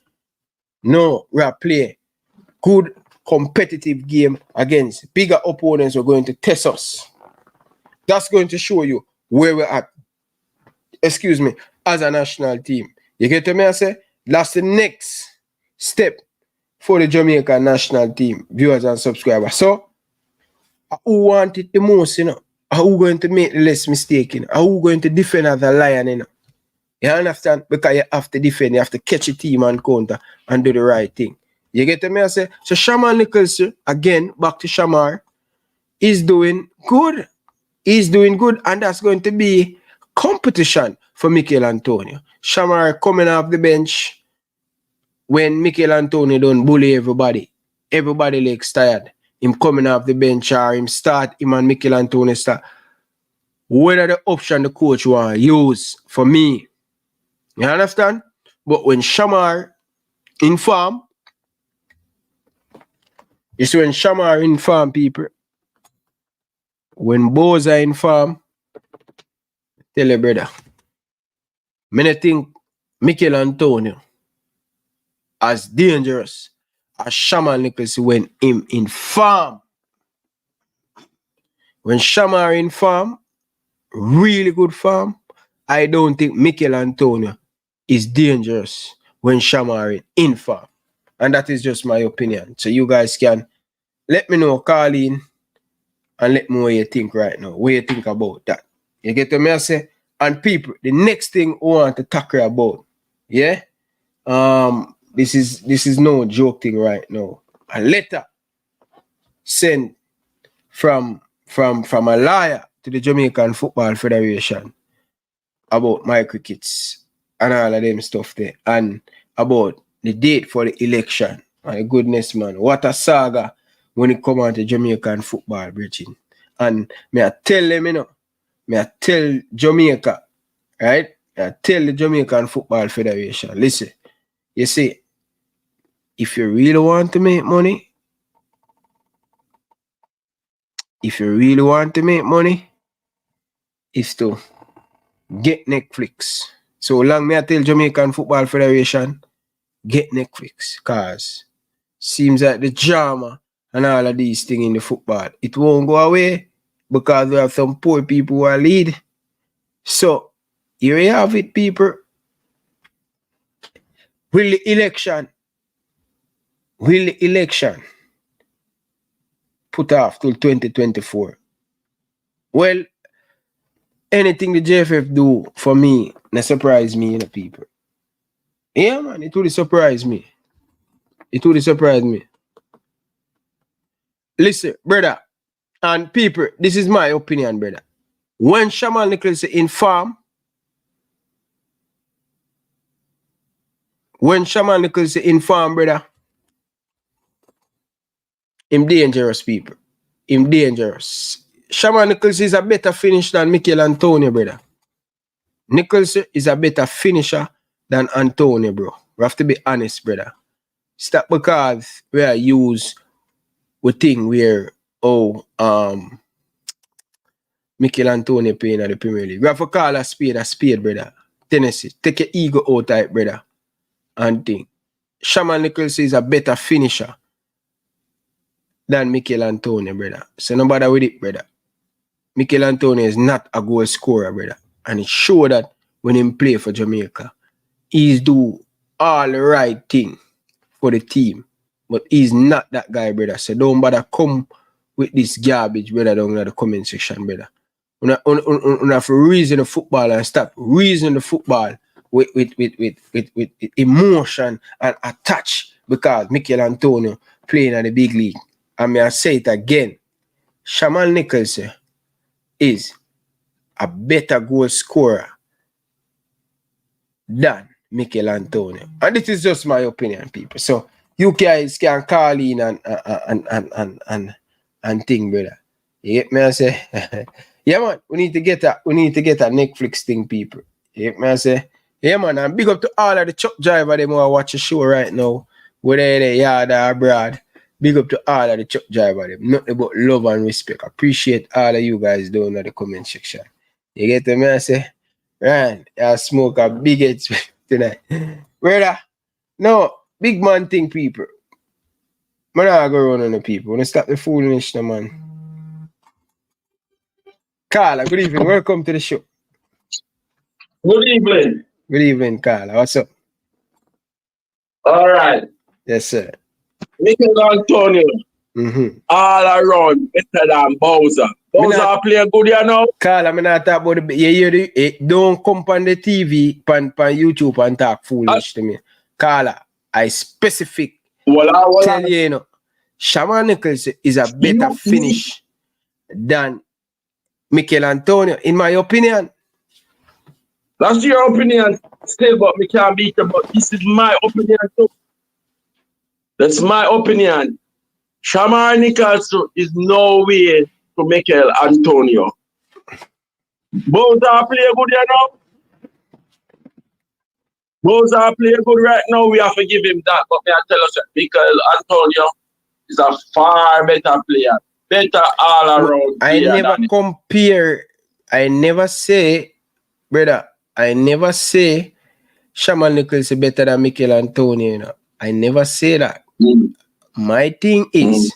No, we play good competitive game against bigger opponents who are going to test us. That's going to show you where we're at. Excuse me, as a national team. You get to me, I say? That's the next step for the Jamaican national team, viewers and subscribers. So, who want it the most, you know? Who going to make the less mistake, you know? Who going to defend as a lion, you know? You understand? Because you have to defend, you have to catch a team and counter and do the right thing. You get to me, I say? So, Shamar Nichols, again, back to Shamar, is doing good. He's doing good, and that's going to be competition for Mikel Antonio. Shamar coming off the bench when Mikel Antonio don't bully everybody. Everybody legs tired. Him coming off the bench or him start, him and Mikel Antonio start. Whether the option the coach want to use for me. You understand? But when Shamar in form, it's when Shamar in form, people. When Boys are in form, tell you, brother. I think Mikel Antonio as dangerous as Shamar Nichols when him in form. When Shamar in form, really good form, I don't think Mikel Antonio is dangerous when Shamar in form. And that is just my opinion. So you guys can let me know, call in, and let me know what you think right now. What you think about that. You get what I say? And people, the next thing I want to tackle about, yeah? This is no joke thing right now. A letter sent from a lawyer to the Jamaican Football Federation about my crickets and all of them stuff there, and about the date for the election. My goodness, man, what a saga when it come on to Jamaican football, Bridging. And may I tell them, you know, may I tell Jamaica, right? I tell the Jamaican Football Federation, listen, you see, if you really want to make money, is to get Netflix. So long me I tell Jamaican Football Federation, get Netflix, cause seems like the drama and all of these things in the football, it won't go away because we have some poor people who are lead. So here you have it, people. Will the election put off till 2024? Well, anything the JFF do for me, not surprise me, you know, people. Yeah, man, it really surprise me. Listen, brother, and people, this is my opinion, brother. When Shamar Nichols in farm, brother, him dangerous, people. Him dangerous. Shamar Nichols is a better finisher than Mikel Antonio, brother. Nichols is a better finisher than Antonio, bro. We have to be honest, brother. Stop because we are use we think where Mikel Antonio playing at the Premier League. We have to call a spade, brother. Tennessee, take your ego out type, brother. And think. Shamar Nichols is a better finisher than Mikel Antonio, brother. So no bother with it, brother. Mikel Antonio is not a goal scorer, brother. And it shows that when he play for Jamaica, he's do all the right thing for the team. But he's not that guy, brother. So don't bother come with this garbage, brother, down in the comment section, brother. You have to reason the football and stop reasoning the football with emotion and attach because Mikel Antonio playing at the big league. And may I say it again, Shamar Nichols is a better goal scorer than Mikel Antonio. And this is just my opinion, people. So you guys can call in and think, brother. You get me? I say, yeah, man, we need to get a Netflix thing, people. You get me? I say, yeah, man, and big up to all of the truck driver them who are watching the show right now, whether they're yard or abroad. Big up to all of the truck driver them. Nothing but love and respect. Appreciate all of you guys down in the comment section. You get me? I say, Ryan, I smoke a big head tonight. Brother, no, big man thing, people. Man, I go around on the people. Wanna stop the foolishness, no, man. Carla, good evening. Welcome to the show. Good evening. Good evening, Carla. What's up? All right. Yes, sir. Michael Antonio. All around better than Bowser. Bowser play good, you know? Carla, I'm not talk about don't come on the TV, pan YouTube and talk foolish to me. Carla, I specific tell you, you know, Shaman Nichols is a better finish than Michael Antonio, in my opinion. That's your opinion still, but we can't beat them. But this is my opinion too. That's my opinion. Shaman Nichols is no way to Michael Antonio. Both are play good, you know? Both are play good right now. We have to give him that. But may I tell us, Michael Antonio is a far better player. Better all around. I never compare. I never say, brother, I never say Shaman Nichols is better than Michael Antonio. You know? I never say that. My thing is,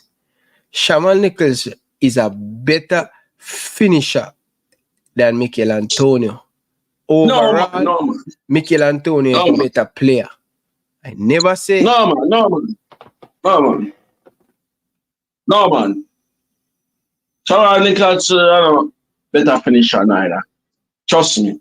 Shaman Nichols is a better finisher than Michael Antonio. Overall, no. Michael Antonio is a better player. I never say. No, man. Shaman Nichols, better finisher neither. Trust me.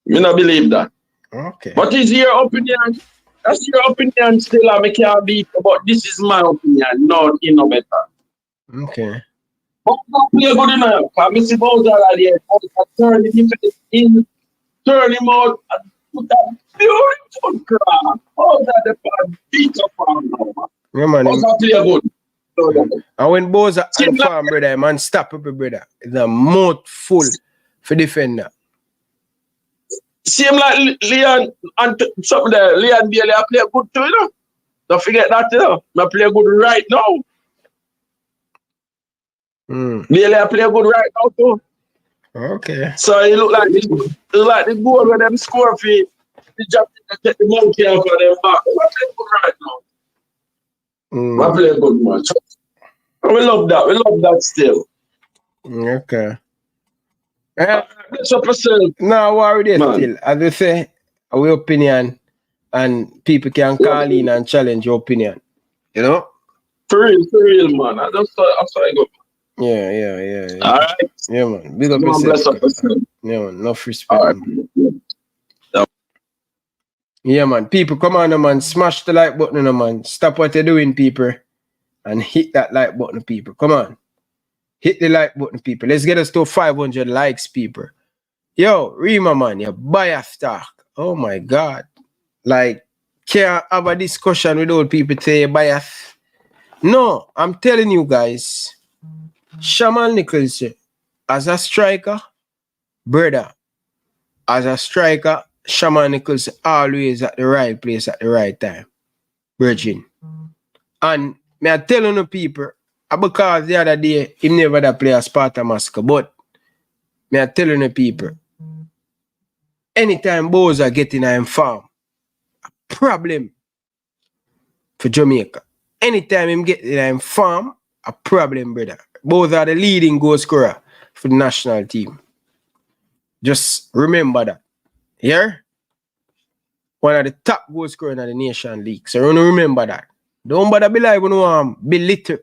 Me not believe that. Okay. What is your opinion? That's your opinion still. I can't beat, but this is my opinion. No, you know better. Okay. But play good enough. I miss the Bowser there. Turn him in, turn him out, and put that beautiful crowd. Bowser the fan beat up on now. Yeah, man. Bowser play good. And when Bowser and farm, brother, man, stop up, brother. The mouth full for defender. Same like Leon and something there. Leon Bailey, I play good too, you know. Don't forget that, you know. I play good right now. Bailey, I play good right now too. Okay. So it look like the goal where them score for the job to take the monkey off of them back. I play good right now. I play good match. We love that. We love that still. Okay. No, worry there still. As I say, our opinion, and people can call in and challenge your opinion. You know? For real, man. I just I go. Yeah. All right. Yeah, man. Big up yourself. Yeah, man. Enough respect. Right. Yeah, man. People, come on, man. Smash the like button, man. Stop what you're doing, people. And hit that like button, people. Come on. Hit the like button, people. Let's get us to 500 likes, people. Yo, Rima, man, you bias talk. Oh, my God. Like, can't have a discussion with old people say bias. No, I'm telling you guys, Shaman Nichols, as a striker, brother, as a striker, Shaman Nichols always at the right place at the right time. Virgin. And me I telling the people, because the other day, he never that play a Sparta Masker, but me I telling the people, anytime Bowser get in a farm, a problem for Jamaica. Anytime him get in a farm, a problem, brother. Bowser the leading goal scorer for the national team. Just remember that. Yeah? One of the top goal scorers in the Nation League. So remember that. Don't bother be like belittle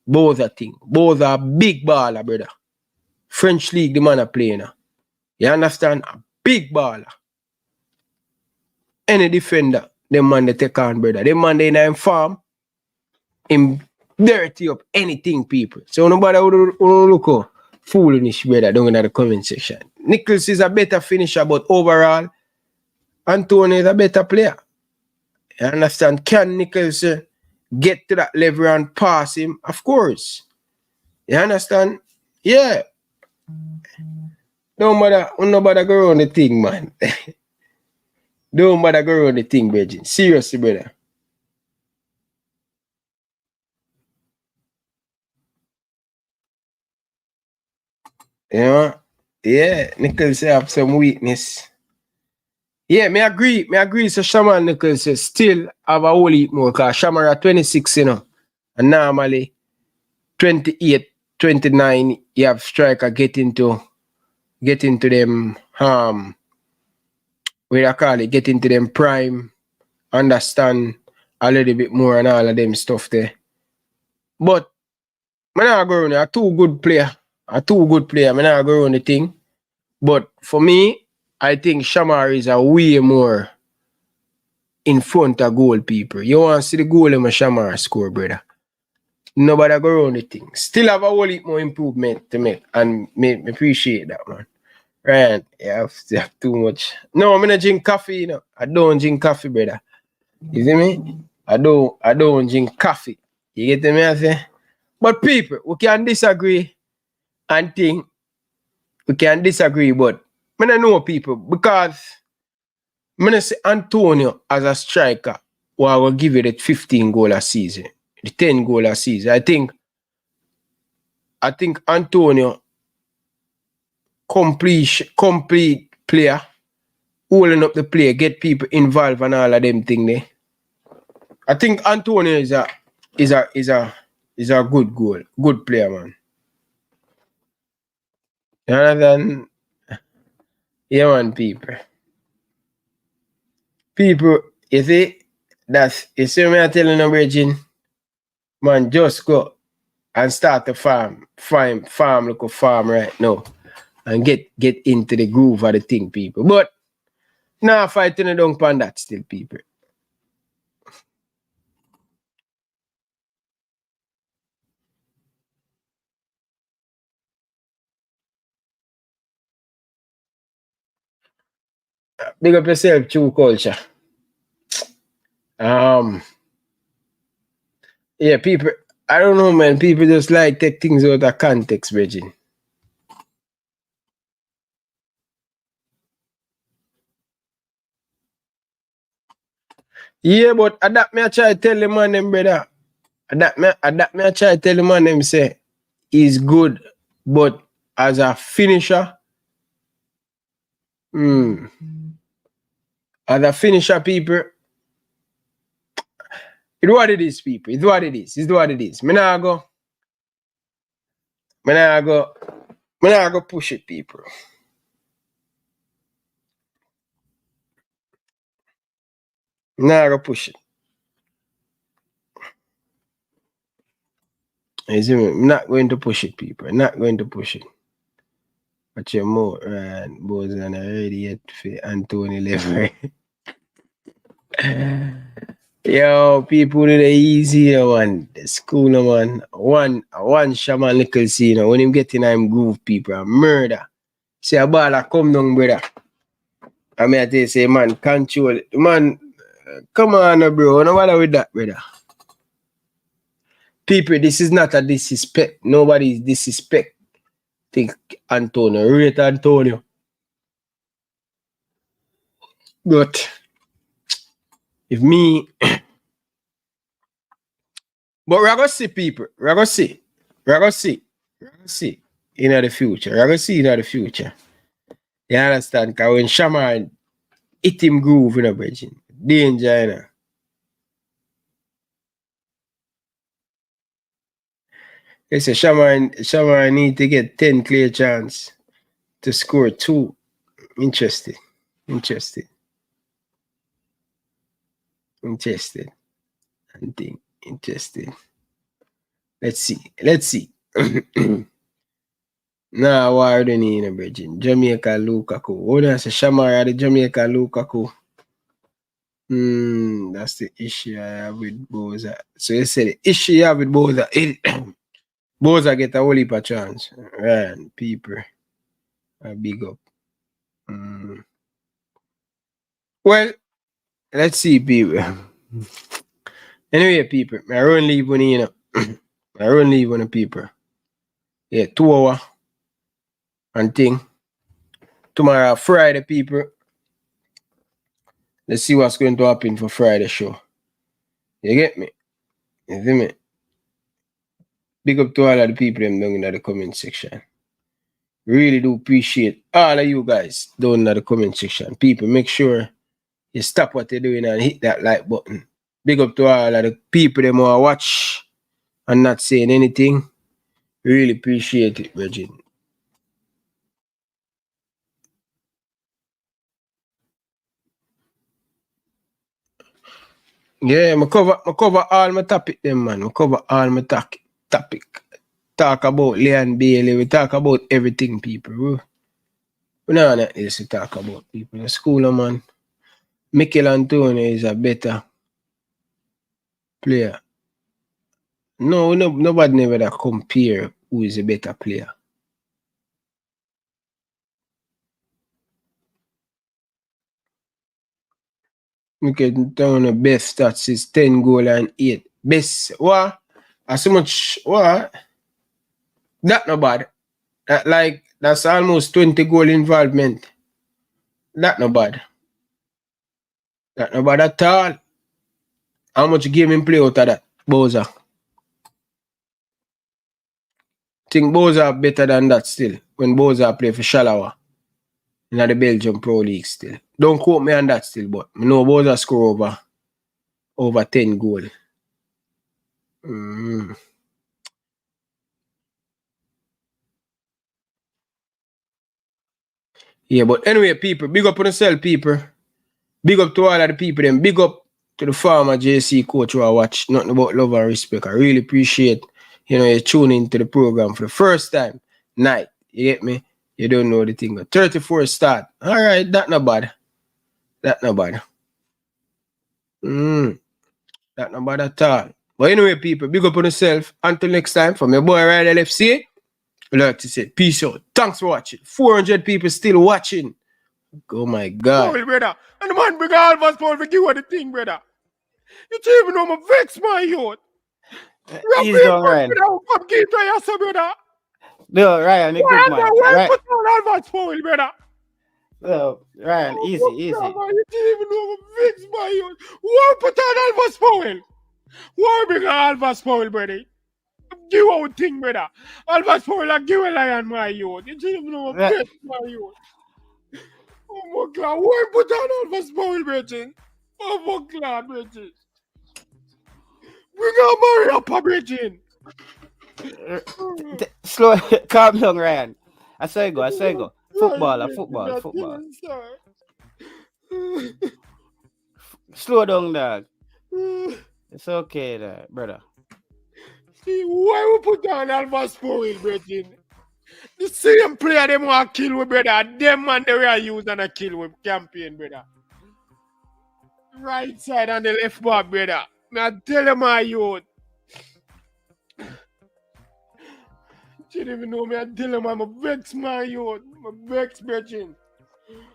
Bowser thing. Bowser a big baller, brother. French League, the man a playing now. You understand? A big baller. Any defender, them man they take on, brother. Them man they in a farm, him dirty up anything, people. So nobody would look up foolish, brother, down in the comment section. Nichols is a better finisher, but overall, Antonio is a better player. You understand? Can Nichols get to that level and pass him? Of course. You understand? Yeah. Don't bother go around the thing, man. Don't bother go around the thing, Virgin. Seriously, brother. You know? Yeah, Nichols have some weakness. Yeah, me agree. So Shaman Nichols still have a whole heap more because Shaman are 26, you know. And normally 28, 29, you have striker get into them what I call it, get into them prime, understand a little bit more and all of them stuff there. But I not go around a two good player. I not go around the thing. But for me, I think Shamar is a way more in front of goal people. You want to see the goal in my Shamar score, brother. Nobody go around the thing. Still have a whole heap more improvement to make. And me appreciate that, man. Right. Yeah, I have too much. No, I'm not drink coffee, you know. I don't drink coffee, brother. You see me? I don't drink coffee. You get me? I say? But people, we can disagree and think we can disagree, but I don't know people because I say Antonio as a striker, I will give you that 15 goal a season, the 10 goal a season. I think Antonio complete player, holding up the play, get people involved and all of them thing there. I think Antonio is a good player, man. Other yeah, man, people. People, you see, you see me I telling you, Virgin, man, just go and start the farm like a farm right now and get into the groove of the thing, people. But now fighting the down pan that still, people. Big up yourself, true culture. Yeah, people, I don't know, man. People just like take things out of context, Virgin. Yeah, but adapt me I try to tell the man them, brother. Adapt me I try to tell the man them say he's good, but as a finisher, as a finisher, people, it's what it is, people. It's what it is. Me nah go push it, people. Nah go push it. You see me? I'm not going to push it, people. I'm not going to push it. But you're more and Boys and already yet for Anthony Lever. Yo, people do the easy, one. The school, man. One Shaman Nichols, you know, when him get in him groove, people, murder. See a ball come down, brother. I mean, I tell you, say, man, control it. Man, come on, bro. No matter with that, brother. People, this is not a disrespect. Nobody is disrespect. Think Antonio. Rate Antonio. But if me... But we're going to see, people. We're going to see in the future. We're going to see in the future. You understand? Because when Shaman hit him groove in a bridge, danger, you know. They say Shaman need to get 10 clear chance to score 2. Interested. I think interested. Let's see. Nah, why are they in a bridge? Jamaica Lukaku. Oh, that's a Shamar the Jamaica Lukaku. That's the issue I have with Boza. So you say the issue you have with Boza. Boza get a whole heap of chance. Right, people. A big up. Well, let's see, people. Anyway, people, I run leave when you know. I run leave when the people. Yeah, 2 hours and thing. Tomorrow, Friday, people. Let's see what's going to happen for Friday show. You get me? You see me? Big up to all of the people down in the comment section. Really do appreciate all of you guys down in the comment section. People, make sure you stop what you're doing and hit that like button. Big up to all of the people that want to watch and not saying anything. Really appreciate it, Reggie. Yeah, I cover all my topic them, man. I cover all my topic. Talk about Leon Bailey. We talk about everything, people. We not this to talk about people. The school, man. Mikel Antonio is a better player. No, nobody never that compare who is a better player. Mikel Antonio best stats is 10 goal and 8. Best what? As much what? That not bad. That's almost 20 goal involvement. That not bad. That not bad at all. How much game him play out of that? Bowser. Think Bowser better than that still. When Bowser play for Shalawa. In the Belgium Pro League still. Don't quote me on that still, but I know Bowser score over 10 goal. Yeah, but anyway, people, big up on yourself, people. Big up to all of the people, then big up to the former JC coach who I watch nothing about love and respect. I really appreciate, you tuning into the program for the first time. Night. You get me? You don't know the thing. 34 start. Alright, that not bad. That not bad. That not bad at all. But anyway, people, big up on yourself. Until next time, from your boy Ryan LFC, I'd like to say peace out. Thanks for watching. 400 people still watching. Oh my God. Paul, brother. And the man bring all of us Paul for give her the thing, brother. You don't even know my vex, my youth. He's done, Ryan. Come keep to yourself, brother. No, Ryan, a good man. Why put on all of us Paul, brother? No, Ryan, easy. You don't even know my vex, my youth. Why put on all of us Paul? Why bring all of us Paul, brother? Give out thing, brother. All of us Paul and give a lion, my youth. You don't even know my vex, my youth. Oh my God, why put on all of us Paul, brother? Oh my God, brother. Bring out Mario Papa, brother. Slow, calm down, Ryan. I saw you go. Football. Slow down, dog. It's okay, brother. See, why we put on Alva Spoil, brother? The same player them want to kill with, brother. Them man they will use and a kill with campaign, brother. Right side and the left back, brother. I tell them my youth. You don't even know me. I tell them I'm a vex, my youth. I'm a vex, brother.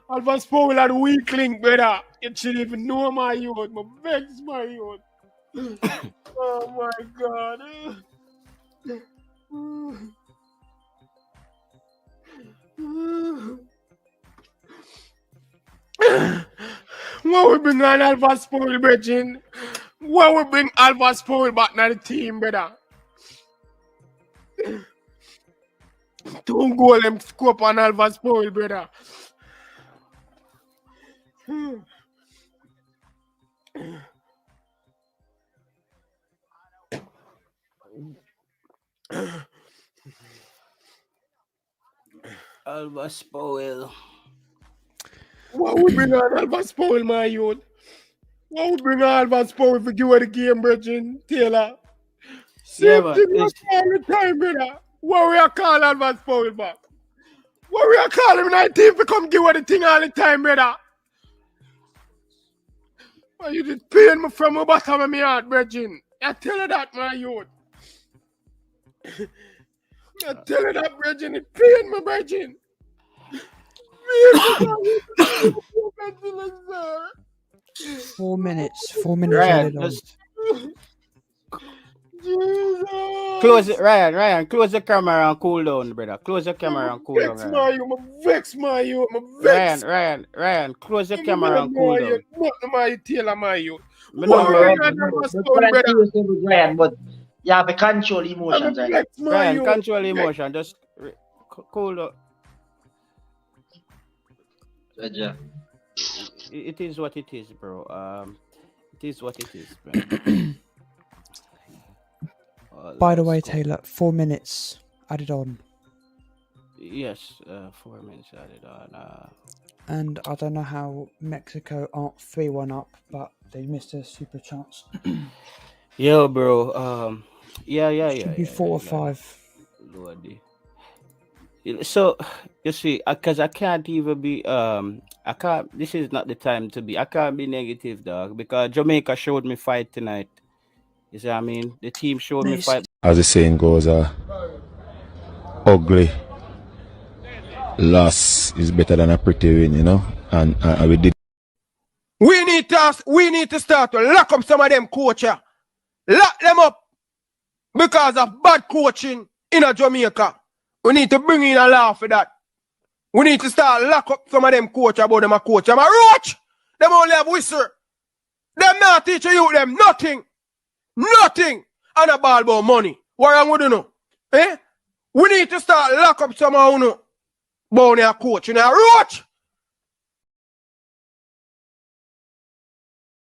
Alva Spoil and weak link, brother. You should even know my youth. I'm a vex, my youth. Oh my God. Why we bring on Alva Spoil, brother? Why we bring Alva Spoil back to the team, brother? Don't go them scope on Alva Spoil, brother. Alva Spoil. Why we bring on Alva Spoil, my youth? Why we bring on Alva Spoil if we give her the game, brother? Taylor. Same thing we all the time, brother. Why we are call Alva Spoil back? Why we are call him 19 to come give her the thing all the time, brother? Why you just pain me from the bottom of my heart, brother? I tell her that, my youth. I tell her that, brother. It pain me, brother. 4 minutes. 4 minutes. Ryan, just close it, Ryan. Close the camera and cool down, brother. Close the camera and cool down. Vex my you. Vex. Ryan. Close the camera and cool down. Not my tailor, my you. But you have to control emotions. Ryan, control emotion. Just cool down. it is what it is, bro. It is what it is, man. By the way, Taylor, 4 minutes added on. Yes, 4 minutes added on. And I don't know how Mexico aren't 3-1 up, but they missed a super chance. Yo, bro. Yeah. Should be 4 or 5. Lordy. So you see, because I can't even be I can't. This is not the time to be. I can't be negative, dog, because Jamaica showed me fight tonight. You see what I mean? The team showed me fight. As the saying goes, ugly loss is better than a pretty win, you know. And we did. We need to start to lock up some of them coaches. Lock them up because of bad coaching in a Jamaica. We need to bring in a law for that. We need to start lock up some of them coaches about them a coach. I'm a roach. Them only have whistle. Them not teach you them nothing. Nothing. And a ball about money. What wrong with you know? Eh? We need to start lock up some of you know. About a coach. You know, a roach.